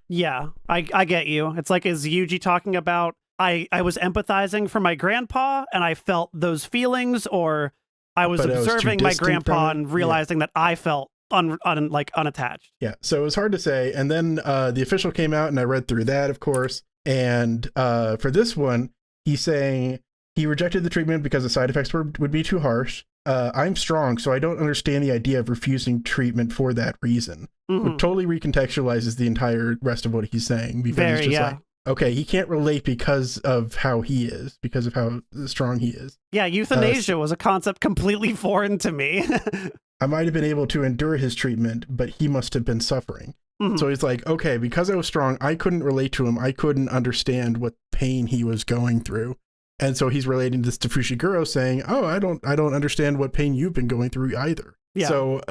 Yeah, I get you. It's like, is Yuji talking about I was empathizing for my grandpa and I felt those feelings, or I was observing my grandpa and realizing that I felt unattached. Yeah, so it was hard to say. And then the official came out, and I read through that, of course. And for this one, he's saying he rejected the treatment because the side effects would be too harsh. I'm strong, so I don't understand the idea of refusing treatment for that reason. Which totally recontextualizes the entire rest of what he's saying, because it's just like, okay, he can't relate because of how he is, because of how strong he is. Yeah, euthanasia was a concept completely foreign to me. I might have been able to endure his treatment, but he must have been suffering. So he's like, okay, because I was strong, I couldn't relate to him. I couldn't understand what pain he was going through. And so he's relating this to Fushiguro, saying, oh, I don't understand what pain you've been going through either. Yeah. So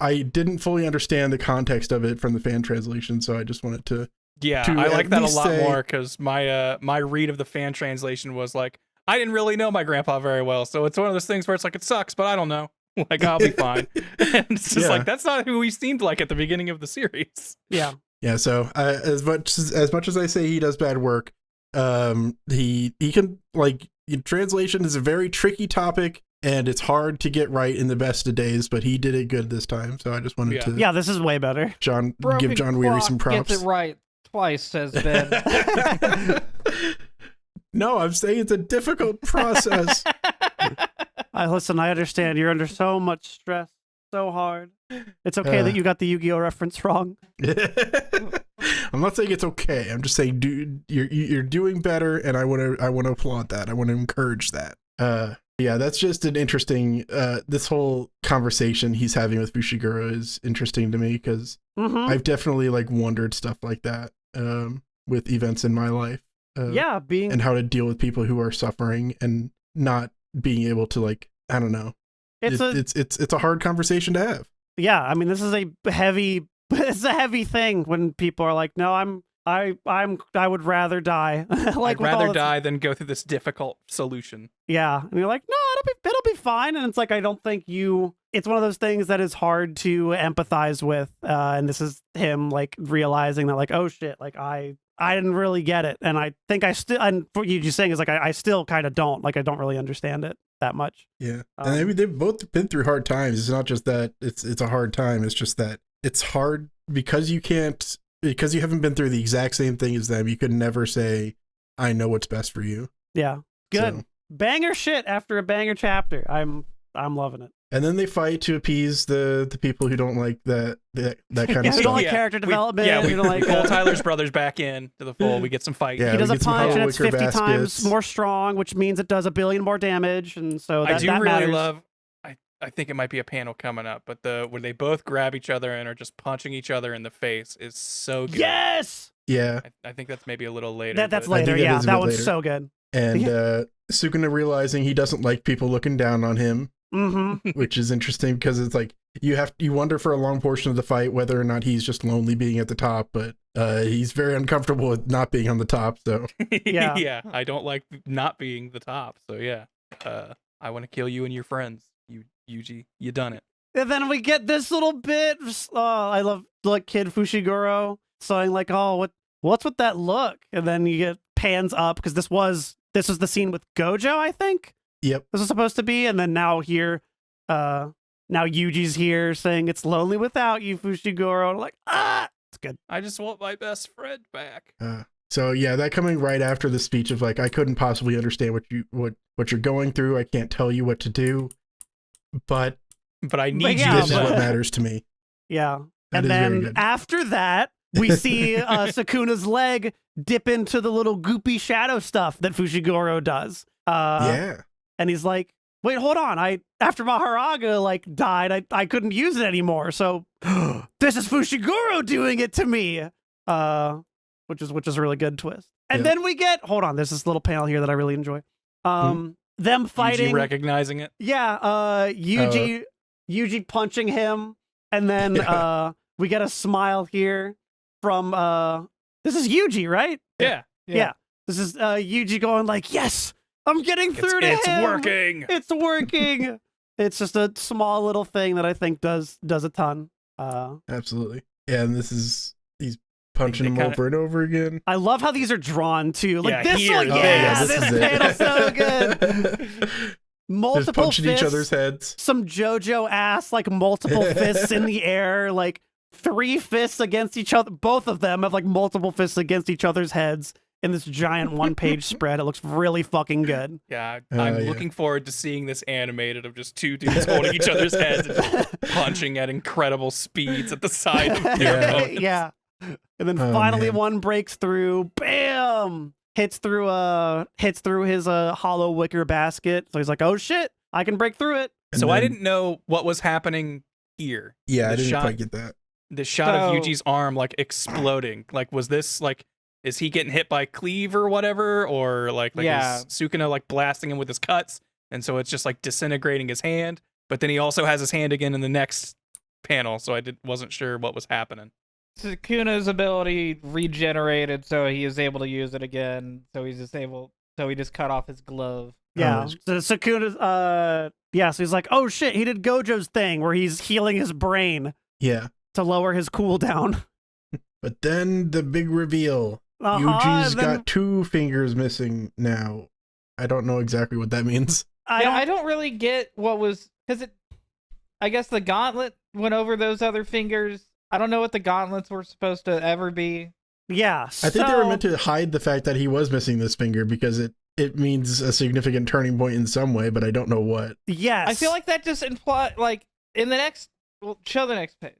I didn't fully understand the context of it from the fan translation, so I just wanted to... Yeah, I like that a lot more, because my read of the fan translation was like, I didn't really know my grandpa very well, so it's one of those things where it's like, it sucks, but I don't know. Like, I'll be fine. And it's just like, that's not who he seemed like at the beginning of the series. Yeah. Yeah, so as much as I say he does bad work, he can, like, translation is a very tricky topic, and it's hard to get right in the best of days, but he did it good this time, so I just wanted to... Yeah, this is way better. Give John Weary some props. Gets it right twice, says Ben. No, I'm saying it's a difficult process. Listen, I understand. You're under so much stress, so hard. It's okay that you got the Yu-Gi-Oh reference wrong. I'm not saying it's okay. I'm just saying, dude, you're doing better, and I want to applaud that. I want to encourage that. Yeah, that's just an interesting. This whole conversation he's having with Fushiguro is interesting to me, because I've definitely like wondered stuff like that with events in my life. And how to deal with people who are suffering and not being able to, like, I don't know. It's a hard conversation to have. Yeah, I mean, this is a heavy thing when people are like, no, I would rather die. Like, I'd rather die than go through this difficult solution. Yeah, and you're like, no, it'll be fine. And it's like, I don't think it's one of those things that is hard to empathize with. And this is him, like, realizing that, like, oh shit, like I didn't really get it. And I think I still, and what you're just saying is, like, I still kind of don't, like, I don't really understand it that much. Yeah. And I mean, they've both been through hard times. It's not just that it's a hard time. It's just that it's hard because you haven't been through the exact same thing as them. You could never say, I know what's best for you. Yeah. Good. So. Banger shit after a banger chapter. I'm loving it. And then they fight to appease the people who don't like that kind of stuff. Who don't like character development. We don't like pull Tyler's brothers back in to the fold. We get some fight. Yeah, he does a punch and it's 50 times more strong, which means it does 1 billion more damage, and so that really matters. love. I think it might be a panel coming up, but where they both grab each other and are just punching each other in the face is so good. Yes. Yeah. I think that's maybe a little later. That's later. Yeah, that one's so good. And Sukuna realizing he doesn't like people looking down on him. Which is interesting, because it's like you wonder for a long portion of the fight whether or not he's just lonely being at the top, but he's very uncomfortable with not being on the top. So yeah, I don't like not being the top. So yeah, I want to kill you and your friends. Yuji, you done it. And then we get this little bit. I love like Kid Fushiguro saying like, "Oh, what's with that look?" And then you get pans up, because this was the scene with Gojo, I think. Yep. This is supposed to be, and then now Yuji's here saying it's lonely without you, Fushiguro. Like, it's good. I just want my best friend back. So yeah, that coming right after the speech of like, I couldn't possibly understand what you're going through. I can't tell you what to do, but I need you. This is what matters to me. Yeah. And then after that, we see Sukuna's leg dip into the little goopy shadow stuff that Fushiguro does. Yeah. And he's like, wait, hold on. After Maharaga like died, I couldn't use it anymore. So this is Fushiguro doing it to me. Which is a really good twist. And then we get, hold on, there's this little panel here that I really enjoy. Them fighting. Yuji recognizing it. Yeah, Yuji punching him, and then we get a smile here from this is Yuji, right? Yeah. This is Yuji going like, yes, I'm getting through to him. It's working. It's working. It's just a small little thing that I think does a ton. Absolutely. Yeah, and he's punching him over and over again. I love how these are drawn too. Like this one, this panel's so good. multiple punching fists, each other's heads. some JoJo ass, like multiple fists in the air, like 3 fists against each other. Both of them have like multiple fists against each other's heads in this giant 1-page spread. It looks really fucking good. Yeah, I'm looking forward to seeing this animated of just 2 dudes holding each other's heads and just punching at incredible speeds at the side of their opponents. Yeah. And then finally one breaks through. Bam! Hits through his hollow wicker basket. So he's like, "Oh shit, I can break through it." So I didn't know what was happening here. Yeah, I didn't quite get that. The shot of Yuji's arm like exploding. Like, was this like, is he getting hit by cleave or whatever, or like is Sukuna like blasting him with his cuts, and so it's just like disintegrating his hand? But then he also has his hand again in the next panel, so I wasn't sure what was happening. Sukuna's ability regenerated, so he is able to use it again. So he just cut off his glove. Yeah. So Sukuna's so he's like, "Oh shit, he did Gojo's thing where he's healing his brain." Yeah. To lower his cooldown. But then the big reveal. Yuji's got 2 fingers missing now. I don't know exactly what that means. I don't really get what was, because I guess the gauntlet went over those other fingers. I don't know what the gauntlets were supposed to ever be. Yeah. I think they were meant to hide the fact that he was missing this finger because it means a significant turning point in some way, but I don't know what. Yes. I feel like that just implied, like, in the next, show the next page.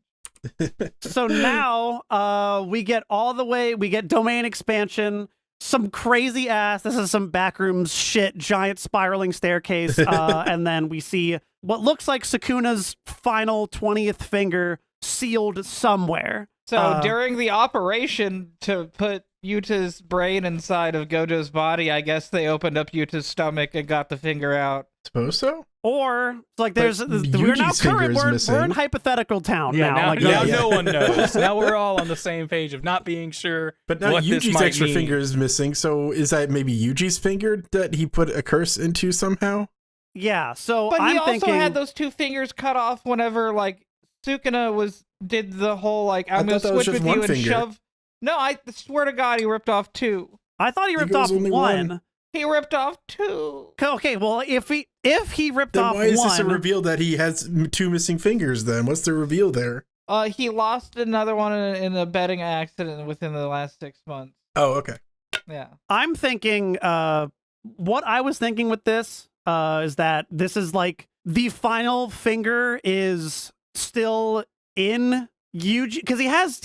So now we get domain expansion, some crazy ass, this is some backrooms shit, giant spiraling staircase, and then we see what looks like Sukuna's final 20th finger sealed somewhere. So during the operation to put Yuta's brain inside of Gojo's body, I guess they opened up Yuta's stomach and got the finger out. Suppose so? Or like we're now current. We're in hypothetical town now. Now no one knows. Now we're all on the same page of not being sure. But now Yuji's extra finger is missing. So is that maybe Yuji's finger that he put a curse into somehow? Yeah. So but he also had those 2 fingers cut off whenever like Sukuna did the whole like I'm gonna switch with you and shove. No, I swear to God, he ripped off 2. I thought he ripped off one. He ripped off 2. Okay, well, if he ripped then off why is one, this a reveal that he has 2 missing fingers? Then what's the reveal there? He lost another one in a betting accident within the last 6 months. Oh, okay. Yeah, I'm thinking. What I was thinking with this is that this is like the final finger is still in Yuji because he has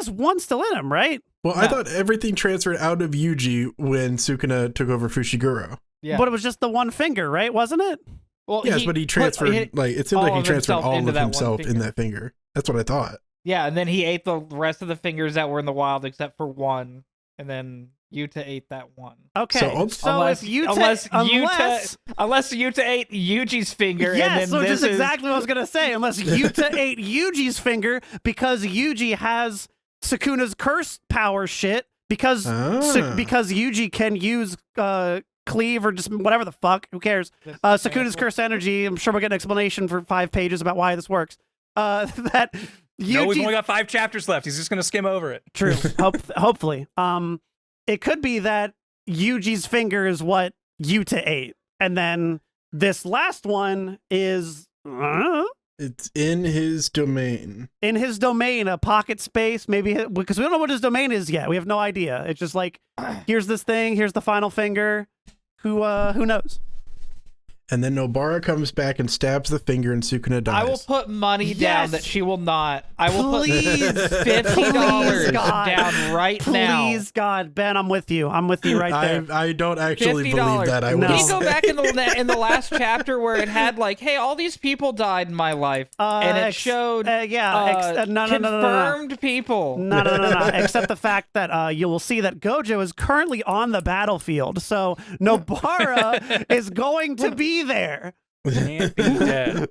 one still in him, right? Well, I thought everything transferred out of Yuji when Sukuna took over Fushiguro. Yeah. But it was just the one finger, right? Wasn't it? Well, yes, but he transferred, it seemed like he transferred all of himself in that finger. That's what I thought. Yeah, and then he ate the rest of the fingers that were in the wild except for one, and then Yuta ate that one. Okay, so unless Yuta ate Yuji's finger, yes, and then so just exactly what I was gonna say. Unless Yuta ate Yuji's finger, because Yuji has Sukuna's curse power shit, because Yuji can use cleave or just whatever the fuck. Who cares? Sukuna's curse energy. I'm sure we'll get an explanation for 5 pages about why this works. That Yuji... No, we've only got 5 chapters left. He's just gonna skim over it. True. Hopefully. It could be that Yuji's finger is what Yuta ate, and then this last one is it's in his domain. In his domain, a pocket space, maybe, because we don't know what his domain is yet. We have no idea. It's just like, here's this thing, here's the final finger. Who knows? And then Nobara comes back and stabs the finger, and Sukuna dies. I will put money down that she will not. I will put $50 down right now. Please, God, Ben, I'm with you. I'm with you right there. I don't actually believe that. I will. Can you go back in the last chapter where it had like, hey, all these people died in my life, and it showed confirmed people. No. Except the fact that you will see that Gojo is currently on the battlefield, so Nobara is going to be there. Can't be dead.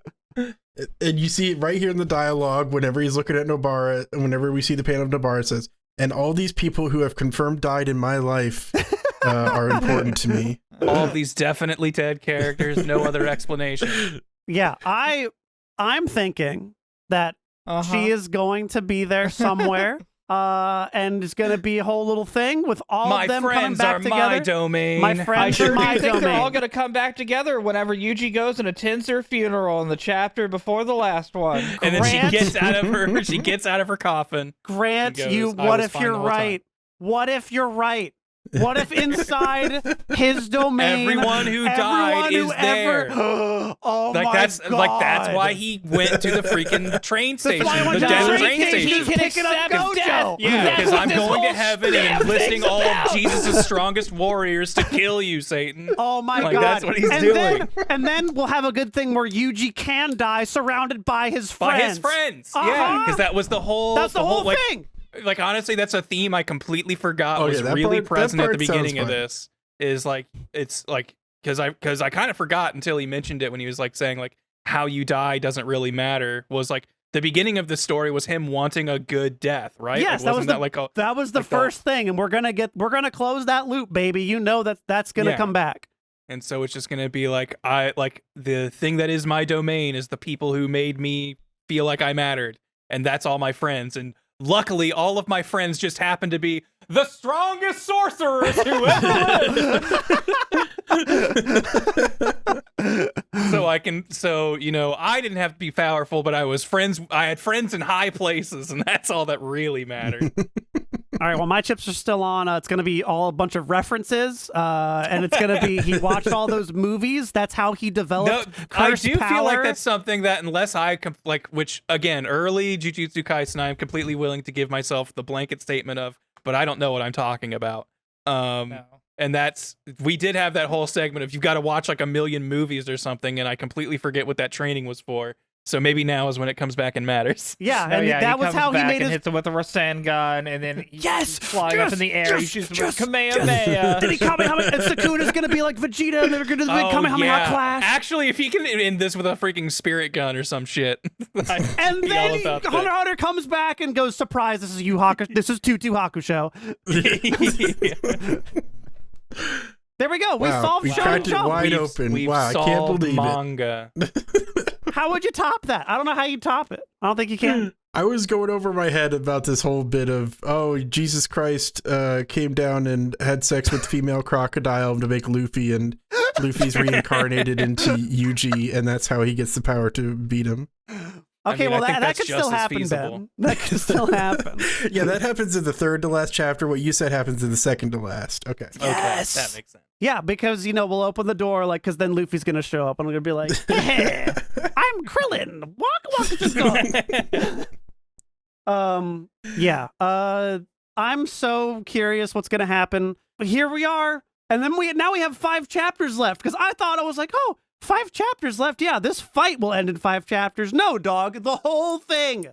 And you see it right here in the dialogue whenever he's looking at Nobara, and whenever we see the panel of Nobara, it says, and all these people who have confirmed died in my life are important to me. All of these definitely dead characters, no other explanation. Yeah, I'm thinking that she is going to be there somewhere. and it's going to be a whole little thing with all My of them coming friends back are together. my domain. My I friends sure are do my think they're all domain. going to come back together whenever Yuji goes and attends her funeral in the chapter before the last one. And then Grant- she gets out of her coffin. Grant, She goes, "I what was if fine you're the whole time." right? What if you're right? What if inside his domain, Everyone who died is there. Oh Like my that's God. like that's why he went to the freaking train station, why he went the to the desert train train station. station. He's picking up accept Gojo. death. Yeah, That's because what I'm this going to whole heaven and damn enlisting thing's all about. of Jesus' strongest warriors to kill you, Satan. Oh my Like, God! that's what he's and doing. and then we'll have a good thing where Yuji can die surrounded by his friends. By his friends. Yeah, Uh-huh. because that was the whole. That's the whole like, thing. Like honestly, that's a theme I completely forgot Oh, was yeah, that really part- that present at the part sounds beginning of fun. this. Is like it's like because I kind of forgot until he mentioned it when he was like saying like how you die doesn't really matter. Was like the beginning of the story was him wanting a good death, right? Yes, like, that was the like first thing, and we're gonna close that loop, baby. You know that's gonna Yeah. come back. And so it's just gonna be like the thing that is my domain is the people who made me feel like I mattered, and that's all my friends. And luckily, all of my friends just happen to be the strongest sorcerers who ever lived. So I didn't have to be powerful, but I had friends in high places, and that's all that really mattered. All right, well, my chips are still on. It's going to be all a bunch of references, and it's going to be he watched all those movies. That's how he developed I cursed do power. feel like that's something that unless which again, early Jujutsu Kaisen, I'm completely willing to give myself the blanket statement of, but I don't know what I'm talking about. No. And we did have that whole segment of you've got to watch like a million movies or something, and I completely forget what that training was for. So maybe now is when it comes back and matters. Yeah, Oh, and yeah, that he was comes how he back made and his. hits him with a Rasengan, and then Yes! he's flying up in the air. He shoots him with Kamehameha. Did he Kamehameha? And Sukuna's going to be like Vegeta, and they're going to do the big Kamehameha clash. Actually, if he can end this with a freaking spirit gun or some shit, And then Hunter x Hunter comes back and goes, "Surprise! This is This is Tutu Hakusho." There we go. We solved we Shonen cracked it Jump. wide open. We've Wow, I can't solved believe manga. How would you top that? I don't know how you top it. I don't think you can. I was going over my head about this whole bit of, oh, Jesus Christ came down and had sex with female crocodile to make Luffy, and Luffy's reincarnated into Yuji, and that's how he gets the power to beat him. Okay, I think that that's could just still as happen, feasible. Ben. That could still happen. Yeah, that happens in the third to last chapter. What you said happens in the second to last. Okay. Yes. Okay, that makes sense. Yeah, because, we'll open the door, because then Luffy's going to show up, and I'm going to be like, hey, I'm Krillin. Waka waka just yeah. I'm so curious what's going to happen. But here we are. And then now we have 5 chapters left, because I thought I was like, 5 chapters left. Yeah, this fight will end in 5 chapters. No, dog. The whole thing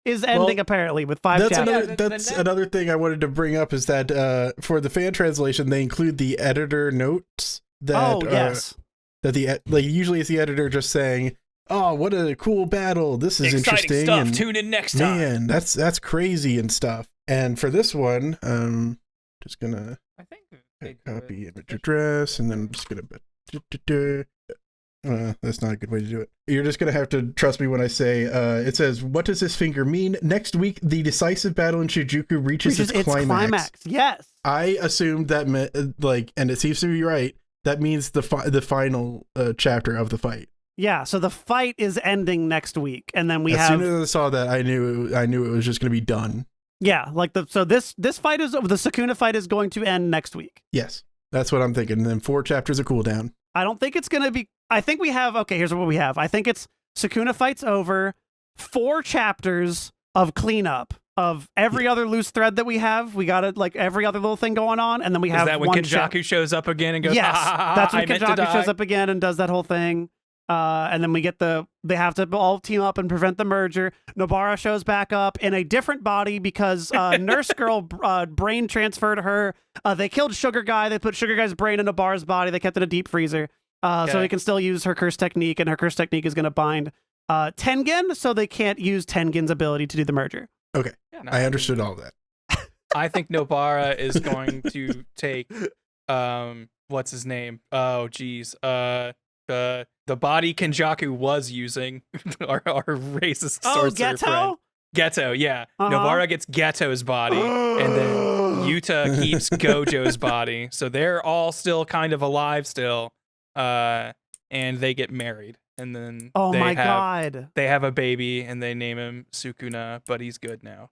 is ending apparently with 5 chapters. That's another thing I wanted to bring up is that for the fan translation, they include the editor notes that yes. that usually it's the editor just saying, "Oh, what a cool battle! This is Exciting interesting." stuff. And, Tune in next time. man, that's crazy and stuff. And for this one, just gonna I think copy image address, and then I'm just gonna. That's not a good way to do it. You're just gonna have to trust me when I say it says, "What does this finger mean?" Next week, the decisive battle in Shijuku reaches its climax. Yes. I assumed that meant and it seems to be right. That means the final chapter of the fight. Yeah, so the fight is ending next week, and then as soon as I saw that, I knew it was just gonna be done. Yeah, this fight is the Sukuna fight is going to end next week. Yes, that's what I'm thinking. And then 4 chapters of cooldown. I don't think it's going to be. I think we have. Okay, here's what we have. I think it's Sukuna fight's over. 4 chapters of cleanup of every other loose thread that we have. We got it, every other little thing going on, and then we have. Is that when one Kenjaku shows up again and goes? Yes, that's when I meant to Kenjaku die. shows up again and does that whole thing. And then we get they have to all team up and prevent the merger. Nobara shows back up in a different body because Nurse Girl brain transferred her. They killed Sugar Guy. They put Sugar Guy's brain in Nobara's body. They kept it in a deep freezer. So he can still use her curse technique, and her curse technique is going to bind Tengen, so they can't use Tengen's ability to do the merger. Okay, Yeah, no, I understood all that. I think Nobara is going to take what's his name? Oh geez. The body Kenjaku was using, our racist sorcerer friend. Geto, yeah. Nobara gets Geto's body, and then Yuta keeps Gojo's body. So they're all still kind of alive still, and they get married. And then they have a baby, and they name him Sukuna, but he's good now.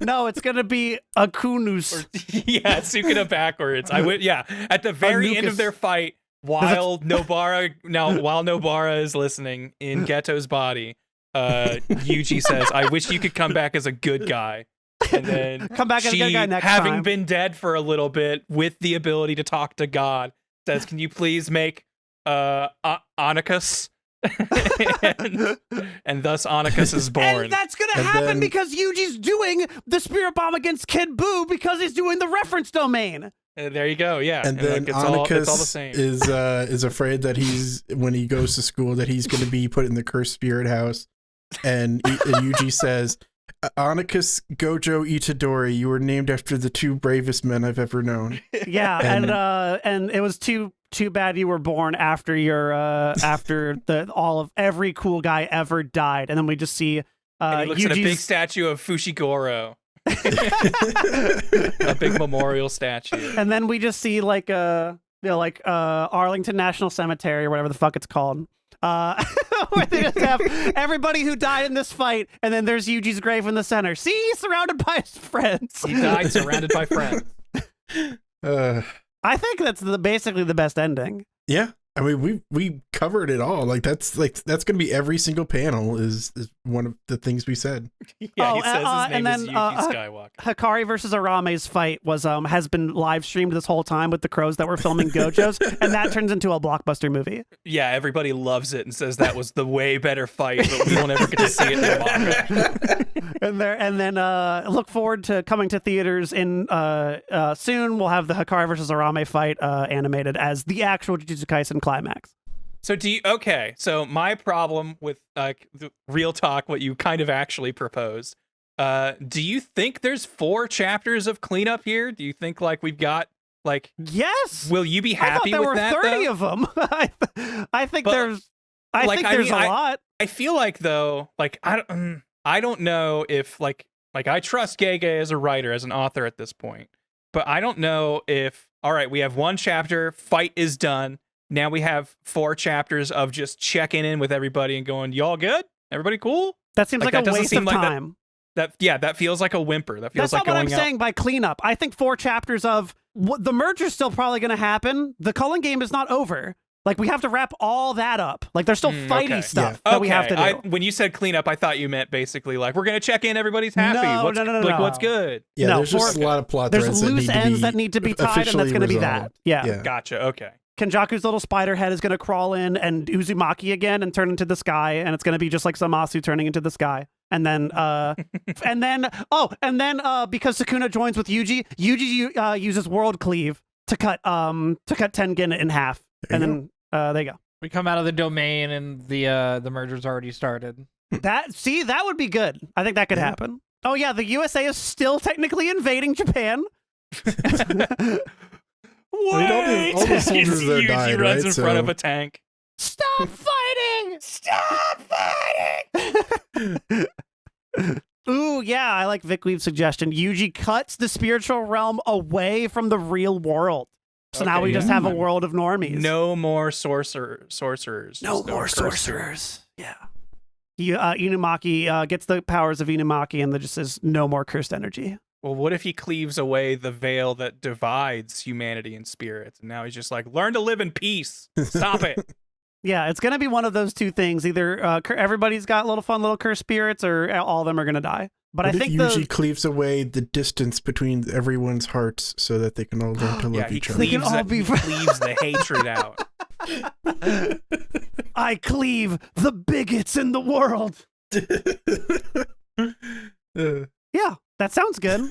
No, it's gonna be Akunus. Yeah, Sukuna backwards. At the very end of their fight, while Nobara is listening in Geto's body, Yuji says, "I wish you could come back as a good guy." And then come back as a good guy next time. Having been dead for a little bit with the ability to talk to God, says, "Can you please make Onikus?" and thus Onikus is born. And that's gonna happen because Yuji's doing the spirit bomb against Kid Buu because he's doing the reference domain. There you go, yeah. And then it's Onikus all the same. is afraid that when he goes to school that he's going to be put in the cursed spirit house. And Yuji says, "Onikus, Gojo, Itadori, you were named after the two bravest men I've ever known." Yeah, and it was too bad you were born after your after every cool guy ever died. And then we just see and he looks at a big statue of Fushiguro. A big memorial statue. And then we just see Arlington National Cemetery or whatever the fuck it's called. Where they just have everybody who died in this fight, and then there's Yuji's grave in the center. See, he's surrounded by his friends. He died surrounded by friends. I think that's basically the best ending. Yeah, I mean we covered it all. That's gonna be every single panel is one of the things we said. Yeah, he says his name is Yuji Skywalker. Hikari versus Arame's fight has been live streamed this whole time with the crows that were filming Gojo's, and that turns into a blockbuster movie. Yeah, everybody loves it and says that was the way better fight, but we won't ever get to see it in the manga. and then look forward to coming to theaters in soon. We'll have the Hikari versus Arame fight animated as the actual Jujutsu Kaisen climax. So so my problem with the real talk, what you kind of actually proposed, do you think there's 4 chapters of cleanup here? Do you think we've got yes? Will you be happy with that? There were 30 of them. I think there's a lot. I feel like though, I don't know if I trust Gege as a writer, as an author at this point, but I don't know if, all right, we have 1 chapter, fight is done. Now we have 4 chapters of just checking in with everybody and going, "Y'all good? Everybody cool?" That seems like a waste of time. That feels like a whimper. That feels That's not what I'm saying by cleanup. I think 4 chapters of the merger's still probably going to happen. The culling game is not over. We have to wrap all that up. There's still fighty stuff that we have to do. When you said cleanup, I thought you meant basically we're going to check in, everybody's happy. No. What's good? Yeah, there's just a lot of plot threads. There's loose ends that need to be tied, and that's going to be that. Yeah. Gotcha, okay. Kenjaku's little spider head is going to crawl in and Uzumaki again and turn into the sky, and it's going to be just like Zamasu turning into the sky. And then, because Sukuna joins with Yuji uses World Cleave to cut Tengen in half, there you go. We come out of the domain, and the merger's already started. That would be good. I think that could happen. Oh yeah, the USA is still technically invading Japan. Wait! All the soldiers there died, Yuji runs in front of a tank. Stop fighting! Stop fighting! Ooh, yeah, I like Vic Weave's suggestion. Yuji cuts the spiritual realm away from the real world. So now we just have a world of normies. No more sorcerers. No more sorcerers. Yeah. Inumaki gets the powers of Inumaki and just says no more cursed energy. Well, what if he cleaves away the veil that divides humanity and spirits? And now he's just learn to live in peace. Stop it. Yeah, it's going to be one of those two things. Either everybody's got little cursed spirits, or all of them are going to die. But what I think Yuji cleaves away the distance between everyone's hearts so that they can all learn to love each other. He cleaves the hatred out. I cleave the bigots in the world. Yeah, that sounds good.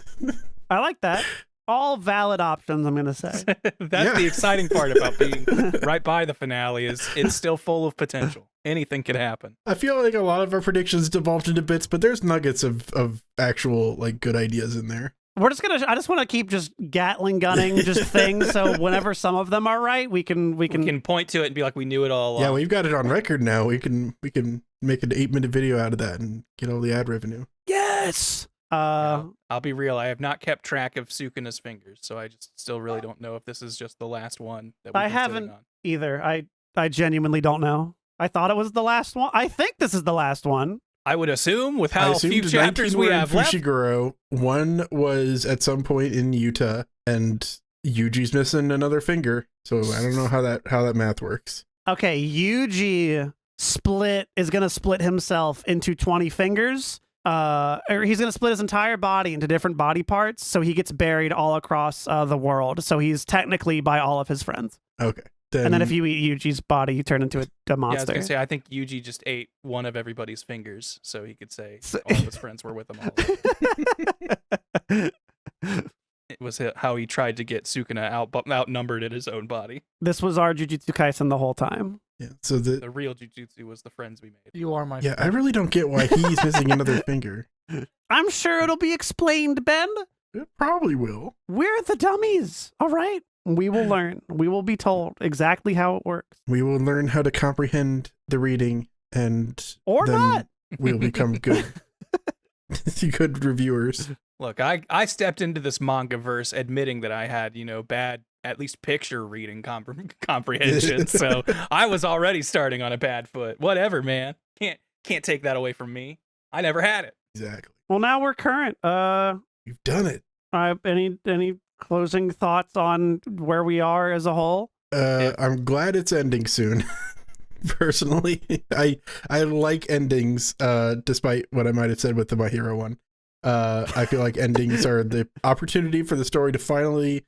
I like that. All valid options, I'm going to say. That's the exciting part about being right by the finale is it's still full of potential. Anything could happen. I feel like a lot of our predictions devolved into bits, but there's nuggets of actual good ideas in there. I just want to keep just Gatling gunning just things. So whenever some of them are right, we can point to it and be like, we knew it all along. Yeah, we've got it on record now. We can make an 8-minute video out of that and get all the ad revenue. Yes. I'll be real. I have not kept track of Sukuna's fingers, so I just still really don't know if this is just the last one that we've I been haven't sitting on. either. I genuinely don't know. I thought it was the last one. I think this is the last one. I would assume with how few chapters we have left. Fushiguro, one was at some point in Yuta, and Yuji's missing another finger. So I don't know how that math works. Okay, Yuji is gonna split himself into 20 fingers. Or he's gonna split his entire body into different body parts, so he gets buried all across the world. So he's technically by all of his friends. Okay. And then if you eat Yuji's body, you turn into a monster. Yeah, I was gonna say, I think Yuji just ate one of everybody's fingers, so he could say all of his friends were with him all. It was how he tried to get Sukuna outnumbered in his own body. This was our Jujutsu Kaisen the whole time. Yeah, so the real Jujutsu was the friends we made. You are my friend. friend. I really don't get why he's missing another finger. I'm sure it'll be explained, Ben. It probably will. We're the dummies. All right. We will learn. We will be told exactly how it works. We will learn how to comprehend the reading, and or then not. We'll become good reviewers. Look, I stepped into this manga verse admitting that I had, bad, at least picture reading comprehension. So I was already starting on a bad foot. Whatever, man. Can't take that away from me. I never had it. Exactly. Well, now we're current. You've done it. Any closing thoughts on where we are as a whole? I'm glad it's ending soon. Personally, I like endings, despite what I might have said with the My Hero one. I feel like endings are the opportunity for the story to finally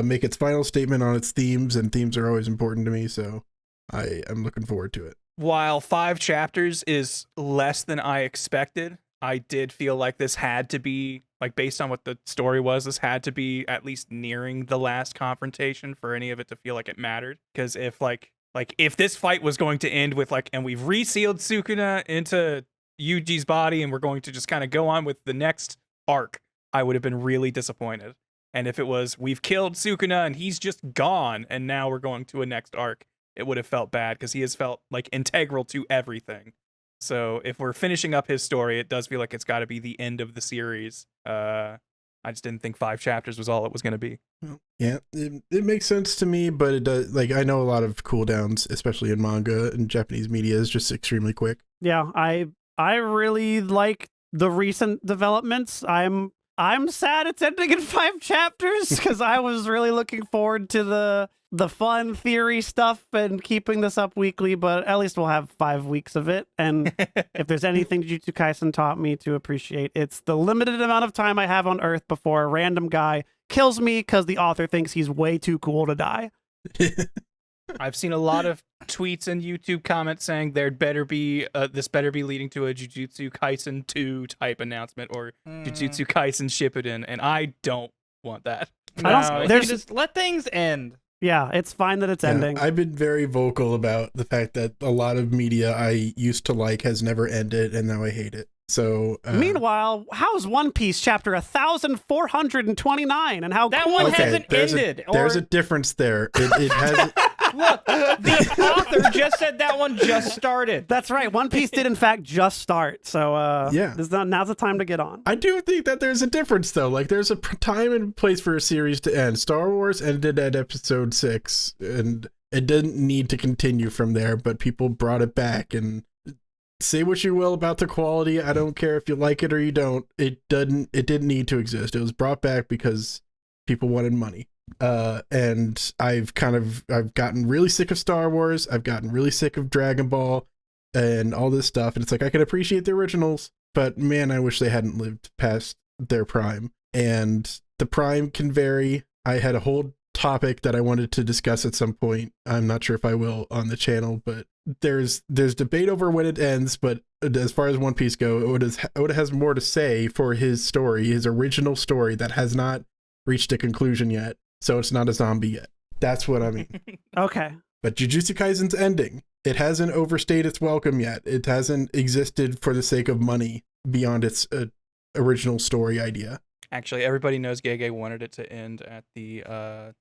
make its final statement on its themes, and themes are always important to me, so I am looking forward to it. While 5 chapters is less than I expected, I did feel like this had to be, like, based on what the story was, this had to be at least nearing the last confrontation for any of it to feel like it mattered. Because if this fight was going to end with, and we've resealed Sukuna into Yuji's body and we're going to just kind of go on with the next arc, I would have been really disappointed. And if it was, we've killed Sukuna and he's just gone and now we're going to a next arc, it would have felt bad because he has felt integral to everything. So if we're finishing up his story, it does feel like it's got to be the end of the series. I just didn't think 5 chapters was all it was going to be. Yeah, it makes sense to me, but it does. I know a lot of cooldowns, especially in manga and Japanese media, is just extremely quick. Yeah, I really like the recent developments. I'm sad it's ending in 5 chapters because I was really looking forward to the fun theory stuff and keeping this up weekly, but at least we'll have 5 weeks of it. And if there's anything Jujutsu Kaisen taught me to appreciate, it's the limited amount of time I have on Earth before a random guy kills me because the author thinks he's way too cool to die. I've seen a lot of tweets and YouTube comments saying this better be leading to a Jujutsu Kaisen 2 type announcement or Jujutsu Kaisen Shippuden, and I don't want that. Just let things end. Yeah, it's fine that it's ending. I've been very vocal about the fact that a lot of media I used to like has never ended, and now I hate it. So meanwhile, how's One Piece chapter 1429 and how that one hasn't ended? There's a difference there. It has. Look, the author just said that one just started. That's right. One Piece did in fact just start. So yeah, now's the time to get on. I do think that there's a difference though. There's a time and place for a series to end. Star Wars ended at episode 6, and it didn't need to continue from there. But people brought it back, and say what you will about the quality. I don't care if you like it or you don't. It didn't need to exist. It was brought back because people wanted money. And I've gotten really sick of Star Wars. I've gotten really sick of Dragon Ball and all this stuff. And it's I can appreciate the originals, but man, I wish they hadn't lived past their prime. And the prime can vary. I had a whole topic that I wanted to discuss at some point. I'm not sure if I will on the channel, but there's debate over when it ends. But as far as One Piece go, Oda has more to say for his story, his original story that has not reached a conclusion yet. So it's not a zombie yet. That's what I mean. Okay. But Jujutsu Kaisen's ending. It hasn't overstayed its welcome yet. It hasn't existed for the sake of money beyond its original story idea. Actually, everybody knows Gege wanted it to end at the At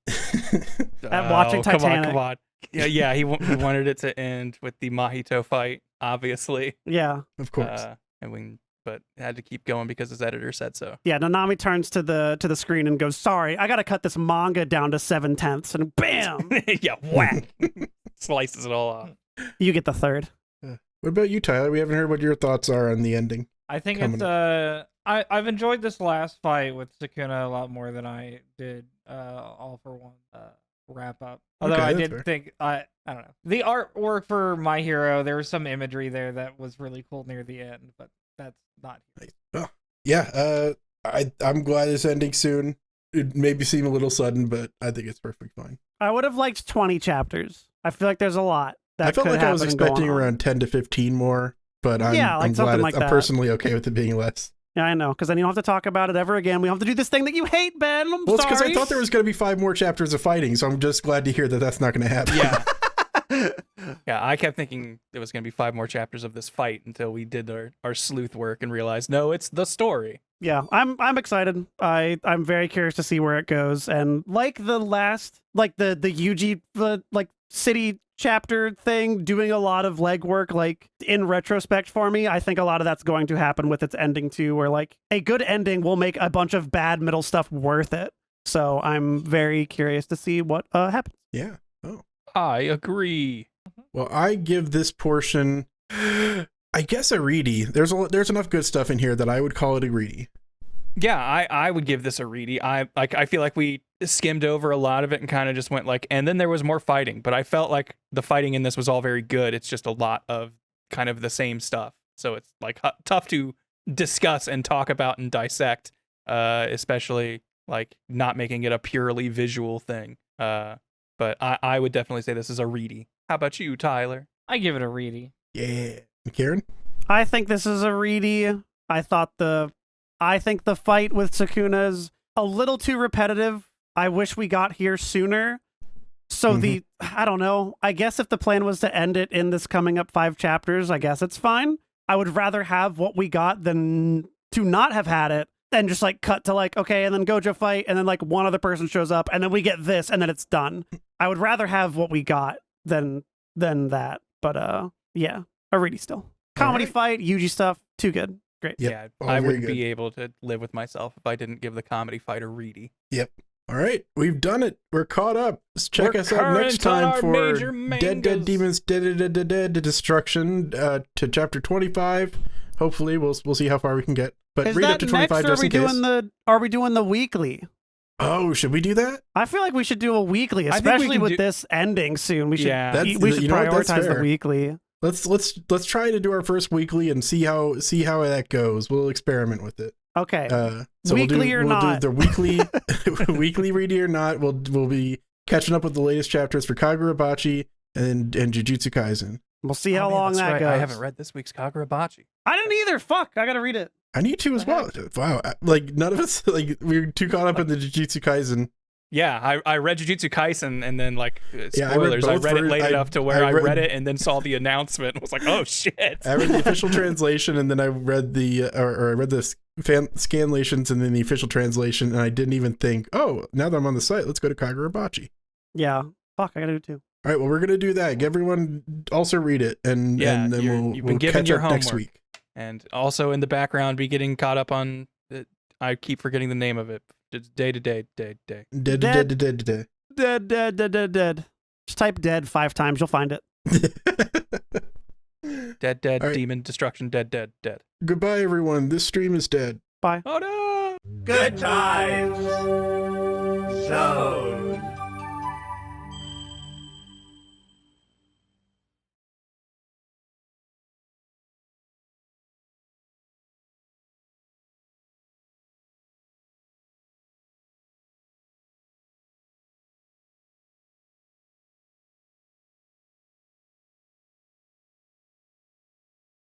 watching Titanic. Come on. Yeah, he wanted it to end with the Mahito fight, obviously. Yeah, of course. But had to keep going because his editor said so. Yeah, Nanami turns to the screen and goes, "Sorry, I got to cut this manga down to 7/10," and bam, yeah, whack, slices it all off. You get the third. What about you, Tyler? We haven't heard what your thoughts are on the ending. I think it's I've enjoyed this last fight with Sukuna a lot more than I did All for One wrap up. Although Okay, I that's did fair. think I don't know. The artwork for My Hero, there was some imagery there that was really cool near the end, but that's not here. Oh, yeah, I'm glad it's ending soon. It maybe seem a little sudden, but I think it's perfectly fine. I would have liked 20 chapters. I feel like there's a lot. That I felt could like I was happen and go expecting on. around 10 to 15 more, but I'm like glad something like I'm that. personally okay with it being less. Yeah, I know, because then you don't have to talk about it ever again. We don't have to do this thing that you hate, Ben. I'm Well, it's because sorry. I thought there was going to be 5 more chapters of fighting, so I'm just glad to hear that that's not going to happen. Yeah. Yeah, I kept thinking there was going to be 5 more chapters of this fight until we did our sleuth work and realized, no, it's the story. Yeah, I'm excited. I'm very curious to see where it goes. And like the last, like the Yuji like city chapter thing, doing a lot of legwork, like in retrospect for me, I think a lot of that's going to happen with its ending too, where like a good ending will make a bunch of bad middle stuff worth it. So I'm very curious to see what happens. Yeah. Oh. I agree. Well, I give this portion, I guess, a reedy. There's enough good stuff in here that I would call it a reedy. Yeah, I would give this a reedy. I feel like we skimmed over a lot of it and kind of just went like, and then there was more fighting, but I felt like the fighting in this was all very good. It's just a lot of kind of the same stuff. So it's like tough to discuss and talk about and dissect, especially like not making it a purely visual thing. But I would definitely say this is a reedy. How about you, Tyler? I give it a reedy. Yeah. Karen? I think this is a reedy. I think the fight with Sukuna is a little too repetitive. I wish we got here sooner. So I don't know. I guess if the plan was to end it in this coming up 5 chapters, I guess it's fine. I would rather have what we got than to not have had it and just like cut to like, okay, and then Gojo fight, and then like one other person shows up, and then we get this, and then it's done. I would rather have what we got than that. But yeah, a reedy still. Comedy fight, Yuji stuff, too good. Great. Yep. Yeah, All I very would good. be able to live with myself if I didn't give the comedy fight a reedy. Yep. All right, we've done it. We're caught up. Let's check We're us out next current on time our for major Dead mangas. Demons Dead Destruction to chapter 25. Hopefully, we'll see how far we can get. But Is read that up to next, 25 or just in case. are we doing the weekly? Oh, should we do that? I feel like we should do a weekly, I think we especially can with do- this ending soon. We should Yeah. we should You know what? That's prioritize the fair. weekly. Let's try to do our first weekly and see how that goes. We'll experiment with it. Okay. So Weekly or we'll not. do the weekly weekly reading or not. We'll be catching up with the latest chapters for Kagurabachi and Jujutsu Kaisen. We'll see how man, long that's that right. goes. I haven't read this week's Kagurabachi. I didn't either. Fuck, I gotta read it. I need to as well. Wow, like none of us like we're too caught up in the Jujutsu Kaisen. Yeah, I read Jujutsu Kaisen and then like Yeah, spoilers. I both read it ver- late I- enough to where I I read- read it and then saw the announcement and was like, oh shit. I read the official translation and then I read the or I read the scanlations and then the official translation, and I didn't even think, oh, now that I'm on the site, let's go to Kagurabachi. Yeah. Fuck, I gotta do it too. All right, well, we're gonna do that. Everyone also read it, and Yeah, and then you've been we'll given catch your up next homework. week. And also in the background, be getting caught up on. I keep forgetting the name of it. It's day to day. Dead. Dead. Just type dead 5 times, you'll find it. Dead, All right. demon, destruction, dead. Goodbye, everyone. This stream is dead. Bye. Oh no! Good times. Zone.